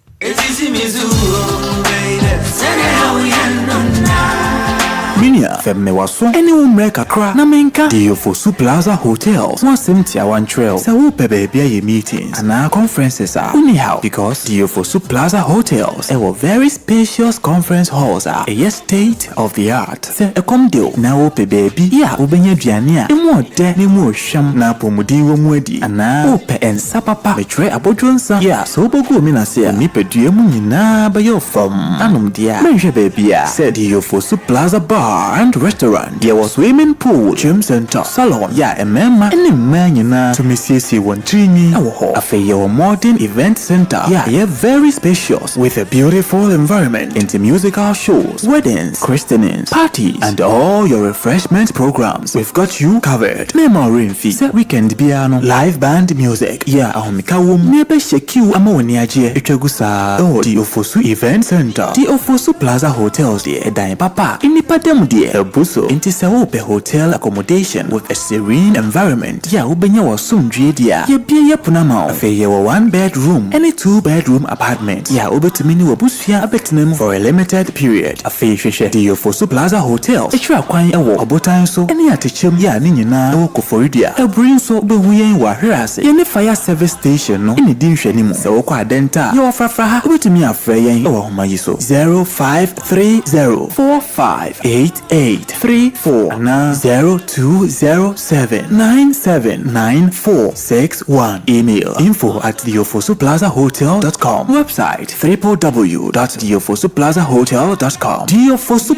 Minia femme waso any umre kakra na menka DLFM Plaza Hotels 171 Trail sa wo baby ye meetings and our conferences are anyhow because DLFM Plaza Hotels a very spacious conference halls are a state of the art se e kom deal na wo baby ya obenya duane a emu de ne mu ohwam na pomudi wo mu adi ana wo pe ensa papa betre abodwonsa ya so bogu mi na se ni pedue mu nyina ba yo from anom dia menhwe baby a se DLFM Plaza Bar and restaurant. There was swimming pool, gym center, salon. Yeah, a mema any man you know to Mississippi one trini. A modern event center. Yeah, very spacious with a beautiful environment into musical shows, weddings, christenings, parties, and all your refreshment programs. We've got you covered. Memory fee, weekend piano, live band music. Yeah, ahomikawum nebe shekiu amoniaje echegusa. Oh, DLFM Event Center, DLFM Plaza Hotels. The Edai Papa inipadem dear Buso into Saope hotel accommodation with a serene environment. Ya ubenya wa sundri dia. Ye bia ya punama. Afeye wa 1 bedroom any 2 bedroom apartment. Ya ubetumini wa busfia abetinem for a limited period. Afeye sheshe DLFM Plaza Hotel. Echira kwan ewo obotan so any atechem ya ni nyina wo koforidia. Ebrin so behuyen wa hwase. Ye ne fire service station no ini din hwani mu. Se wo kwa denta. Ye wo frafra ubetumi afreyen ewo homa yiso 0530458834 na 0207979461. Email info@DLFM Website www.DLFM DLFM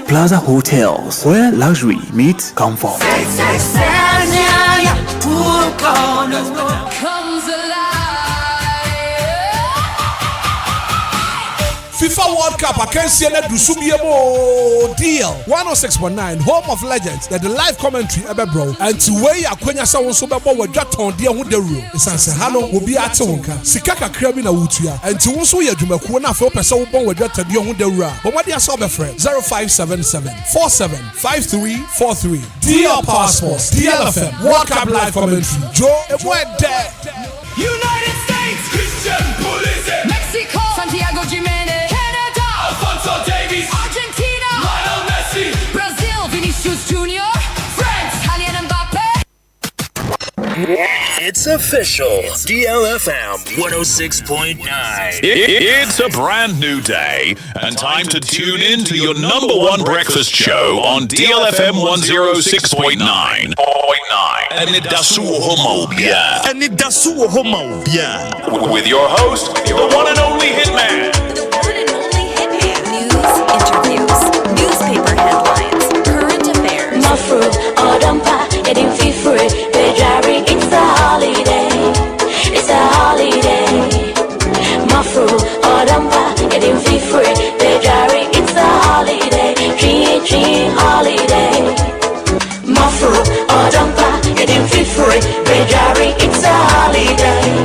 Plaza Hotels, where luxury meets comfort. FIFA World Cup akansie na dusubiemo deal 106.9 Home of Legends the live commentary ebebro and to way akwanya sa won so bebo wadwaton de ho dawuro isanse ha no obi ate wonka sika kakra bi na wutua and to won so ye adwumakuo na afa opese wo bon wadwata de ho dawuro a bomade asa obefre 0577475343 DL Passports DLFM World Cup live commentary Joe Ebwede United States Christian Police Mexico Santiago Jimenez Davies, Argentina, Lionel Messi, Brazil, Vinicius Jr., France, Kylian Mbappe. It's official. DLFM 106.9. It's a brand new day and time to tune in to your number one breakfast show on DLFM 106.9. Anidaso Wɔhɔ with your host, the one and only Hitman. Interviews, newspaper headlines, current affairs. My fruit, Odampa, it didn't feel free. Bedjari, it's a holiday. It's a holiday. My fruit, Odampa, it didn't feel free. Bedjari, it's a holiday. G holiday. My fruit, Odampa, it didn't feel free. Bedjari, it's a holiday.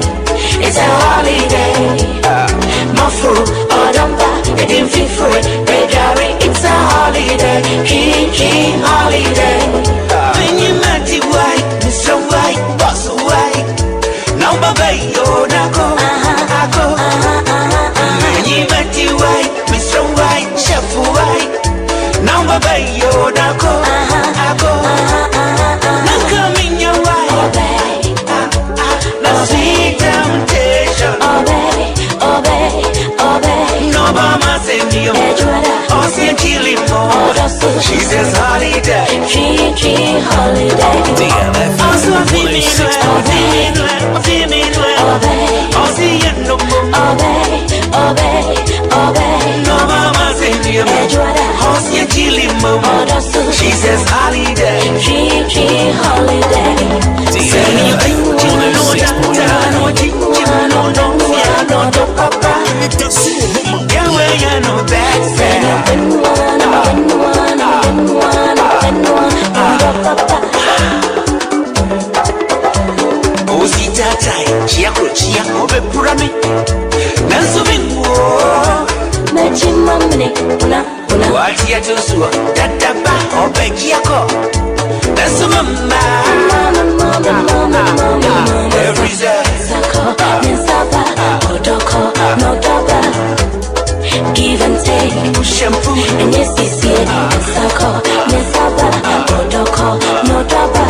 It's a holiday. My fruit, Odampa, it didn't feel free. It's a holiday, G holiday. When you mighty white, Mr. White, boss white. Now, baby, you're not go. When you mighty white, Mr. White, chef white. Now, baby, you're not go. Now, come in your white. Now, sweet temptation. Obey. No, mama, send you. She says holiday. G holiday. DLFM 106.9. Obey. No mama say you. She says holiday. G holiday. DLFM 106.9. get to sua. Dadaba, or Bekiako. That's a mama. Every day. Give and take, shampoo, and yes, this year, Sako, Nesaba, Protocol, no double.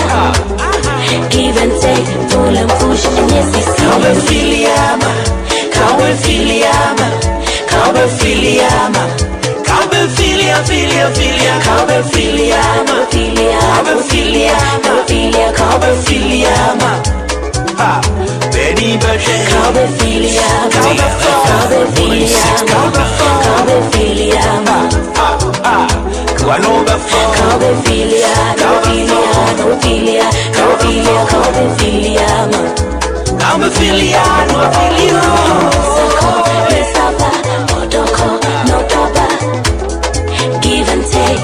Give and take, pull and push, and yes, this year. Filiama, Filiama, Benny Berger, Give and take,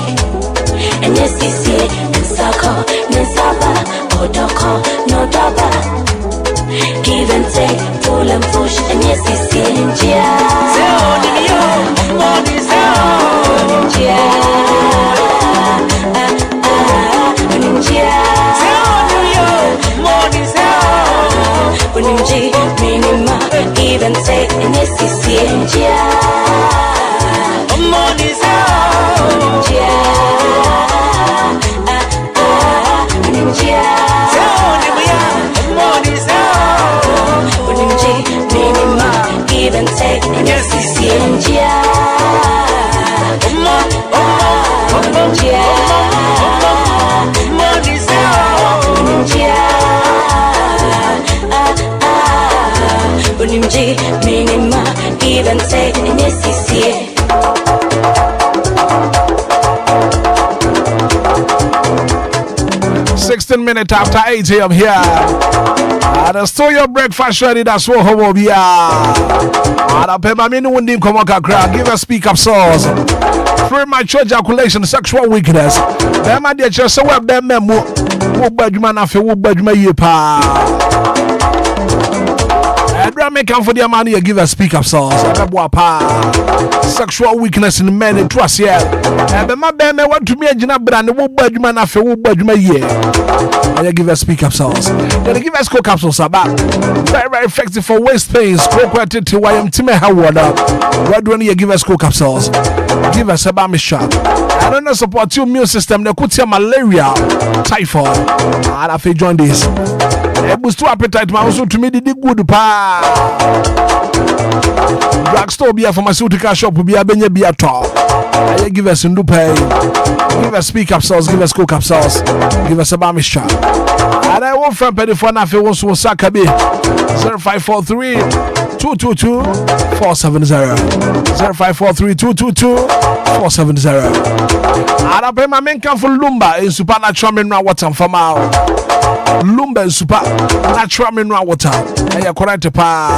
and yes, this year, Sako, Nesaba, Protocol, no double. Give and take, pull and push, and yes, it's India. Give and take, and yes, it's India. Give and take, and yes, it's India. Give and take, and yes, it's here. 16 minutes after 8 a.m. here. The Studio Breakfast Ready, that's what Obia. I pay my mini winding come on, give a speak up source. Premature ejaculation, sexual weakness. Them are just so well, them memo. What bad man after what bad man ye pa. Make come for the money, give a speak up source. Sexual weakness in men, trust yeah. And my band, I want to me a brand, what bad man after what bad man ye. I give a speak up sauce. Then give us coke capsules about very, very effective for waist pains. Cooperated to YM Timmy Howard up. Why do you give us coke capsules? Give us a bami shot. I don't know support your immune system. They could say malaria, typhoid. And I feel join this. It boost to appetite, man. Also to me, the good pa. Drugstore be a pharmaceutical shop will be a benye be a top. I give us a pay. Give us speak up sauce. Give us coke up sauce. Give us a bami shot. And I won't friend petty for nothing. Was so Sakabi 0543 222 470 0543 222 470. And I pay my main come for Lumba in supernatural mineral water from our Lumba in supernatural mineral water. And you're correct pa.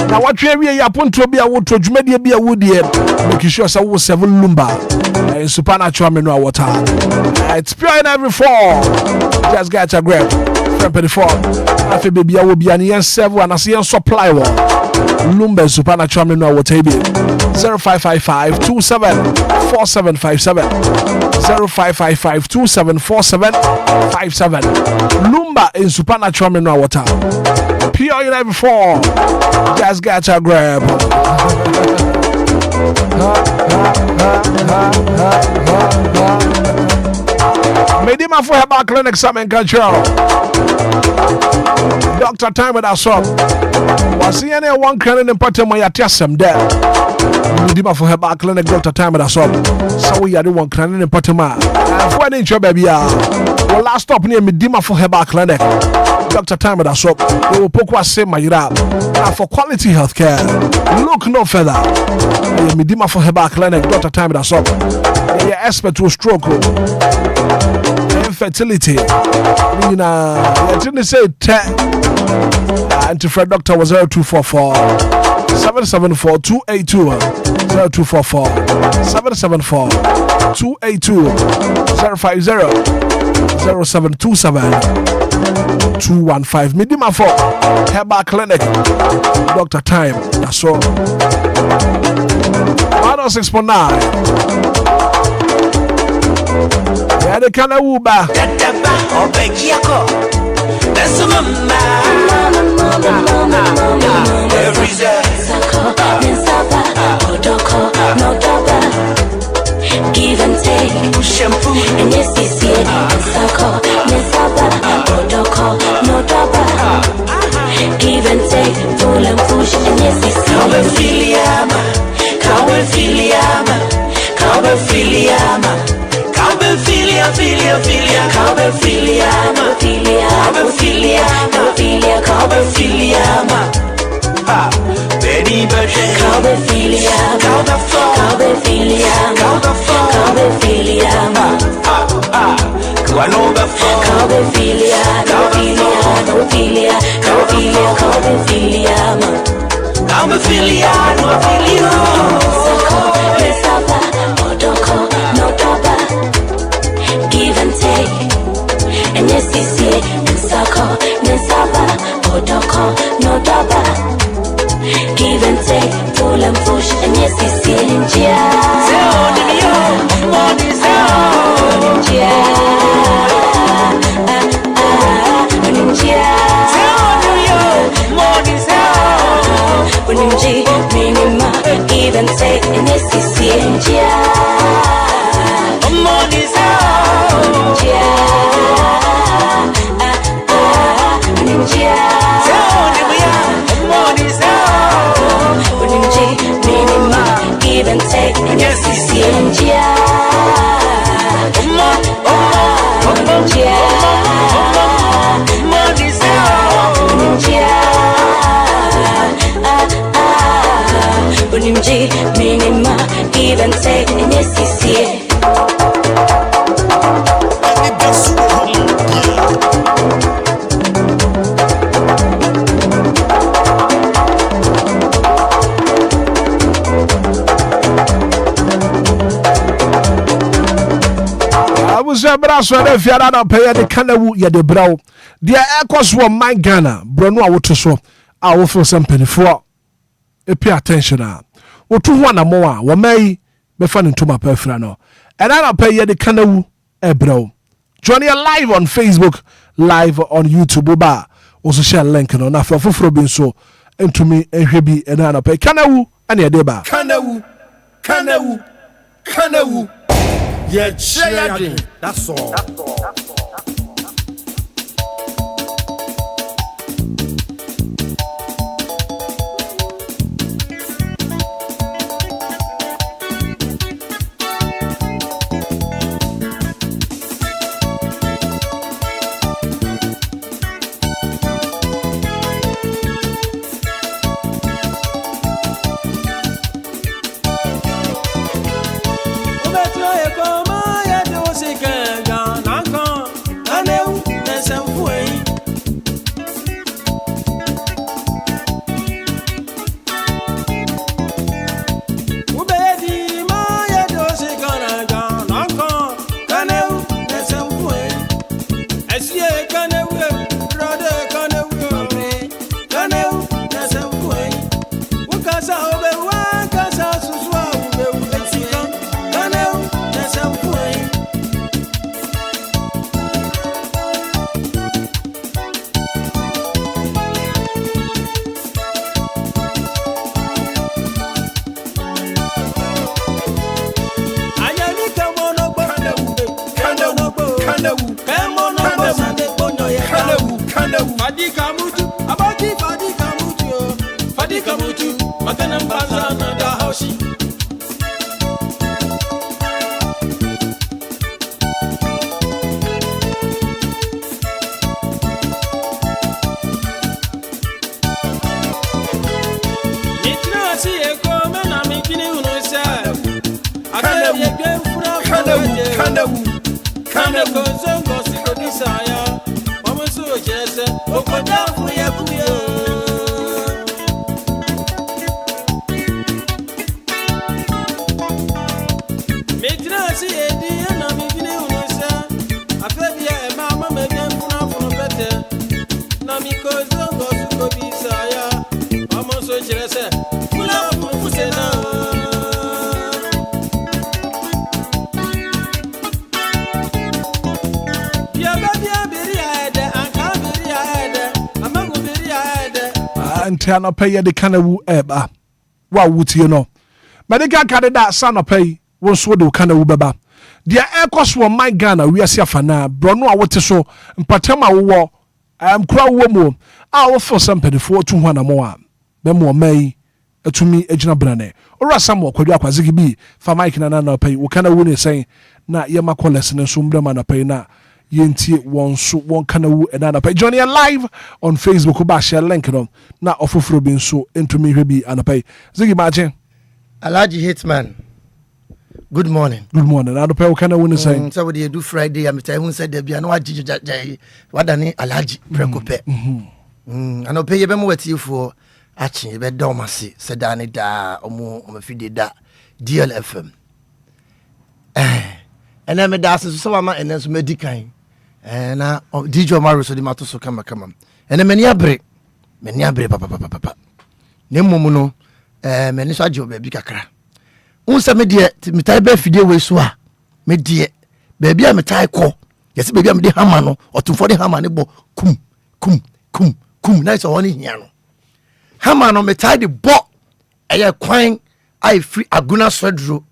Now what you are point to be a wood to media be a wood yet. Making sure so was 7 Lumba in supernatural mineral water. It's pure in every form. Just get your grip. Friend petty form. I feel baby I will be an EN 7 and I see a supply one. Lumba supernatural mineral water 0555 274757 0555 274757 Lumba in supernatural mineral water. Pure in every form. Just get your grab. Medima for her back clinic summon control. Dr. Time with us up. Was he any one credit in Patama Yatiasam there? Medima for her back clinic, Dr. Time with us up. So we are the one credit in Patama. And for an inch, baby, well, last stop near Medima for her back clinic. Dr. Time with us up. They will poke us same my rap. For quality healthcare, look no further. Medima for her back clinic, Dr. Time with us up. They are expert to stroke. Infertility. You know, I didn't say anti-Fred doctor was 0244 774 282 0244 774 282 050 0727 215. Medima for Herbal Clinic, Dr. Time. That's all. 106.9. the kind of Uba. Give and take, shampoo, and yes, this year, Sako, Nesaba, Odoko, no daba. Give and take, pull and push, and yes, this year. Cowbell Filiama, Cowbell Filiama, Cowbell Filia, Filia, Filia, Cowbell Filiama, Filia, Cowbell Filiama, Filia, Cowbell Filiama. Benny Berger, Cowbell Filiama, Cowbell Filiama, Cowbell Filiama, Cowbell Filiama, Cowbell Filiama, Cowbell Filiama. I'm a filiano, Sako, Nesaba, Odoko, no daba. Give and take, and yes, this year, Sako, Nesaba, Odoko, no daba. Give and take, pull and push, and yes, this year, Ninja. Minima, give and take, and yes, this year, Ninja. Minima, give and take, and yes, this year, Ninja. Minima, give and take, and yes, this year. I was a brass when if you are not paying the canoe, you the brow. The air cost was my Ghana, Bruno, what to show. I will feel some penny for. Pay attention now. What to one more, what may be fun into my perfrano. And I'll pay you the canoe, bro. Join you live on Facebook, live on YouTube, bar. Also share link on after for being so into me and Hebi and I'll pay canoe and your deba. Canoe. Yeah, share. That's all. Antiana pay the canawu eba. Wa wuti no. Medical candidate son of pay won so do canawu baba. Dia air cost one my Ghana we are siafana. Brono a wote so mpatema wo kura wo mo. A wo for somebody for 200 more. Bemo may etumi ejina brane. Ora samo kwadwa kwazigi bi fa Mike na na pay wo canawu ne say na yema collect ne so mbrama na pay na yenti won so won canawu and na pay. Johnny live on Facebook ba share link no na ofoforo bi so entumi hwe bi anapay. Zigi baje. Alhaji Hitman. Good morning. Good morning. I don't pay what I say. So what do you do Friday? I'm telling you said there be no what dani Alhaji prekope. I no pay you be mo wet you for action be do masi said Anida omo fide da DLFM. And then me da so ama and then so medican. And na DJ Omaro so di mato so kama. And then many abre papa. Ne momu no many so ajo baby kakra. Unsa me de metai ba fidie we so a me de baby a metai ko yes baby a me de hammer no otumfo de hammer ne bo kum na so woni hia no hammer no metai de bo eye kwan ai free aguna swedro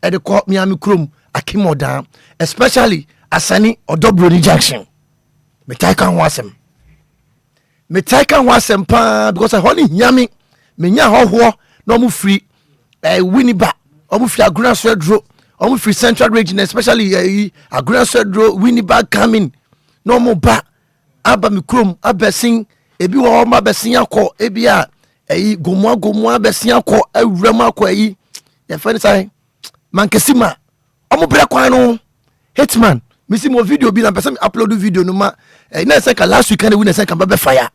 e de ko miami krom akimodan especially asani odobro ni junction metai kan wasem pa because I honey hia me nya hoho no mu free Winiba omu fi aguna swedro omu fi central region especially aguna swedro Winiba coming no mo ba aba mikrom abesin ebi wo ma besin akọ ebi a gomo abesin akọ awuram akọ ye fani sai mankesima omu bre kwan no Hitman misi mo video bi na person upload video no ma na say ka last week na we na say ka be fire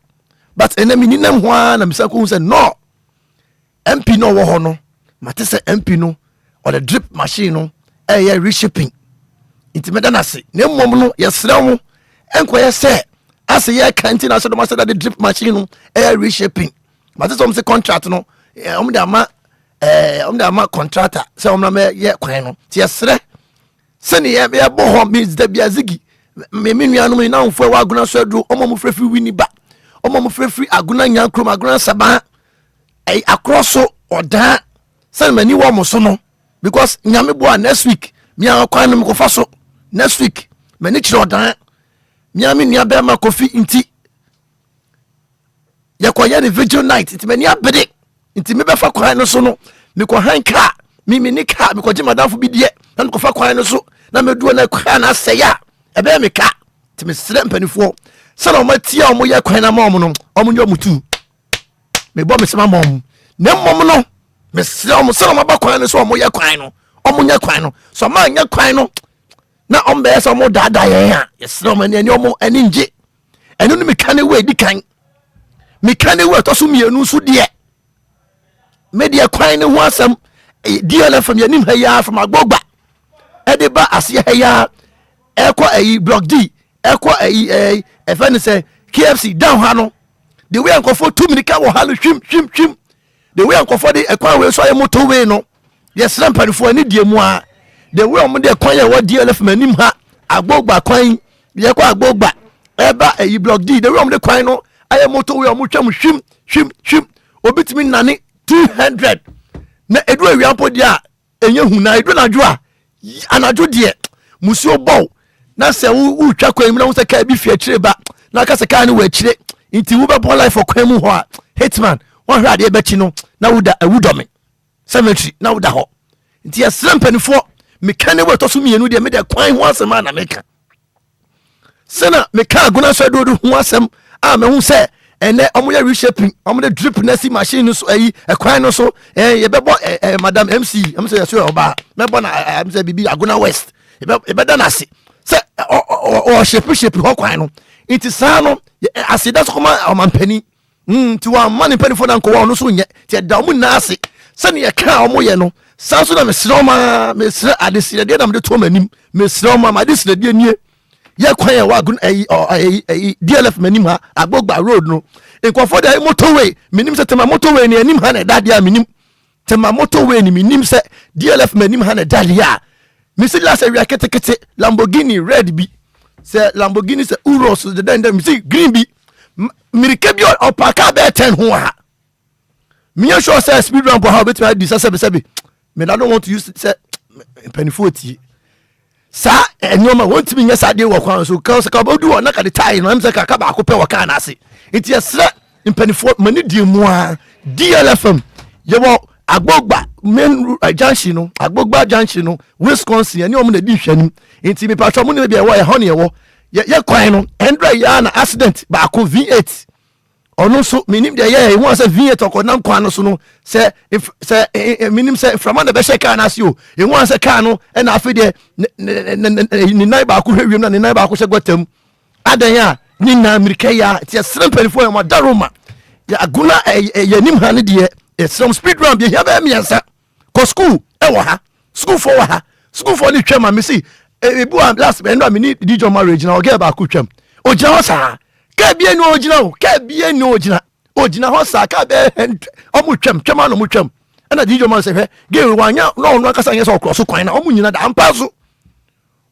but enemy ni nam ho na misa ko say no MP no wo ho no mate say MP no or the drip machine no reshipping intimida na se na mmom no yesra mo Enquires say as ye canteen as do say that the drip machine no reshipping mate say say contract no om de ama contractor say om na me ye kwan no ti yesra se ne ye bo ho means da bia zigi me nuanom na mfo wa aguna so aduro omom frefri Winiba omom frefri aguna nyankrom aguna saba across oda say many wo mo so no because nyame bo next week me akwan no ko so next week many chiro oda nyame nua be ma kofi inti ye ko ye the vigil night it many abede inti me be fa kwan no so no me ko hanka me ni ka me ko je madam fo bi die na ko fa kwan no so na me duo na kwa na seya e be me ka ti me sere mpanifo se na o matia o mo ye kwan na ma o mo no o mo nyo mutu me bo me se ma mom na mom no me sere o mo se na ma ba kwan no so o mo ye kwan no o mo nya kwan no so ma nya kwan no na o mbe se o mo dada ye a ye sere o ma ni o mo ani nje enu no me kan we di kan me kan we to so mienu so de me de kwan no ho asem DLFM yanim ha ya from agbogba edeba asia ha ya ekwa block D ekwa efani say KFC down ha no the way anko for 2 minutes ka wo halo hwim the way anko for the ekwa we so ya motorway no yes rampani for ani die mu a the way om de kwan ya wo DLFM anim ha agbogba kwan ye kwa agbogba eba block D the way om de kwan no aye motorway om twam hwim obitimi nane 200 na edu awiampo dia enye hu na edu najo a anajo de musuo bow na se wu twa kwan mu na se ka bi fi akire ba na ka se ka ne wa akire nti wu be bon life for kwan mu ho a Hitman won hwa de be chi no na wuda awudome cemetery na wuda ho nti asrampanifo me ka ne wa to so mienu de me de kwan ho asem na me ka sena me ka aguna so do ho asem a me hu se ene omoya reshaping omo drip nasi machine so ekwan no so ye bebo madam MC am say so oba me bo na am say bibi aguna west e be da na se o shape ho kwan no it is no asida so koma o mampani ti wa mani pani fo na nko wa no so nye ti da mu na ase se ne ye ka omo ye no sa so na me sire ma me sire adesire de na me to manim me sire ma adesire de nie ye kwan ya wagun DLF manim ha agbogba road no enkofo da motorway minim se tema motorway ni anim ha na dade a minim tema motorway ni minim se DLF manim ha na dade a misi la se wi aketekete Lamborghini red bi se Lamborghini se Urus de den misi green bi mirike bi opaka be 10 ho ha Me sure say speed ramp how bet me this say me I don't want to use say penny 40. Sa enyoma want me nyesa de wo kwan so ka ka bodu o na ka de tie no am say ka ka ba ko pe wo ka na ase. Enti esra penny 40 mani di mu a DLFM ye wo agbogba main junction no agbogba junction no Wisconsin ani o mo na di hwanim. Enti me patro mo ne bia wo ye ho ne ye kwan no 100 ya na accident ba ko V8 ono so minim de ye won say V8 okonam kwan no so no say minim say from na be shake na asi o e won say car no e na afi de ni nai ba ko hwewem na ni nai ba ko hyegotam adan ya ni na America ya ti srem pelifo ya madaroma ya aguna ya nim ha ne de e some speed run be here be miensa ko school e wo ha school for wo ha school for ni twema me see ebu am last be no me ni dijo marriage na o ge ba ko twem o je ho sa ka bie no ogina o ka bie no ogina ho sa ka be o mu twem no mu twem na dijo man se fe ge wanya no kasa yen so cross kwan na o mu nyina da ampa so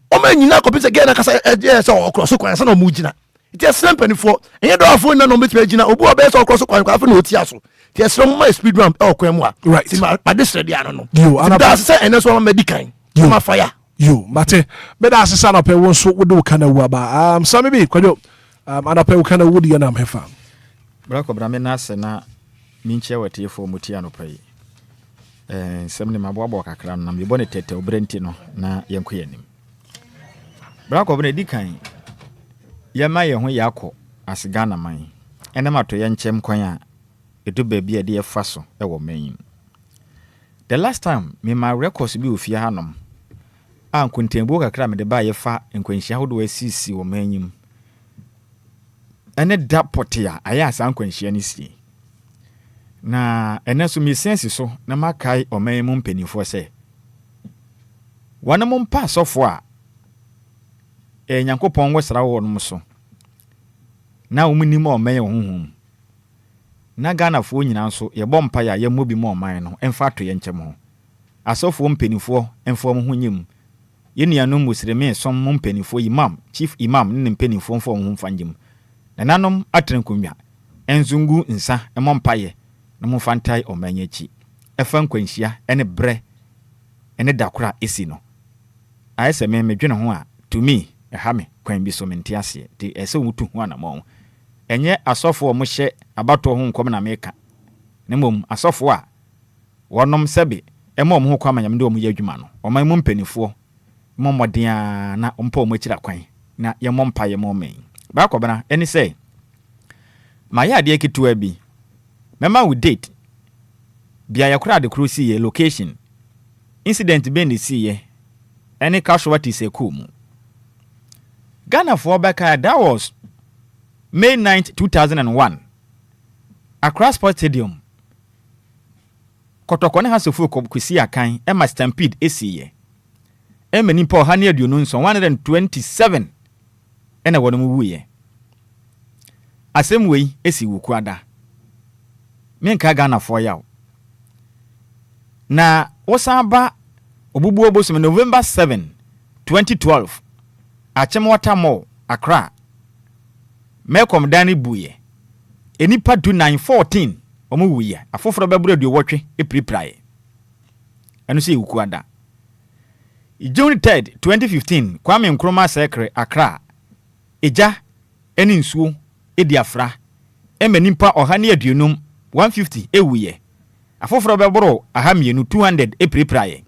o ma nyina ko bi se ge na kasa so o cross kwan sa na o mu gina it is simple for enye do afo na no betime gina obu obe so cross kwan kwa afo na oti aso ti esro ma speed ramp e kwan mu a ti ma padesre dia no you da se ene so ma medican ma fire you mate be da asesa na pe won so wo do kana wu aba so me bi kwajo ana pe wo kana wu di na mhefa brako bra me na se na minche wate fo muti anopai semne maboabo kakra na me bone tete obrenti no na yenko yanim brako bne dikan yema ye ho yakọ asgana man ene mato ye nchem kwan a edu ba bia de efa so e wo man the last time me my records bi ofia hanom an kuntembo kakra me de ba ye fa nkwanhia hodo asisi wo man ene da potia aya san nkwanhia ni si na ene so me sense so na makai o man mu mpanifo se wana mo mpa sofo a Nyankopɔn wosra wo no so na wo munim o man honhom na Ghana fo nyina so ye bɔ mpa ya ye mobi mo man no emfa to ye nkyem ho asofo mpanifo emfo mo honyim ye nuanom musreme som mo mpanifo imam chief imam ne mpanifo mfo ho mfanjim na nanom atrenkonwa enzungu nsa emo mpa ye na mo fantai o man yachi efa nkwanhia ene bre ene dakora esi no ayese me medwene ho a to me ehame kwan bi so mentiase ti ese mutu ho anamo enye asofo mo hye abato ho nkom na meka nemom asofo a wonom sebe emom ho kwa manyam de o mu yadwuma no o man mu mpanifo mo modia na ompa o mu kira kwan na ye mompa ye mo men ba ko bana eni say ma ya de kitu abi mema we date bia yakura de cruise ye location incident be ni see ye any casualty say cool Ghana for Baka, that was May 9th, 2001. Accra Sports Stadium. Kotokone has a full kwisi akan Emma Stampede esiye. Emma nipo hania dununso 127 ena wono wuye. Asem wei esi wukwada. Menka Ghana for yaw. Na osaba obubu obosom November 7, 2012. Achemwata mo Accra Mekom Dani buye enipa 2914 omu wuye afoforo bebro de wotwe epriprae eno se ukuada June 3rd 2015 Kwame Nkrumah sekre Accra eja eni nsuo ediafra emenimpa ohane aduonum 150 ewuye afoforo bebro ahamienu 200 epriprae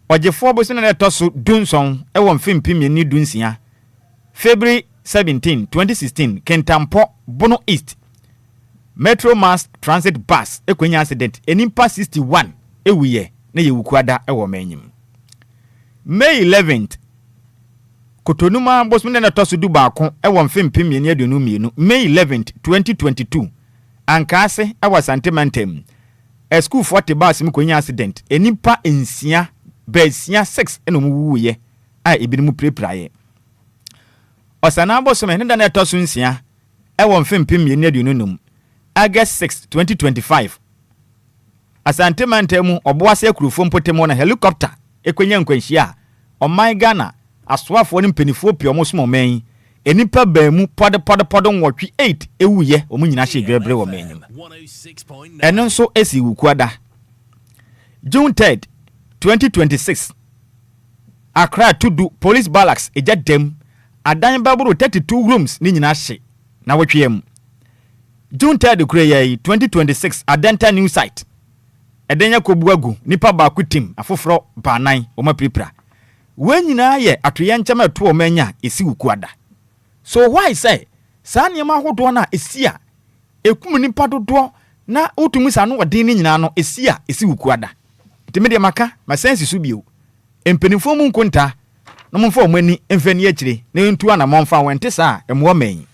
Ojefo bosi na toso dunson e won fimpim ni dunsia February 17 2016 Kentampo Bono East Metro Mass Transit Bus ekwenya accident enimpa 61 ewuye na yewukwada e wo manyim May 11th Kotonuma bosi na toso du baako e won fimpim ni aduonu mienu May 11th 2022 Ankase e wasantemantem a school 40 bus mkwenya accident enimpa ensia Besia 6 eno mu wuye a ebinumu prepraye Osana bosome ne da na toso nsia e won fimpim ye ne adununum August 6 2025 Asante mantemu oboase akurufo mpotemo na helicopter ekwenya nkwanhia o my Ghana asoafo ne mpenifo pie omo somo man enipa baamu pod nwotwe 8 ewuye omu nyina hye dwebre wo menyim eno nso esi wukuada June 3rd 2026 Accra to do police barracks eja dem adan baburu 32 rooms ni nyina hye na wotwem June 3rd kure 2026 Adenta new site edenya kobuagu nipa ba ku team afoforo banan o mapripra wenyina ye atoye nchama to o manya esi wukuada so why say sane ma hodo na esia ekum nipa dodo na utumi sa no odin ni nyina no esia esi wukuada timede maka ma sense su bio empenifo mu nkonta no momfa o mani emfani akire na entu ana momfa wente sa emwo man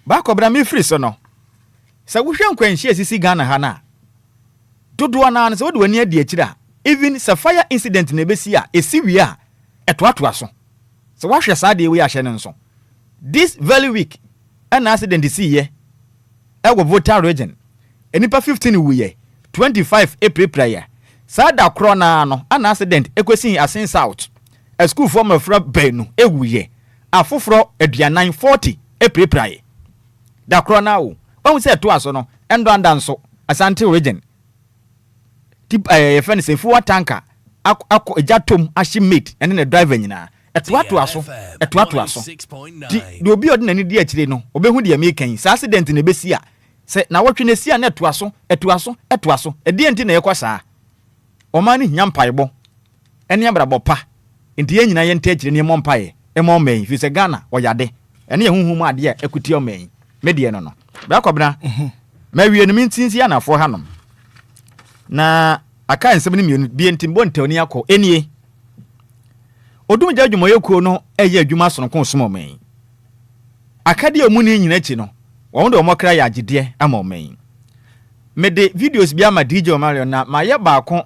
ba kobra me free so no sa wohwe nkwanhie esisi Ghana ha na dodo na an se wode wani adi akira even sa fire incident na besi a esi wi a etoato aso so wahwe sa de we ahye ne nso this very week an accident see ye e go voter region enipa 15 wuye 25 April prayer sada krona no an accident ekwesi asin south a school form of benu ewuye afoforo aduanan 40 April prayer da krona wo won se to aso no endo andanso asante region tip fence fuwa tanker akọ ejatom ashimate ene ne driver nyina etoato aso di obi odinani di akire no obehu di amekan sa accident na besi a se na wotwe na sia na etoaso edi enti na yekwa saa omani nyampaibo ene abrabo pa enti ye nyina ye nta akire ne mo mpae e mo man fi se Ghana oyade ene ye huhum ade a ekuti o man medie no bra kwabna ma wie no mintinsi anafo hanom na aka nsem ni mienu bi entimbo ntewni akọ enie odum ja adwuma yekuo no eye adwuma sonko somo man akade omu ni nyina chi no won de omokra ya agide ama man mede videos bi ama DJ Omarion na maye baako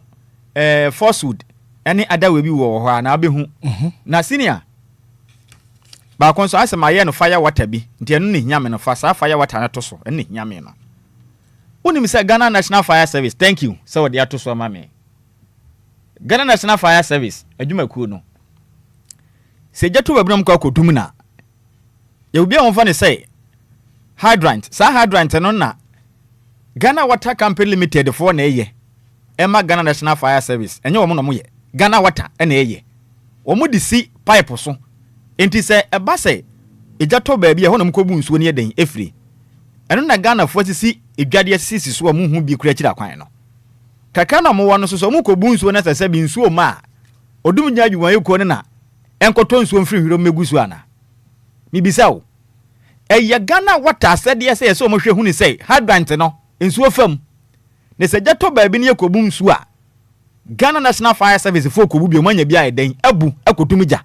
Forcewood ene adawe bi wo ho na abehu na senior baako nso ase maye no fire water bi nti enu ni nyame no fa sa fire water na to so enu ni nyame no Unim say Ghana National Fire Service. Thank you. So they are to so mame. Ghana National Fire Service. Adwuma kuo no. Se jeto babram kwa kodum na. Ye obi a wonfa ne say hydrant. Sa hydrant no na Ghana Water Company Limited for na eye. Ema Ghana National Fire Service. Enye wo mo no mo ye. Ghana Water na eye. Wo mo di si pipe so. Enti say eba say ejato ba bia ho no mkobu nsuo ne eden efri. Eno na Ghana fo sisi edwade sisi so mu hu bi kura kira kwan no kaka na mo wono so mu kobu nsuo na sese bi nsuo ma odum nya adwuma yeko ne na enkoto nsuo mfiri hiro megusu ana mibisa wo eya Ghana Water asede ese so mo hwe hu ni sei hydrant no nsuo fam ne se jato ba bi ne yekobu nsuo a Ghana National Fire Service fo kobu bi o manya bi a eden abu akotum ja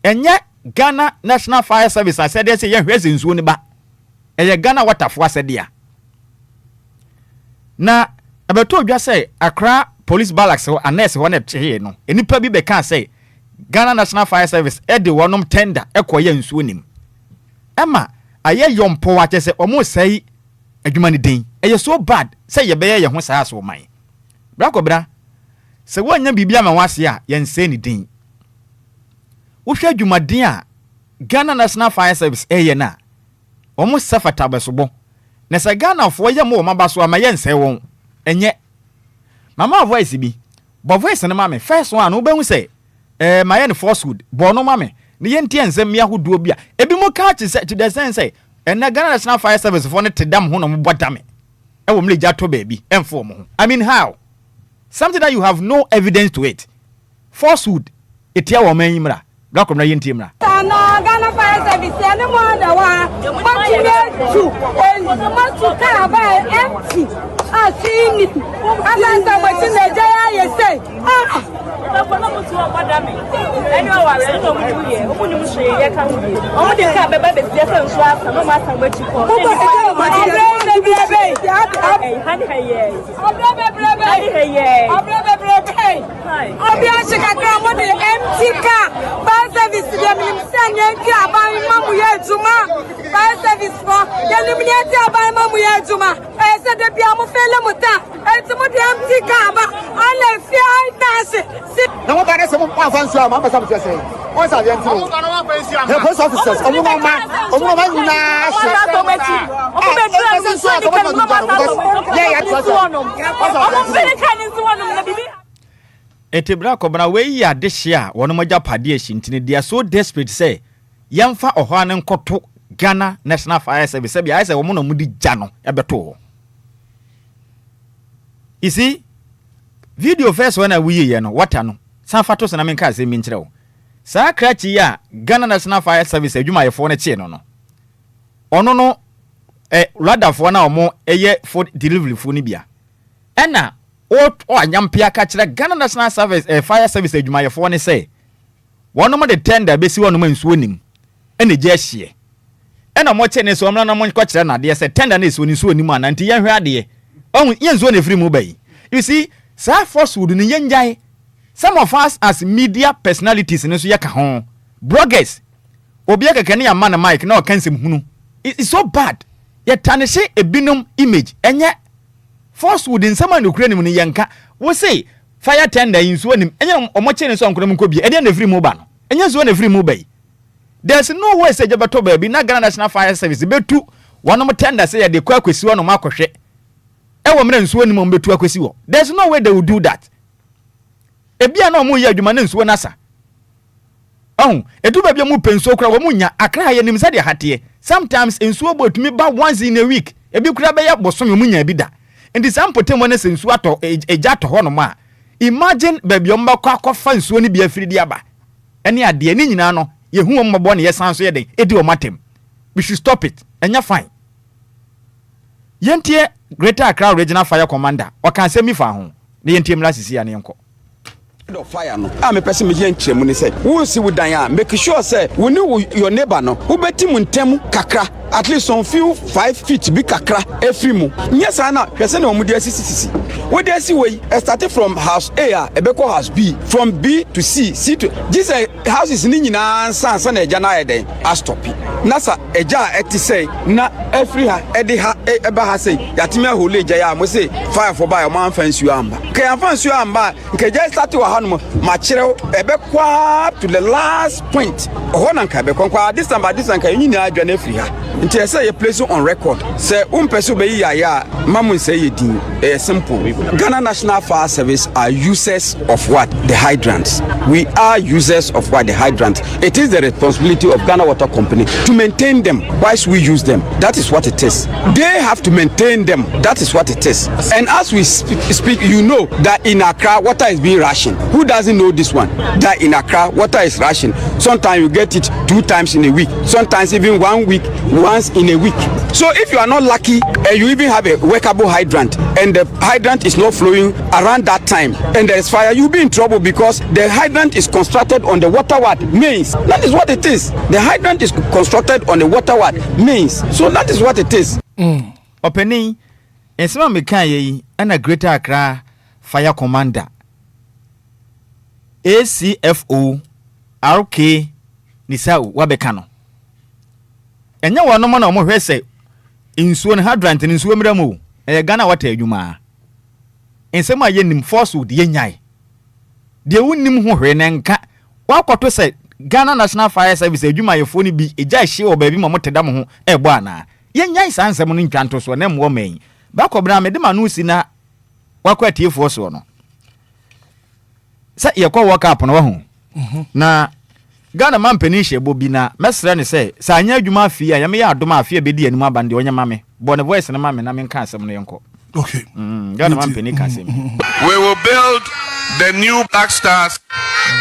enye Ghana National Fire Service asede ese ye hwese nsuo ne ba eye Ghana Water fo asede a na abeto odwa say Accra Police Barracks ho anes ho na tcheye no enipa bi be kan say Ghana National Fire Service e de wonom tender ekoye nsuo nim ema aye yompo wa che say omo sai adwuma ni den eye so bad say ye be ye ho sai aso man bra kobra se wonya bibia ma wase a ye nse ni den wo hwa adwuma den a Ghana National Fire Service eye na omo safata besobo na se Ghana fo ye mo mabaso ama ye nse won enye mama voice bi bo voice na mama first one no behu say my end Forcewood bo no mama ne ye ntie nsem ya hodo bia ebi mo ka chi say to the sense say na Ghana National Fire Service for ne tedam ho no mo bodame e wo mle jato baby emfo mo I mean how something that you have no evidence to it Forcewood etia wo man yimra black na ye ntie mra na Ghana Fire Service ene mo da wa what car by empty asini alanda wetin na jaya ye say for no to madam anyway wa we no mu ye omu ni mu hwe ye ka hu ye omu de ka beba be se se nso asa no ma san gbachi ko Obia shikaka mo de empty car Fire Service de mi sanye nti aban mamu ye juma Fire Service for de luminati aban mamu ye juma se de bia mo fele muta enti mo de empty car ba ale fi ai tasse na mo ba de se mo pa fa nso ma ba sa mo say What's our young people? Post officers. Etebra kobana we ya de hia wono mogya pade ahintini they are so desperate say yemfa ohwa ne nkoto Ghana National Fire Service be I say wo no mudi gya no ebeto. You see video first when we ye no water no san fato se na menka se mi nkyerɛ wo saa krachi ya Ghana National Fire Service adwuma yefo ne che no no ono no ladafo na omo food delivery fo ni bia ɛna o anyampia ka kyerɛ Ghana National Service Fire Service adwuma yefo ne say wono mo de tender besi wono mo nsuo nim ɛna gye ahye ɛna mo che ne so omna na mo kɔ kyerɛ na de say tender na nsuo nim ananti ye hwe ade on ye nsuo na free mu bai. You see sa force would ni yenjai. Some of us as media personalities in so yaka ho bloggers Obia kekani ya man mic na okansem hunu. It's so bad. Ye tarnish a binum image enye force would in someone who create ni yanka we say fire tender in so nim enye omoche ne so ankonom nkobie ede na free mu ba no enye so na free mu bai. There's no way say jebato baby na Ghana National Fire Service betu wonom tender say ya de kwa kwesi wonom akohwe ewo mre nsuo nim mbetu akwesi wo. There's no way they will do that. Ebia na omu ye adwuma na nsuo nasa. Edu babia mu penso kura wo munya akra ye nim sade hate. Sometimes nsuo botumi ba once in a week. Ebi kura be ya bosom munya bi da. Ndi sampotem wona se nsuo ato eja to ho no ma. Imagine babia omba kwa akofa nsuo ni bia firi di aba. Ene ade ni nyina no ye hu ombo ne ye sanso ye den edi o matem. We should stop it. Enya fine. Yentie Greater Accra Regional Fire Commander okan mi fa ho. Ne yentie mla sisi ya ne enko. The fire no me person me yenche mu ne say wo si wo dan a make sure say wo ni your neighbor no wo beti mu ntem kakra at least some few 5 feet bi kakra every mu yes na hwese na omudi asisi wo dey see we started from house A e be call house B from B to C to this houses ni nyina sansa na eja na yeden a stop na sa eja eti say na every ha e de ha e ba ha say yatimia hole eja ya mo say fire for buy o man fancy you amba kan fancy you amba nke just start ma chire ebe kwa to the last point ho na nka be kwa this time nka yin na adwa na free ha nti say you place on record say person be ya mamu say you din simple. Ghana National Fire Service are users of what? The hydrants. We are users of what? The hydrants. It is the responsibility of Ghana Water Company to maintain them whilst we use them. That is what it is. They have to maintain them. That is what it is. And as we speak, you know that in Accra water is being rationed. Who doesn't know this one? That in Accra water is rationed. Sometimes you get it 2 times in a week. Sometimes even 1 week, once in a week. So if you are not lucky and you even have a workable hydrant and the hydrant is not flowing around that time and there is fire, you'll be in trouble because the hydrant is constructed on the water ward mains. That is what it is. The hydrant is constructed on the water ward mains. So that is what it is. Opening ensema meka yi ana Greater Accra Fire Commander ACFO RK Nisau wabekano. Enya wono mo na mo hwese insuo ne hydrant ne insuo mramu Ghana water adwuma. Ensema ye nim force would ye nyai. De wonnim ho hwe ne nka. Wakoto se Ghana National Fire Service adwuma yefo ni bi eja hye o baabi mo teda mo ho ebo ana. Ye nyai sansem no ntwanto so na mo men. Ba kobra me de manu si na wakwati efo so no. Sa ye kwa work up no ho. Na Ghana man penishe bobi na mesra ne say sa anya adwuma afia ya me ya adoma afia bedi anim abande onya mame bo ne voice ne mame na me nka asem no yenko. Okay. Ghana man penika asem. We will build the new Black Stars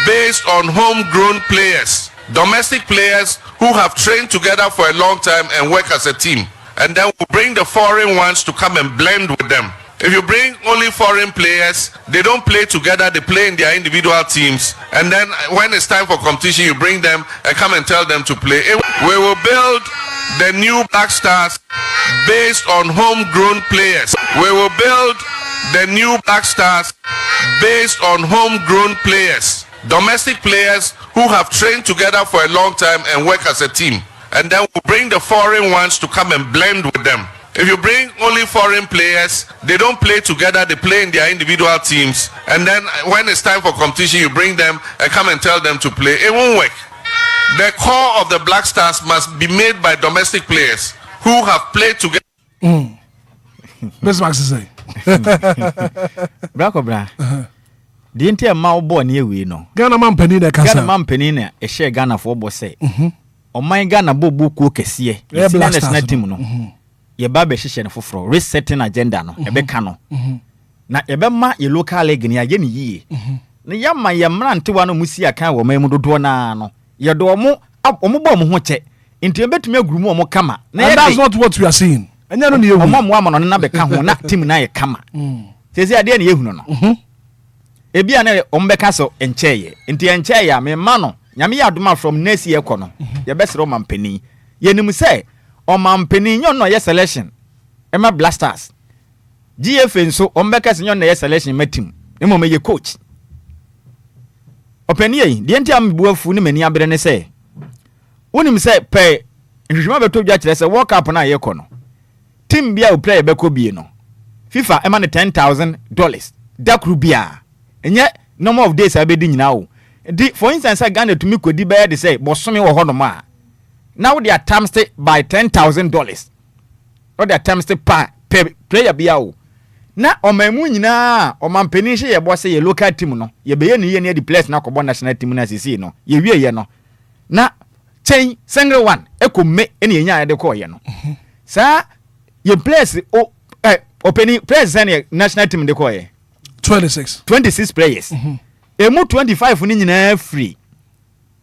based on homegrown players, domestic players who have trained together for a long time and work as a team, and then we'll bring the foreign ones to come and blend with them. If you bring only foreign players, they don't play together, they play in their individual teams. And then when it's time for competition, you bring them and come and tell them to play. We will build the new Black Stars based on homegrown players. We will build the new Black Stars based on homegrown players, domestic players who have trained together for a long time and work as a team. And then we'll bring the foreign ones to come and blend with them. If you bring only foreign players, they don't play together, they play in their individual teams. And then when it's time for competition, you bring them and come and tell them to play. It won't work. The core of the Black Stars must be made by domestic players who have played together. Best Max say. Brako bra. The entire ma obo na ewe no. Ghana man pani na kasa. Ghana man pani na e share Ghana for obo say. O man Ghana bobu ku kese. Ye national team no. Ye ba be hihye ne foforo resetting agenda no e be ka no. Na ye be ma ye local league ni aye ni yie. Na ya ma ye mrantewa no musi aka wo man mu dodo na no. Ye do omo bo mo ho che. Nti e betumi aguru mu omo kama. Na that's not what we are seeing. Anya no ne yehu. Omo mo no na be ka ho na team na ye kama. Sezi ade na yehu no. Ebia na ombeka so encheye nti encheye a me ma no nyame ya adoma from next year kono ye besere o mampani ye nim say o mampani nyon no ye selection e ma blasters GFA nso ombeka se nyon no ye selection matim e mo me ye coach opani yi de nti am buafu ni mani abere ne say wonim say pe nhwima beto dwa kire say world cup na ye kono team bia o player beko bie no FIFA e ma ne $10,000 dakru bia enye number of days abedi nyina o di for instance Ghana to me kodi be de say bosome wo hono ma now they are times by $10,000 or they are times per player bia o na omamu nyina omampani hye ye bo say ye local team no ye be ye ne ye ne di players na kobo national team na sisi no ye wie ye no na chain single one ekomme ene ye nya de ko ye no sa ye players o opening players na national team de ko ye 26 players. Emu 25 ni nyina free.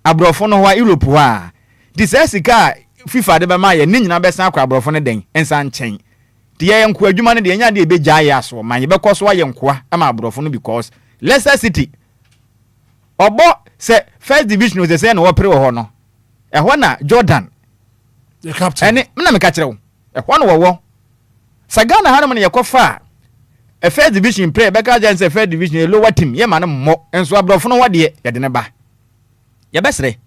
Abrofo no wa Europe wa. Disesika FIFA de be ma ye ni nyina be san akwa abrofo no den ensan chen. De ye nko adwuma ne de nya de e be gya ya so man ye be koso wa ye nkoa ama abrofo no because Leicester City obo se first division o se na wo pre wo ho no. E ho na Jordan the captain. Ene na me ka kire wo. E ho no wo. Sagana hanum ne ye kofa a first division play beka agents a first division a lower team ye man mo enso abrofo no wade ye de ne ba ye besre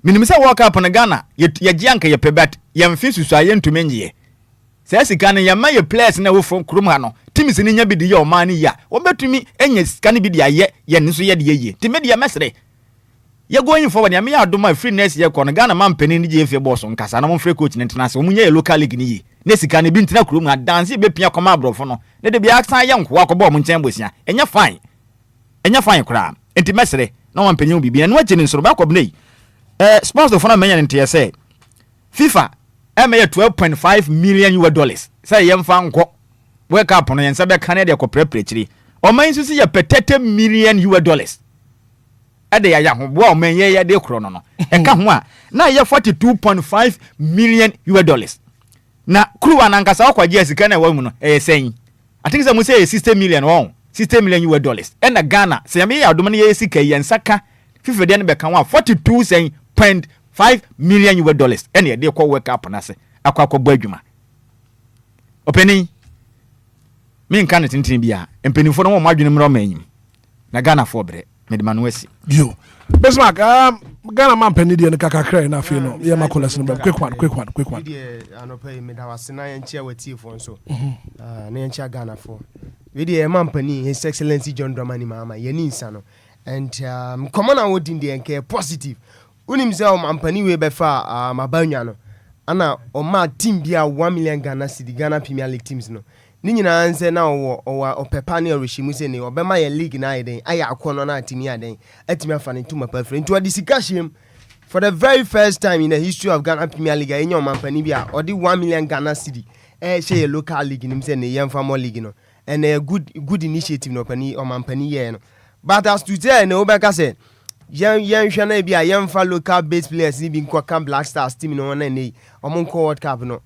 minimisa world cup na Ghana ye gianka ye pebat ye mfi susu aye ntumenye se sika ne ye ma ye players na wo from krum ha no teams ni nya bi de ye o man ya wo betumi enya sika ne bi de aye ye nso ye de ye ti me de ye mesre ye going forward ya me ya adoma free next year ko no Ghana man pani ni je efie boss nkasa na mo free coach international mo nya ye local league ni ye ne sika ne bi ntina krum na dance be pia koma abrofo no ne de bia san ye nko akobọ mo nchen bosia enya fine kra enti mesre na wan panyin bibia no agye ne nsoro ba kobne yi sponsor for na menya ntia say FIFA eme $12.5 million say ye mfa nko world cup no yensa be Canada ko prepare o man so ye $30 million ade ya ho bo o man ye de kro no enka ho a na ye $42.5 million na crew anankasa akwaje asika na wamu no sen I think some say $60 million won $60 million and na Ghana se me ya adom na ye sika ye nsaka FIFA de ne be kan wa $42.5 million and ye de ko work up na se akwa adwuma openi me nka ne tintin bia empenifo no mo adwene mro manyim na Ghana for bre me de manwasi yo Bismarck Ghana man penny de kakakra na afi no ye makola sin quick one die anopai me da wasena ye nchia wati fo so na ye nchia Ghana for we die man penny His Excellency John Dramani Mahama ye ni nsa no and common and wodin de nke positive unim say man penny we be fa mabanwa no ana o ma team bia 1 million Ghana cedi Ghana Premier League teams no ni nyina anse na o pepa ne reshimu se ne obema ye league na iden aya akono na atimi aden atimi afa ne tuma pa free into discussion for the very first time in the history of Ghana Premier League enyo mampani bia odi 1 million Ghana cedi share local league nim se ne yemfa mo league no and a good initiative no pani o mampani ye no but as to say no obeka say yen hwe na bia yemfa local based players ni bi nko Black Stars team no na nei omonko World Cup no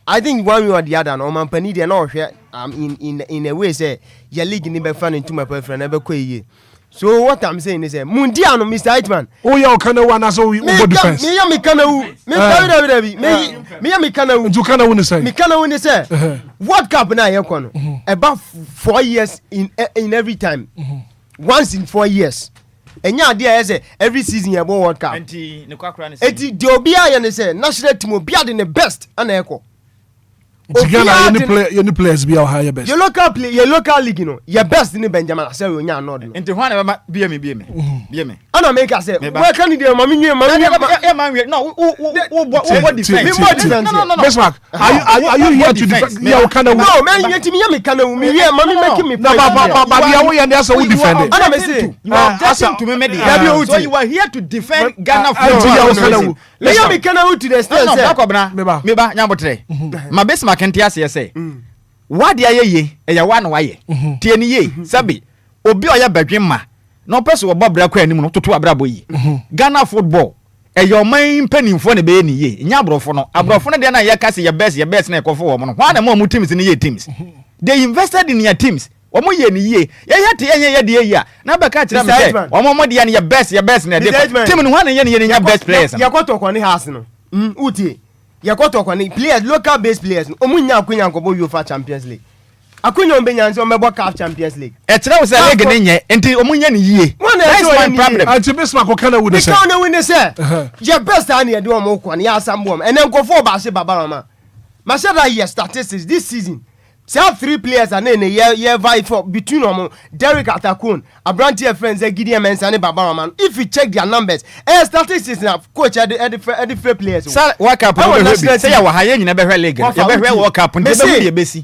I think one way or the other, no man penny they no in a way say your league ni be fan into my boyfriend never quay. So what I'm saying is Mundiano Mr. Hitman. Oh yeah, kana wana so we defense. Me kana you kana win say. Me kana win say. World Cup na ye kono. About 4 years in every time. Once in 4 years. Enya dia say every season you World Cup. Enti ne kwakra ne say. Enti de Obia ye ne say national team Obia de the best ana ekọ. Any players be our higher best. Your local league, you know, your best in Benjamin. I say, you're not. Into one of be me. I don't make us say, where can you do, mommy? No, what defense? No. Bismarck, are you here to defend? No, man, you to me, can mommy making me. No, but we are there, so we defend it. I don't say, you are objecting to me, so you are here to defend Ghana for let me can out to the stand. Meba, Yabotre. My Bismarck can say, what the ye, a one way, Tieni ye, Sabi, Obia ya bedroom. No person will bob black anymore to Abraboy. Ghana football. Your main penny for the baby ye. Nyabrofono. Abrofona then I cast your best neck of woman. One and more teams in the teams. They invested in your teams. One more year. Yeah. Now catch them. One more than your best in a different team and 1 year in your best players. Yakoto on the house. Uti. Yakoto on the players, local based players. Omunya Queen Kobo UEFA Champions League. Akunya Benyan so mebo CAF Champions League. Etra was a leg in enti omunya ni yie. That's my problem. Anti Bismarck can win say. Can win say. Your best and you do am okwan ya asambom. And then go for ba se babarama. Ma say that year statistics this season. Say have 3 players and then year vie for between them Derek Atakun, Abranti friends Gideon Mensah and Babarama. If you check their numbers, statistics now coach at the players. Sir, work up say our high in never league. You better work up and be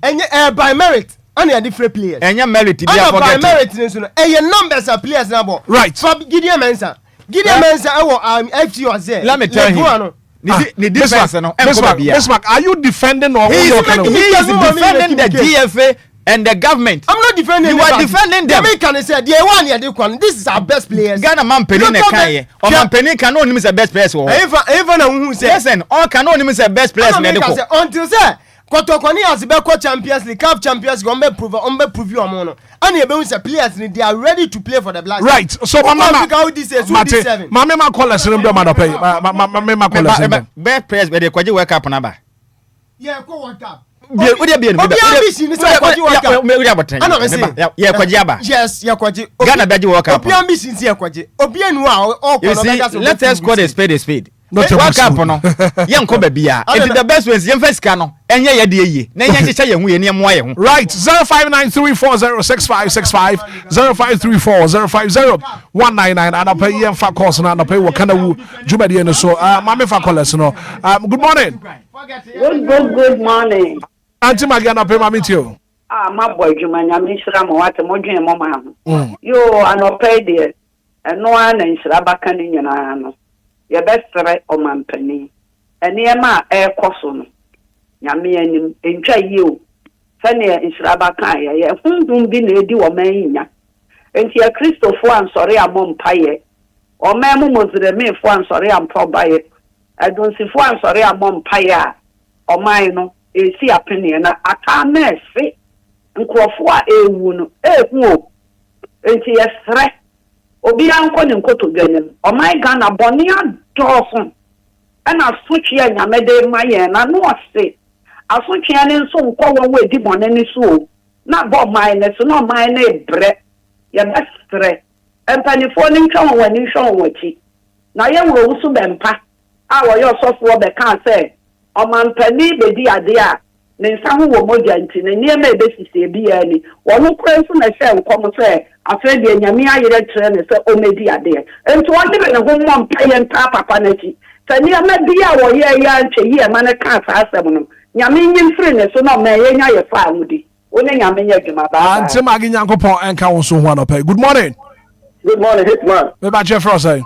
and by merit. And the different players. And your merit by merit. And your numbers are players now. Right. From Gideon Mensah. Gideon Mensah FT was there. Let me tell you. Bismarck, are you defending or he is defending the DFA and the government? I'm not defending. You are defending them. Can say this is our best players. Ghana man penny can or man penny can only miss the best players. Even who say listen, all can only miss the best players. Until say Kotokoni has be Champions League, CAF Champions League, prove you amono. And you say players they are ready to play for the Black. Right. So Mama call us remember man pay. Mama call us. Best players where they kwaji work up number. Yeah, go work up. Yes, let us call a spade. Not to work up on young Cobia. It's the best ways, young Fescano, and yeah, dear. Right, 0593406565, 0534050199, and I'll pay you for course and I'll pay what kind of Jubadi and so. Mammy for callers, no. Good morning. Good morning. Auntie Magana, pay my meet you. My boy, Juman, I'm in Shramawat, Mojo, Mamma. You are not paid there, and no one in Shrabakan in your your best right or man penny. And near my air coson. Yammy and enjoy you. Fennia in Shrabakan, whom be lady or man. And here Christopher, I'm sorry, I'm on pie. Or Mamma was the main for I'm sorry, I'm pro by it. I don't see for I'm sorry, I'm on pie. Or mine. See opinion. I can't mercy. And Crawford a wound, who, and she is threat. Obia and Koto Ganyan, or my Ghana Bonia Dawson. And I switch here, and I made my and I know I say. I switch here and so call away deep on any soul. Not Bob mine, it's not my name, Brett. Your best threat. And penny falling come when you show what he. Now you will also be pa. Our your software can't say. Oman penny be dia ne sahu wo moja nti ne niema ebesisi ebia ni wonu kwanso na hye nkom se afa de nyame ayere kire ne se omedi ade enti wode be ne ho mom paye nta papa na chi se niema bia wo ye ya ntwe ye ma ne ka fa asem no nyame nyim firi ne so na ma ye nya ye fa amudi woni nyame nya dwuma ba ante magi nyankopon enka wo so ho anopai. Good morning. Good morning, Hitman. Me ba che fro say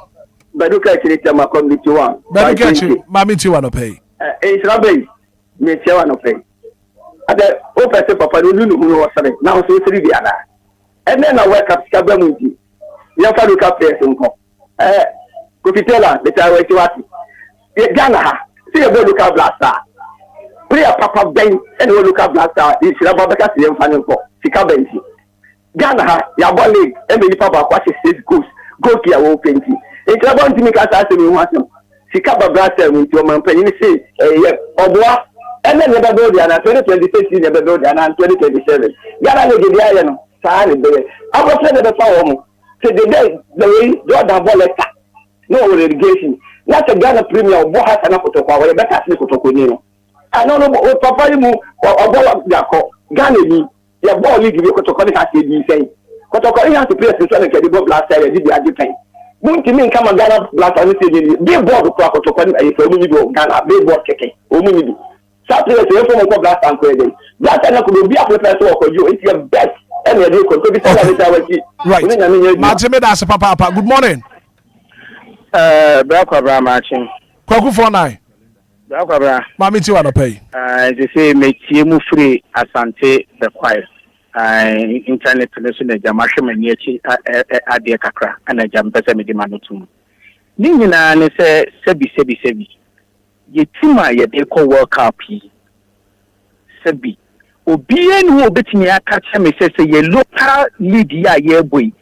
Baduka chirita ma community one. Baduka chi ma mi ti wa anopai. Israel me che wa anopai. Ade o pese papa no nu no wasare na o so siri bia na ene na wake up ska bamundi ya fa local players nko Kofitela the tawe ti wati e Ghana ha see a local blaster prayer papa ben ene local blaster e sira babaka se yemfa nko sika benti Ghana ha ya ball league e me papa kwa 6 goals goal kia wo penti e klaba ntimi ka sa se mi ho asem sika babaka mu ti o man panyin se oboa and then never go there 2026 never go there 2027. Yara no give ya no. Sa ni be. I was saying the power mo. Say the day the way Jordan ball no relegation. Not a Ghana Premier bo ha sana kotokwa we better see kotoko ni no. I don't know papa mu obo yakọ Ghana ni ye ball league bi kotokọ ka se di sen kotokọ ya to play so like the ball blast area di adi pen munti min kama Ghana blast on se di big ball ko kotokọ ni e fa mu ni do Ghana big ball keke o mu ni do sa play so for mo blast and ko dey blast na ko bi a play so ko you it's your best and you ko bi sa na wa ki right Martin that's papa good morning Black Abra Martin Kwaku 49 Black Abra Mami ti wa no pay they say me tie mu free asante the choir internet connection e jama hwe mani achi ade kakra ana jam pese me di manotum ni nyina ne se sebi ye tima ye de ko world cup yi sebi Obia ni obetimi aka che me se ye local league ya ye boy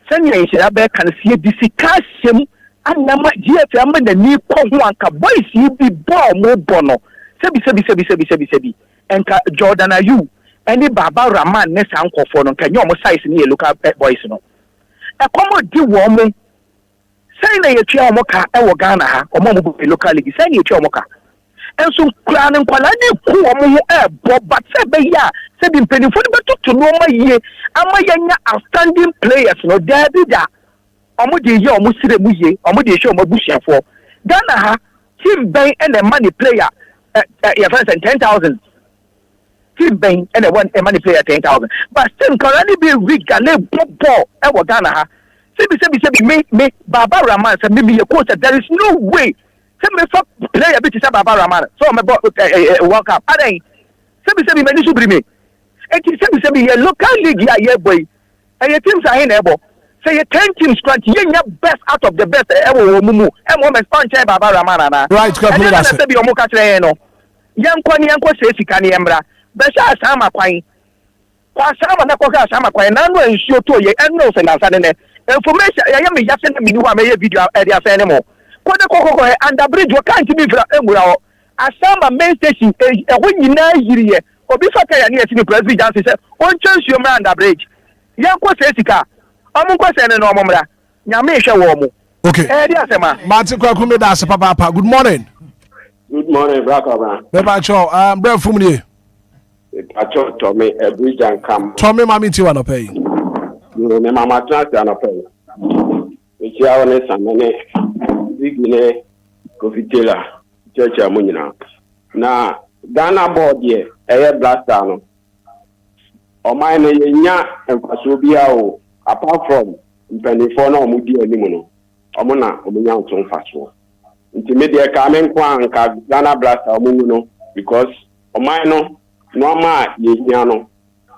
sanya inshira be kan se ye disika sem anama DLFM na ni ko ho anka boys yi bi ball mo bono sebi enka Jordan Ayu any Baba Rahman ne sankofo no nka nyomo size ni local boys no e komo di wo mo say na ye twa mo ka e wo Ghana ha omo mo bu local league say na ye twa mo ka enso kra ne nkwala ne ku omo ho e bo but say be ya say bi mpenifo ne betutu no ma yie ama yenya outstanding players no there be da omo de ye omo sire mu ye omo de hwe omo busuafo Ghana ha team ben and a money player your friends and 10,000 team ben and a money player 10,000 but still can only be weak and ball e Ghana ha say me Baba Rahman say me coach there is no way say me for player be say Baba Rahman so me World Cup adai say me many should bring me and say me local league ya boy and your teams are in ebo say your 10 teams strength you best out of the best ewo mumu e mo me sponge Baba Rahman na right and say be omo ka kire no yanko say sika ne embra be sha asama kwan kwa sama na kwa asama kwan na no ensure to ye enno se na sane ne information ya me yase na me ni wa me video e dia fe ne mo ko de ko under bridge wo kan ti bi fra emura ho asama main station e ho nyina yiriye obi fa ka ya ne yesi president say on change your under bridge yanko say sika omo ko se ne no omo mra nyame hwe wo mo okay e dia sema Martin Kwaku me that's papa good morning Black Abra me ba cho bra fum ni Acho Tommy a bridge and come Tommy Mami ti wa no pay me mama transfer no pay me chia woni samene bigine kofitela church amunyina na Ghana board ye blaster no o mai na yenya enfaso bia o apart from mpanifo na omudi animu no omo na omunya nton faso nti me de ka men kwa nka Ghana blaster omunyu no because o mai no normal yenya no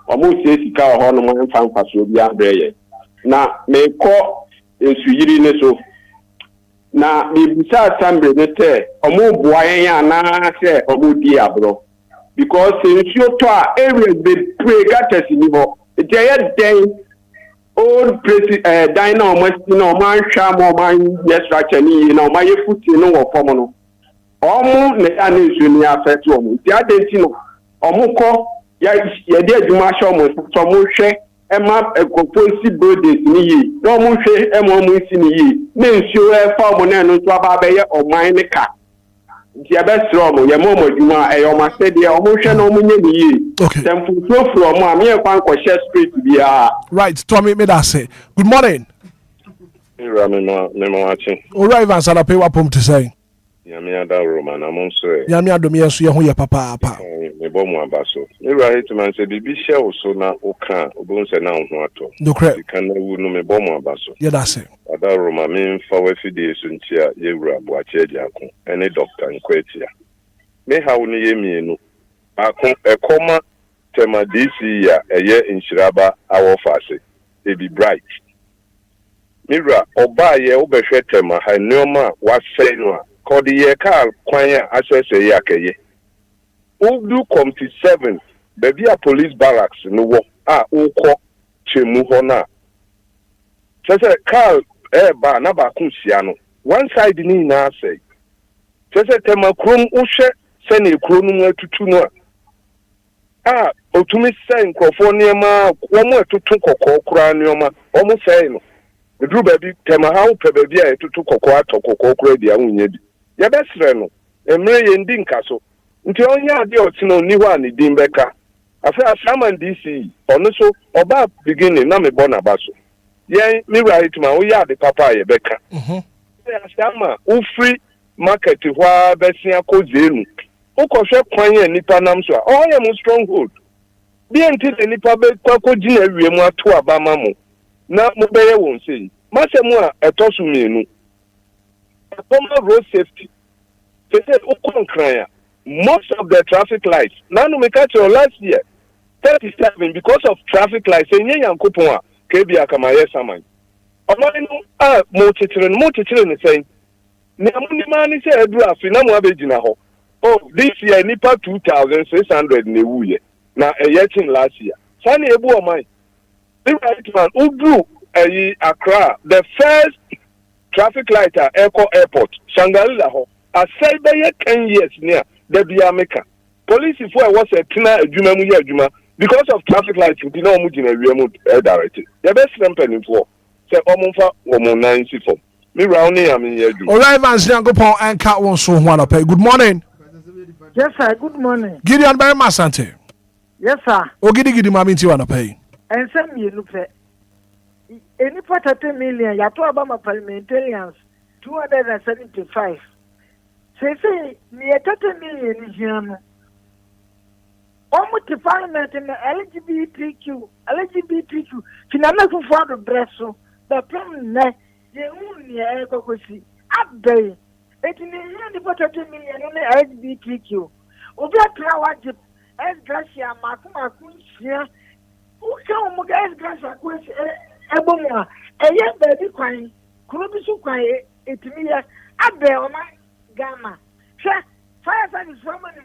omu se sika ho no mo enfa faso bia breye na me ko ensuyiri ne so na me bisa assembly ne te omu boa yen na se omu di abro because ensuo to a areas be pray gatters ni bo it ye den old place dine on must no man sha mo man yes structure ni na ma ye futi no wo form no omu ne ya na ensuo ni affect omu ti adenti no omu ko ya de adwuma sha omu so mu hwe ema ekoposi buildings ni yi no omu hwe ema omu si ni yi na ensuo e fa omu na no so aba be ye oman ne ka nti abesro omu ye mo adwuma e omu ase de omu hwe na omu nye ni yi temfu from omu am ye kwan ko share street bia right Tommy me that say good morning me watching alright Van Sala pay wa pom to say Yami ada Roman amon so Yami adom yeso ye ho ye papa me bo mu abaso me Hitman say bibi share so na oka obon se na ho ato no correct kan na wu no me bo mu abaso yeah that's it ada Roman me fa wa fidie so ntia ye wura bo ache diako ene doctor Enquires me ha wo ni ye mienu akon ekoma tema DC ya eye inshiraba awo fase e be bright mira oba ye obehwe tema ha nneoma wa sei no kodi ye kar kwanya asese ye akeye udu committee 7 baby a police barracks no wo a ukọ chemu ho na sese kar ba na ba kunsia no one side ni na say sese tema krom uhwe se na ekro no atutu no a otumi say nkrofo niema wo mo atutu kokko kura nioma wo mo say no edru baby tema ha wo pe baby a atutu kokko atokokko kura dia wunye bi ye besre no emre ye ndi nkaso nti onye ade otino ni ho ani din beka afa Shaman DC ono so oba beginning na me born abaso yen me right man wo ya de papa ye beka Shama u free market hwa besia kozenu ukọhwe kwan ya nipa nam so a oyɛ mu stronghold bi enti de nipa be kwako gina awie mu ato abama mu na mo bɛyɛ won sei masɛm a ɛtɔ so mienu road safety tete ukonkran most of the traffic lights nanu me catch last year 37 because of traffic lights enye yankopon a kebi akamaye saman ọmọ no a mo titire ne sei ni amuni mani se edu afi na mo abegina ho. Oh, this year nipa 2,600 newuye. Na yetin last year. Sani ebu omai. The right man Udu Accra, the first traffic light at Echo Airport, Shangalila ho. A say 10 years near the Biameka. Police if was a tina juma because of traffic lights you know mujina remote directed. The best company for say omunfa omun me rounding am in here. Alright, man, Ziangopon and Cat won't so one up. Good morning. Yes, sir. Good morning. Gideon very much, Sante. Yes, sir. O gidi mami ti wana pay. And send me look at any part of 10 million, Yato Obama parliamentarians 275. Say, near 30 million is young. Almost the parliament in the LGBTQ, Finana for the breast, the problem, the only air up there. 18 million in the LGBTQ. Obia Trawajip, S. Gracia, Makuma Kunsia, who come S. Gracia, Eboma, a young baby crying, Kurubisu cry, 8 million, up there on my gamma. Fire service woman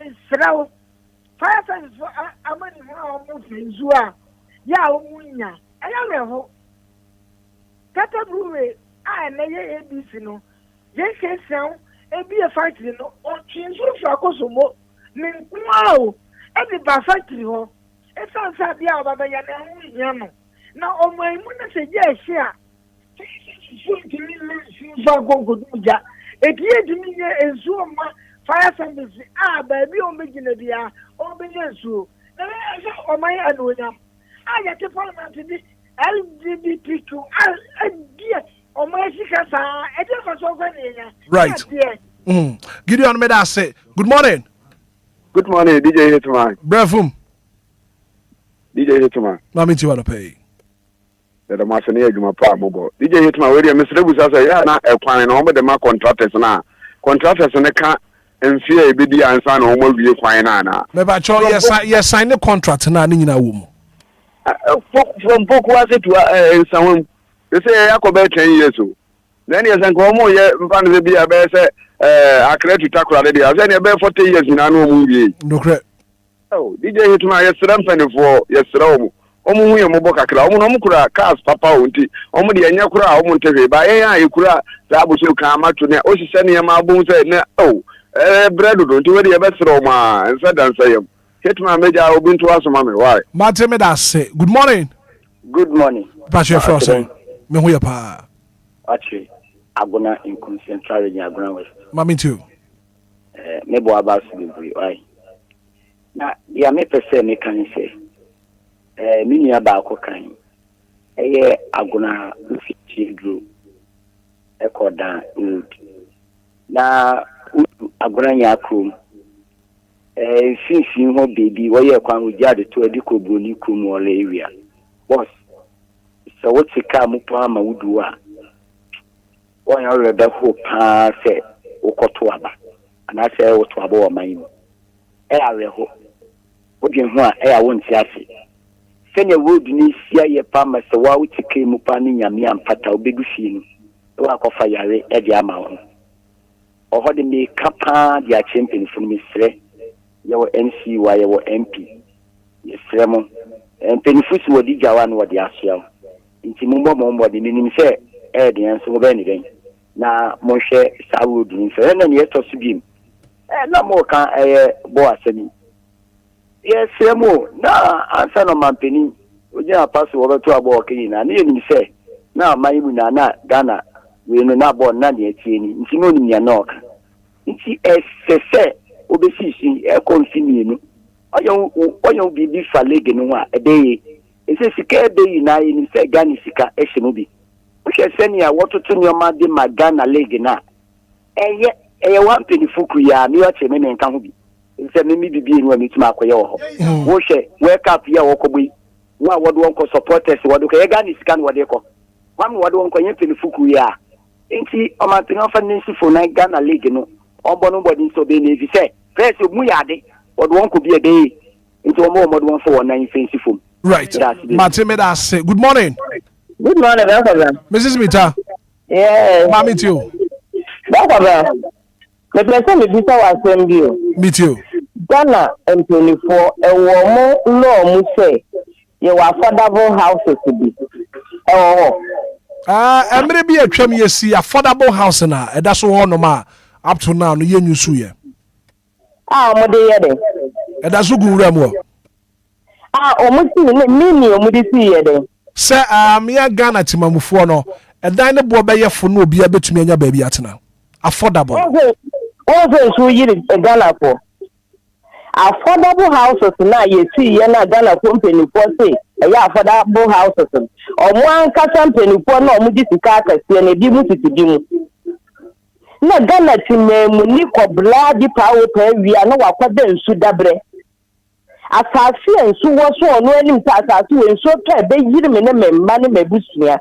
is Srow. Fire service for Amani moving Zua. Ya Umunya, I don't know. Tata Brewery, I may ABC no. Yes, sound, and be a fighter, no, or change for Kosomo. Wow, every bar factory, it sounds like the Alba Yano. Now, on my moon, say, yes, yeah. It year to me is Zoom fire service. Ah, baby, on making a dear, or Benesu. Or my annual. I get a parliament to this LGBTQ. Dear. Right. Gideon made us say, good morning. Good morning, DJ Hitman. Brefum. DJ Hitman. Mami ti wanna pay. The Marseille Juma Pabo. DJ Hitman, where Mr. Busa, yeah, na a plan over the mark contractors now. Contractors and a car and fear BD and son or be a fine. Maybe yes, sign the contract and I need a woman. From Pokwase to someone. They say I go back 10 years old. Then yes, and come on, yeah, fan be a bear say, I create to tackle already. I've been about 40 years in a movie. No crap. Oh, DJ hit my yesterday for yesterday. Omu ya moboka kra omu no mukura cars papa onti omu de anya kura omu ntebe ba ya ekura za abuso kan mato ne o hise ne ma bu se ne oh bread do nti we de be sro ma ensa dan sayem Hitman meja obintu asoma me why Mate me da say good morning. Good morning. Pastor Frost. Me hu ya pa. Actually, Agona in Central Region Agona West. Mami too. Me bo about slavery, why? Na ya me pese me kan say. Me nua ba ko kan. Agona fiti dro. Ekoda road. Na Agona nya krom. Since ho baby, wo ye kwan ujade to ediko broni krom wole area. Boss. So what's the car mupama woodua? One hour the hope say Okotuaba, and I say what to about mine. Air hope. What you want, I won't say. Send a wood in Sia Palmer, so why would you came upon me and Pata big film? Work of fire at the amount. Or how they make Kappa, their champion from Miss Ray, your NCY, your MP. Yes, Ramon, and Penifus were the Jawan what the Asian. Inti mumbo di minim se the answer of anything. Na Moshe Sawood in Serena yet to subim. No more can boa semi. Yes, Samo, na answer no man penny. We just pass over to a walking and you say, now my na Ghana, we no not born none yet, Intimonia knock. Inti say, obesisi e konfini no oyo bibi fa leg no a ebe ese sika ebe yi na yi ni se Ghana sika e hye mo bi o hye seni a wototo nyoma de magana leg na eye wan penifuku ya mi o che me nka ho bi se me mi bibi enu ami tuma akoye wo ho wo hye wake up ya wo kogbi wa wodo wonko supporters wodo ka ye Ghana sika no wode ko wa me wodo wonko nye penifuku ya enti o ma tin ofa nsi fo na Ghana league no obo no body so be na evi se first mu ya de wodo wonko bi ebe enti o mo won fo won na fancy fo right Martin Medas good morning welcome Mrs. Mita yeah mami too welcome the person me bisa wa sembio me too Ghana M24 ewo mo law mu say ye wa affordable houses bi ewo emre bi atwam yesi affordable house na eda so ho no ma up to now no ye nyusu ye mo de ye de eda so gu wura mu mo si ni mo de si ye de se ya Ghana timamufo no edan ne bo be ye fo no obi abetumi anya ba bi atena affordable so yiri Ghana for affordable houses na ye see ye na Ghana company for say affordable houses omo anka company for na omo disika akase na bi mu titi mu na Ghana timemu ni ko blood power per wi na wakwada nsu dabre asase ensu wo so no anim ta asase we ensu ka be yiri me ne memma ne mabusua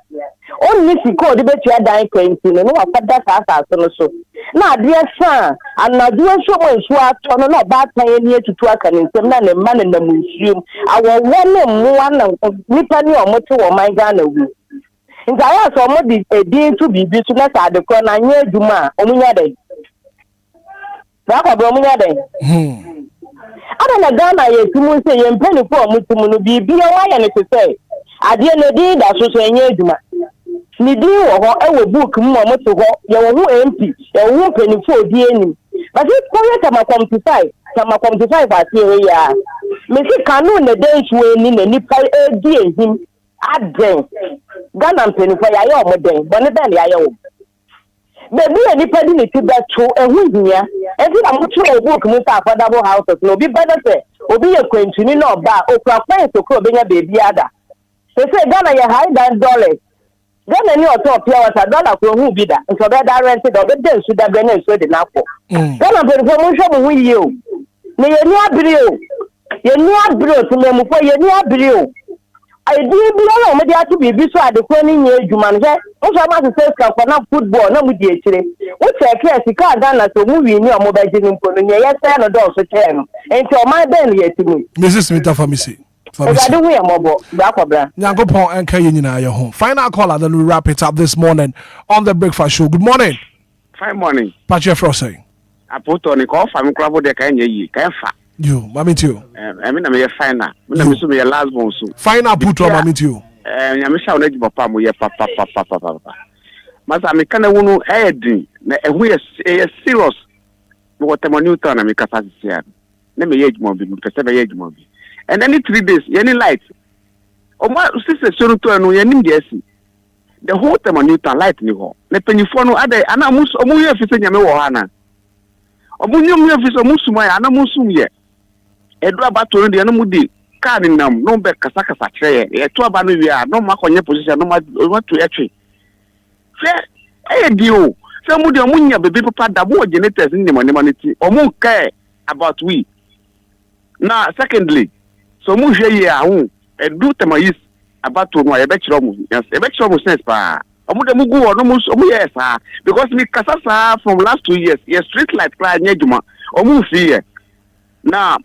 onni sika odi betua dan kwenti no wakwada ka asase no so na ade sa anadu ensu mo ensu ato no na ba tan ani etutu aka ne nsem na ne mma ne na musuum awo ne mmoa na nipa ni omote wo man Ghana wu nta ya so mo di edin tu bibi so na sa de ko na nya adwuma omunya de ba kwa bro omunya de ada na Ghana ye tumu se ye mpani ko omutumu no bibi ya wa ya ne se ade ne di da so so nya adwuma ni di wo ho e wo book mu omutu ho ye wo MP ye wo mpani fo di enim but it ko ye kama 25 ba ti we ya me si kanu ne den suwe ni ne nipa e di ehim aden Ghana mpani fo ya ye omoden bo ne den ya ye wo bebi e nipa di ne ti beto ehu hia enti na mutu e book mu ta affordable houses no bi bada se obi ye kwentuni na oba okra kwan to ko benya bebi ada se Ghana ye high than dollars Ghana ni oto pia wata dollar ko hu bi da nso be da rent da be den su da be na nso de na ko Ghana be ko mu hwe mu hu yi o ne ye ni abiri o to memu ko ye ni abiri o I do be no me dia to bibi so ade ko ni nye adwuma no he o so ma se ska ko na football na mu di ekire o check here sika Ghana so mu wi ni o mo ba ji ni mpo no nye ye say no do so che no enti o ma ben ye timi Mrs. Smith famisi ade hu ye mobo ba kwabra Nyankopon enka ye nyina ye ho final call and then we wrap it up this morning on the breakfast show. Good morning. Fine morning. Pache Frosay Apoto ni ko fa mi kravo de kan ye yi kan fa you mami too I mean me final me na me so me last one so final put on mami too nyame sha ona gibo pa mo ye pa masa me kana wonu din na ehu ye serious me what mo new town na me capacity ya na me ye adwuma bi me pese be ye adwuma bi and any 3 days ye ni light o ma sise so to anu ye nim de asi the whole time on new town light ni ho na penifo no ade ana mu ye fise nyame wo ha na omunyum ye fise mu suma ya ana mu sum ye edu abato no de no mudi car ni nam no be kasa kire ye to aba no wi a no makonye position no ma to etwe se dio se mu de omunya bebe papa dabo generators ni mo ti omu care about we na secondly so mu hwe ye a hu edu temayis abato no ye be kire omu yes ye be kire omu sense pa omu de mu gu no mu yes ha because me kasa sa from last 2 years ye street light cry nyaduma omu fi ye na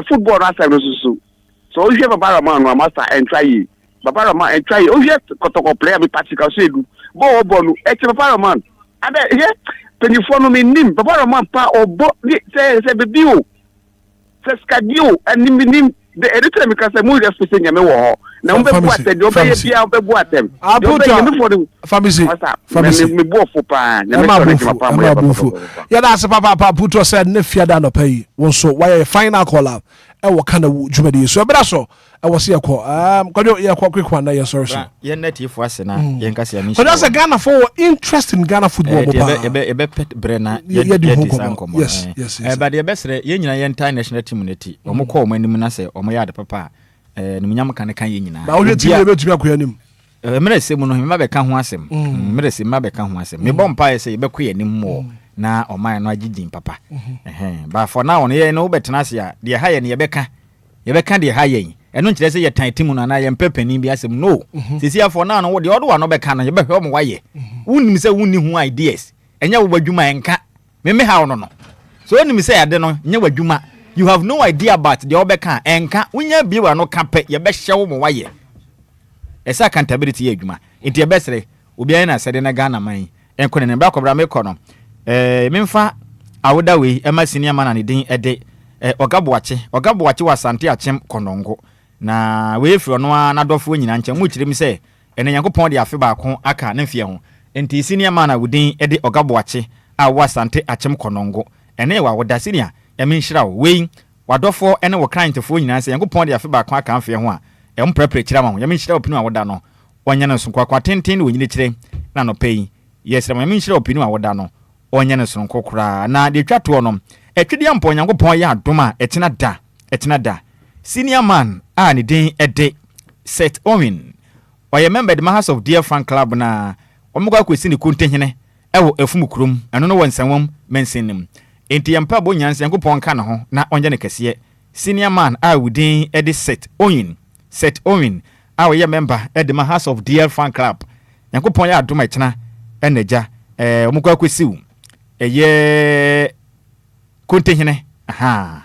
football rasa no so we have Baba man no master Enquires Baba man Enquires o je kotoko player be practical so edu bo no e che Baba man ade ye penifo no me nim Baba man pa obo se bebi o se skadio anim the editor me kase mu refuse nyame wo ho na mbe bu atede obeye bia mbe bu atem famisi me bu ofo pa nyame so pa mo ya da se papa puto said ne fiada no pay won so why final call e wo kana dwumadi so e bra so was here call quick one na sorry so ye net if was na ye nkase ya but that's a Ghana for interest in Ghana football ebe pet brena ye disankomo yes but ye besre ye nyina ye international team neti omo call mo anim na se omo ya de papa nimunyam kan ye nyina ba wo team be tumi akoya nim mere se mu no hima be ka ho asem mere se ma be ka ho asem me bom pa ye se ye be koya nim mo na oman no agigin papa ba for now no ye no betena se ya de ha ye ne ye beka de ha ye eno nkyere se ye tan timu na ye mpepani bi asem no sisi afo na no wo de odo wa no beka no ye behwe mo waye wunnim se wunni hu ideas enya wo badwuma enka me ha no so wunnim se ade no nya badwuma you have no idea about the obeka enka wunya bi wa no kape ye behye wo mo waye esa accountability ye adwuma enti ye besere obi ayi na sede na Ghana man enkone ne bra kobra me kono memfa awoda we ema senior man ne din ede ogaboache wasante achem konongo na we firo no na dofo nyina nche mu kirim se ene Yankopon de afe baako aka ne mfie ho enti senior man na wudin ede ogaboache a wasante achem konongo ene wa woda senior emenhira we wadofo ene wo client fo nyina se Yankopon de afe baako aka mfie ho a prepare kira ma ho emenhira opinu a woda no onya no sonko kwa tenten wo nyine kire na no pay yes emenhira opinu a woda no onya no sonko kura na de twato no etwede ampo Nyankopon ya adoma etena da senior man a ne din ede set Owen oye member the House of Dear Fan Club na omugwa kwesi ne kuntenhene ewo efumukurum eno no wonsanwom mensenim enti yampa bo nyanse Nyankopon ka na ho na onye ne kese senior man a within ede set Owen a oye member the House of Dear Fan Club Nyankopon ya adoma etena enaja omugwa kwesi eye kontenhene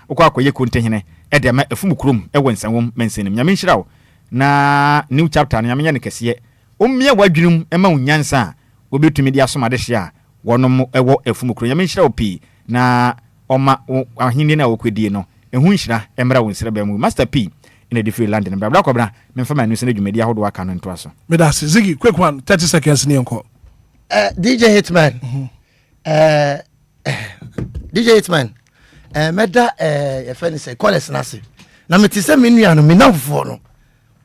ukwakoye kontenhene edema efumukurum ewonsanwom mensenim nyamenhyirawo na new chapter na nyamenya ne kese ommia wadwunum ema unyansa obetumi dia asoma de hye wonom ewo efumukurum nyamenhyirawo pi na oma ahinde na wokwedie no ehu nhyira emra wonsira ba mu Master P in a different land na bra kwabra memfa manu se na dwumedi ahodo aka no nto aso medase Ziggy quick one 30 seconds ni enko DJ Hitman DJ Hitman meda ye fani say college na se na meti se me nua no me nafo no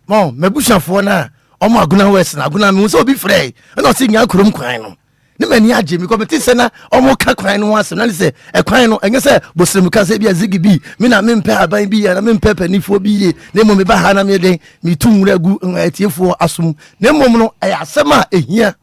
mo mebushafo na omo aguna west na aguna me so obi frey na se nya kurom kwan no ne mani age mi ko meti se na omo ka kwan no asem na se kwan no enye se bosrem ka se bia Ziggy bi me na me mpe aban bi ya na me mpe panifo bi ye na mo me ba ha na me den mi tumura gu atiefo asom na mom no aya asema ehia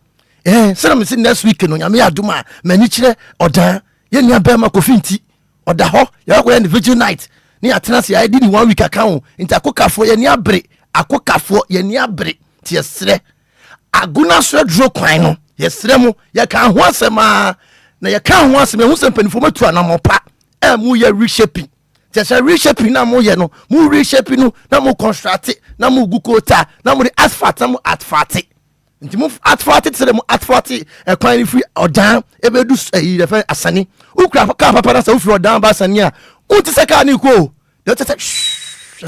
se na me se next week no nya me aduma mani kire odan ye nia ba ma kofinti oda ho ya ko individual night ni atena se ya di ni 1 week account nti akokafo ye ni abre akokafo ye ni abre ti yesre aguna so dro kwan no yesre mu ye kan ho asema na ye kan ho asema hu se mpanifo matu anamopa mu ye reshaping ti se reshaping na mu ye no mu reshaping no na mu construct na mu gukota na mu asphalt na mu asphalt nti mu atfati tsere mu atfati kwan ni free odan ebedu the friend asani ukra ka papa na sa free odan ba asani a unti se ka ni ko de te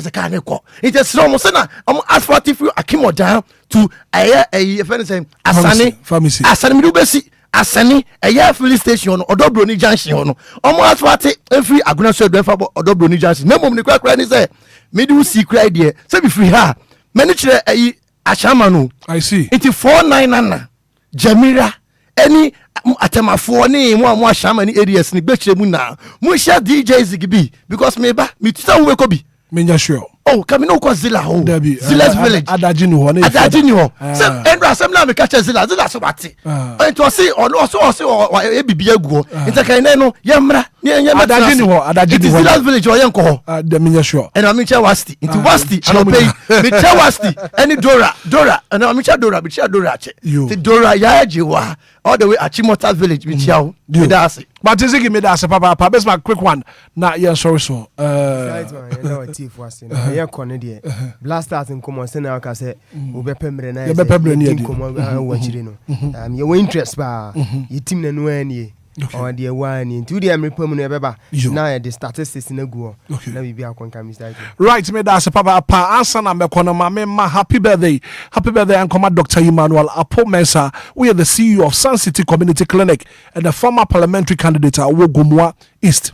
se ka ni ko it is from sana am atfati free akim odan to the friend say asani pharmacy asani mi do besi asani filling station odobroni junction no am atfati free aguna so do fa odobroni junction na mom ni kwa ni say me do secret idea say be free ha many kire Ashamanu, I see. It's 499 Jamira. Any atemafo ni mo ashamani areas ni beche mu na. Mo share DJ Ziggy because me tita we ko bi. Menya sure. Oh, come no ko Zilla ho. Zilla's village. Adaji ni ho na. Adaji ni ho. Se endra sem na me catch Zilla so bate. Ento say ono so e bibia guo. Enta kan no yemra. Adaji ni ho, Adaji ni ho. Zilla's village o yenko ho. De menya sure. And I'm in Wasti. Into Wasti. I pay. Me Wasti. Any Dora. And I'm in Dora che. The Dora ya jewa. All the way at Chimota's village with Yao. But Ziggy made us a papa. Best my quick one. Now, yeah, sorry, so. Yeah, Cornelia. Blast out in common Senna Case, Ube Pembrena, your interest bar, your team and when or the one into the American Baba. Now the statistics in a go. Let me be a concamis. Right, made us a papa. Answer number Konama. Happy birthday, and command Dr. Emmanuel Apo Mensah. We are the CEO of Sun City Community Clinic and the former parliamentary candidate at Wogumwa East.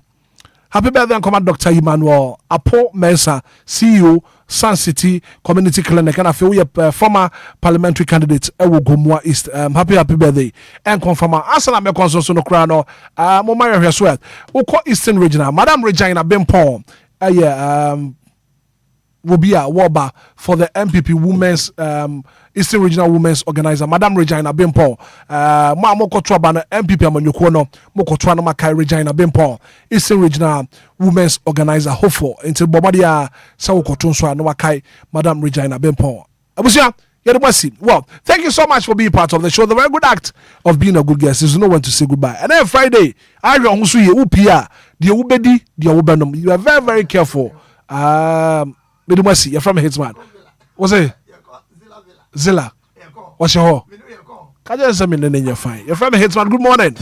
Happy birthday and command Dr. Emmanuel Apo Mensah, CEO Sun City Community Clinic, and I feel we are former parliamentary candidate Ewo Gomua East. Happy birthday. And confirm Asana me consensus no crown Momaya Reswell. Oko Eastern Regional, Madam Regina Bempon. Obia Woba for the MPP Women's Eastern Regional Women's Organizer, Madam Regina Bempon. Ma moko trabana MPP amanyukono moko trana makai Regina Bempon, Eastern Regional Women's Organizer. Hopeful until Bobadia Sawoko Tonswa no makai Madam Regina Bempon. Abusia. Well, thank you so much for being part of the show. The very good act of being a good guest is no one to say goodbye. And then Friday, I will also hear Upia, the Ubedi, the Ubenum. You are very, very careful. You're from Hitman. What's it? Zilla. What's your home? Can you say me? You're fine. You're from Hitman. Good morning.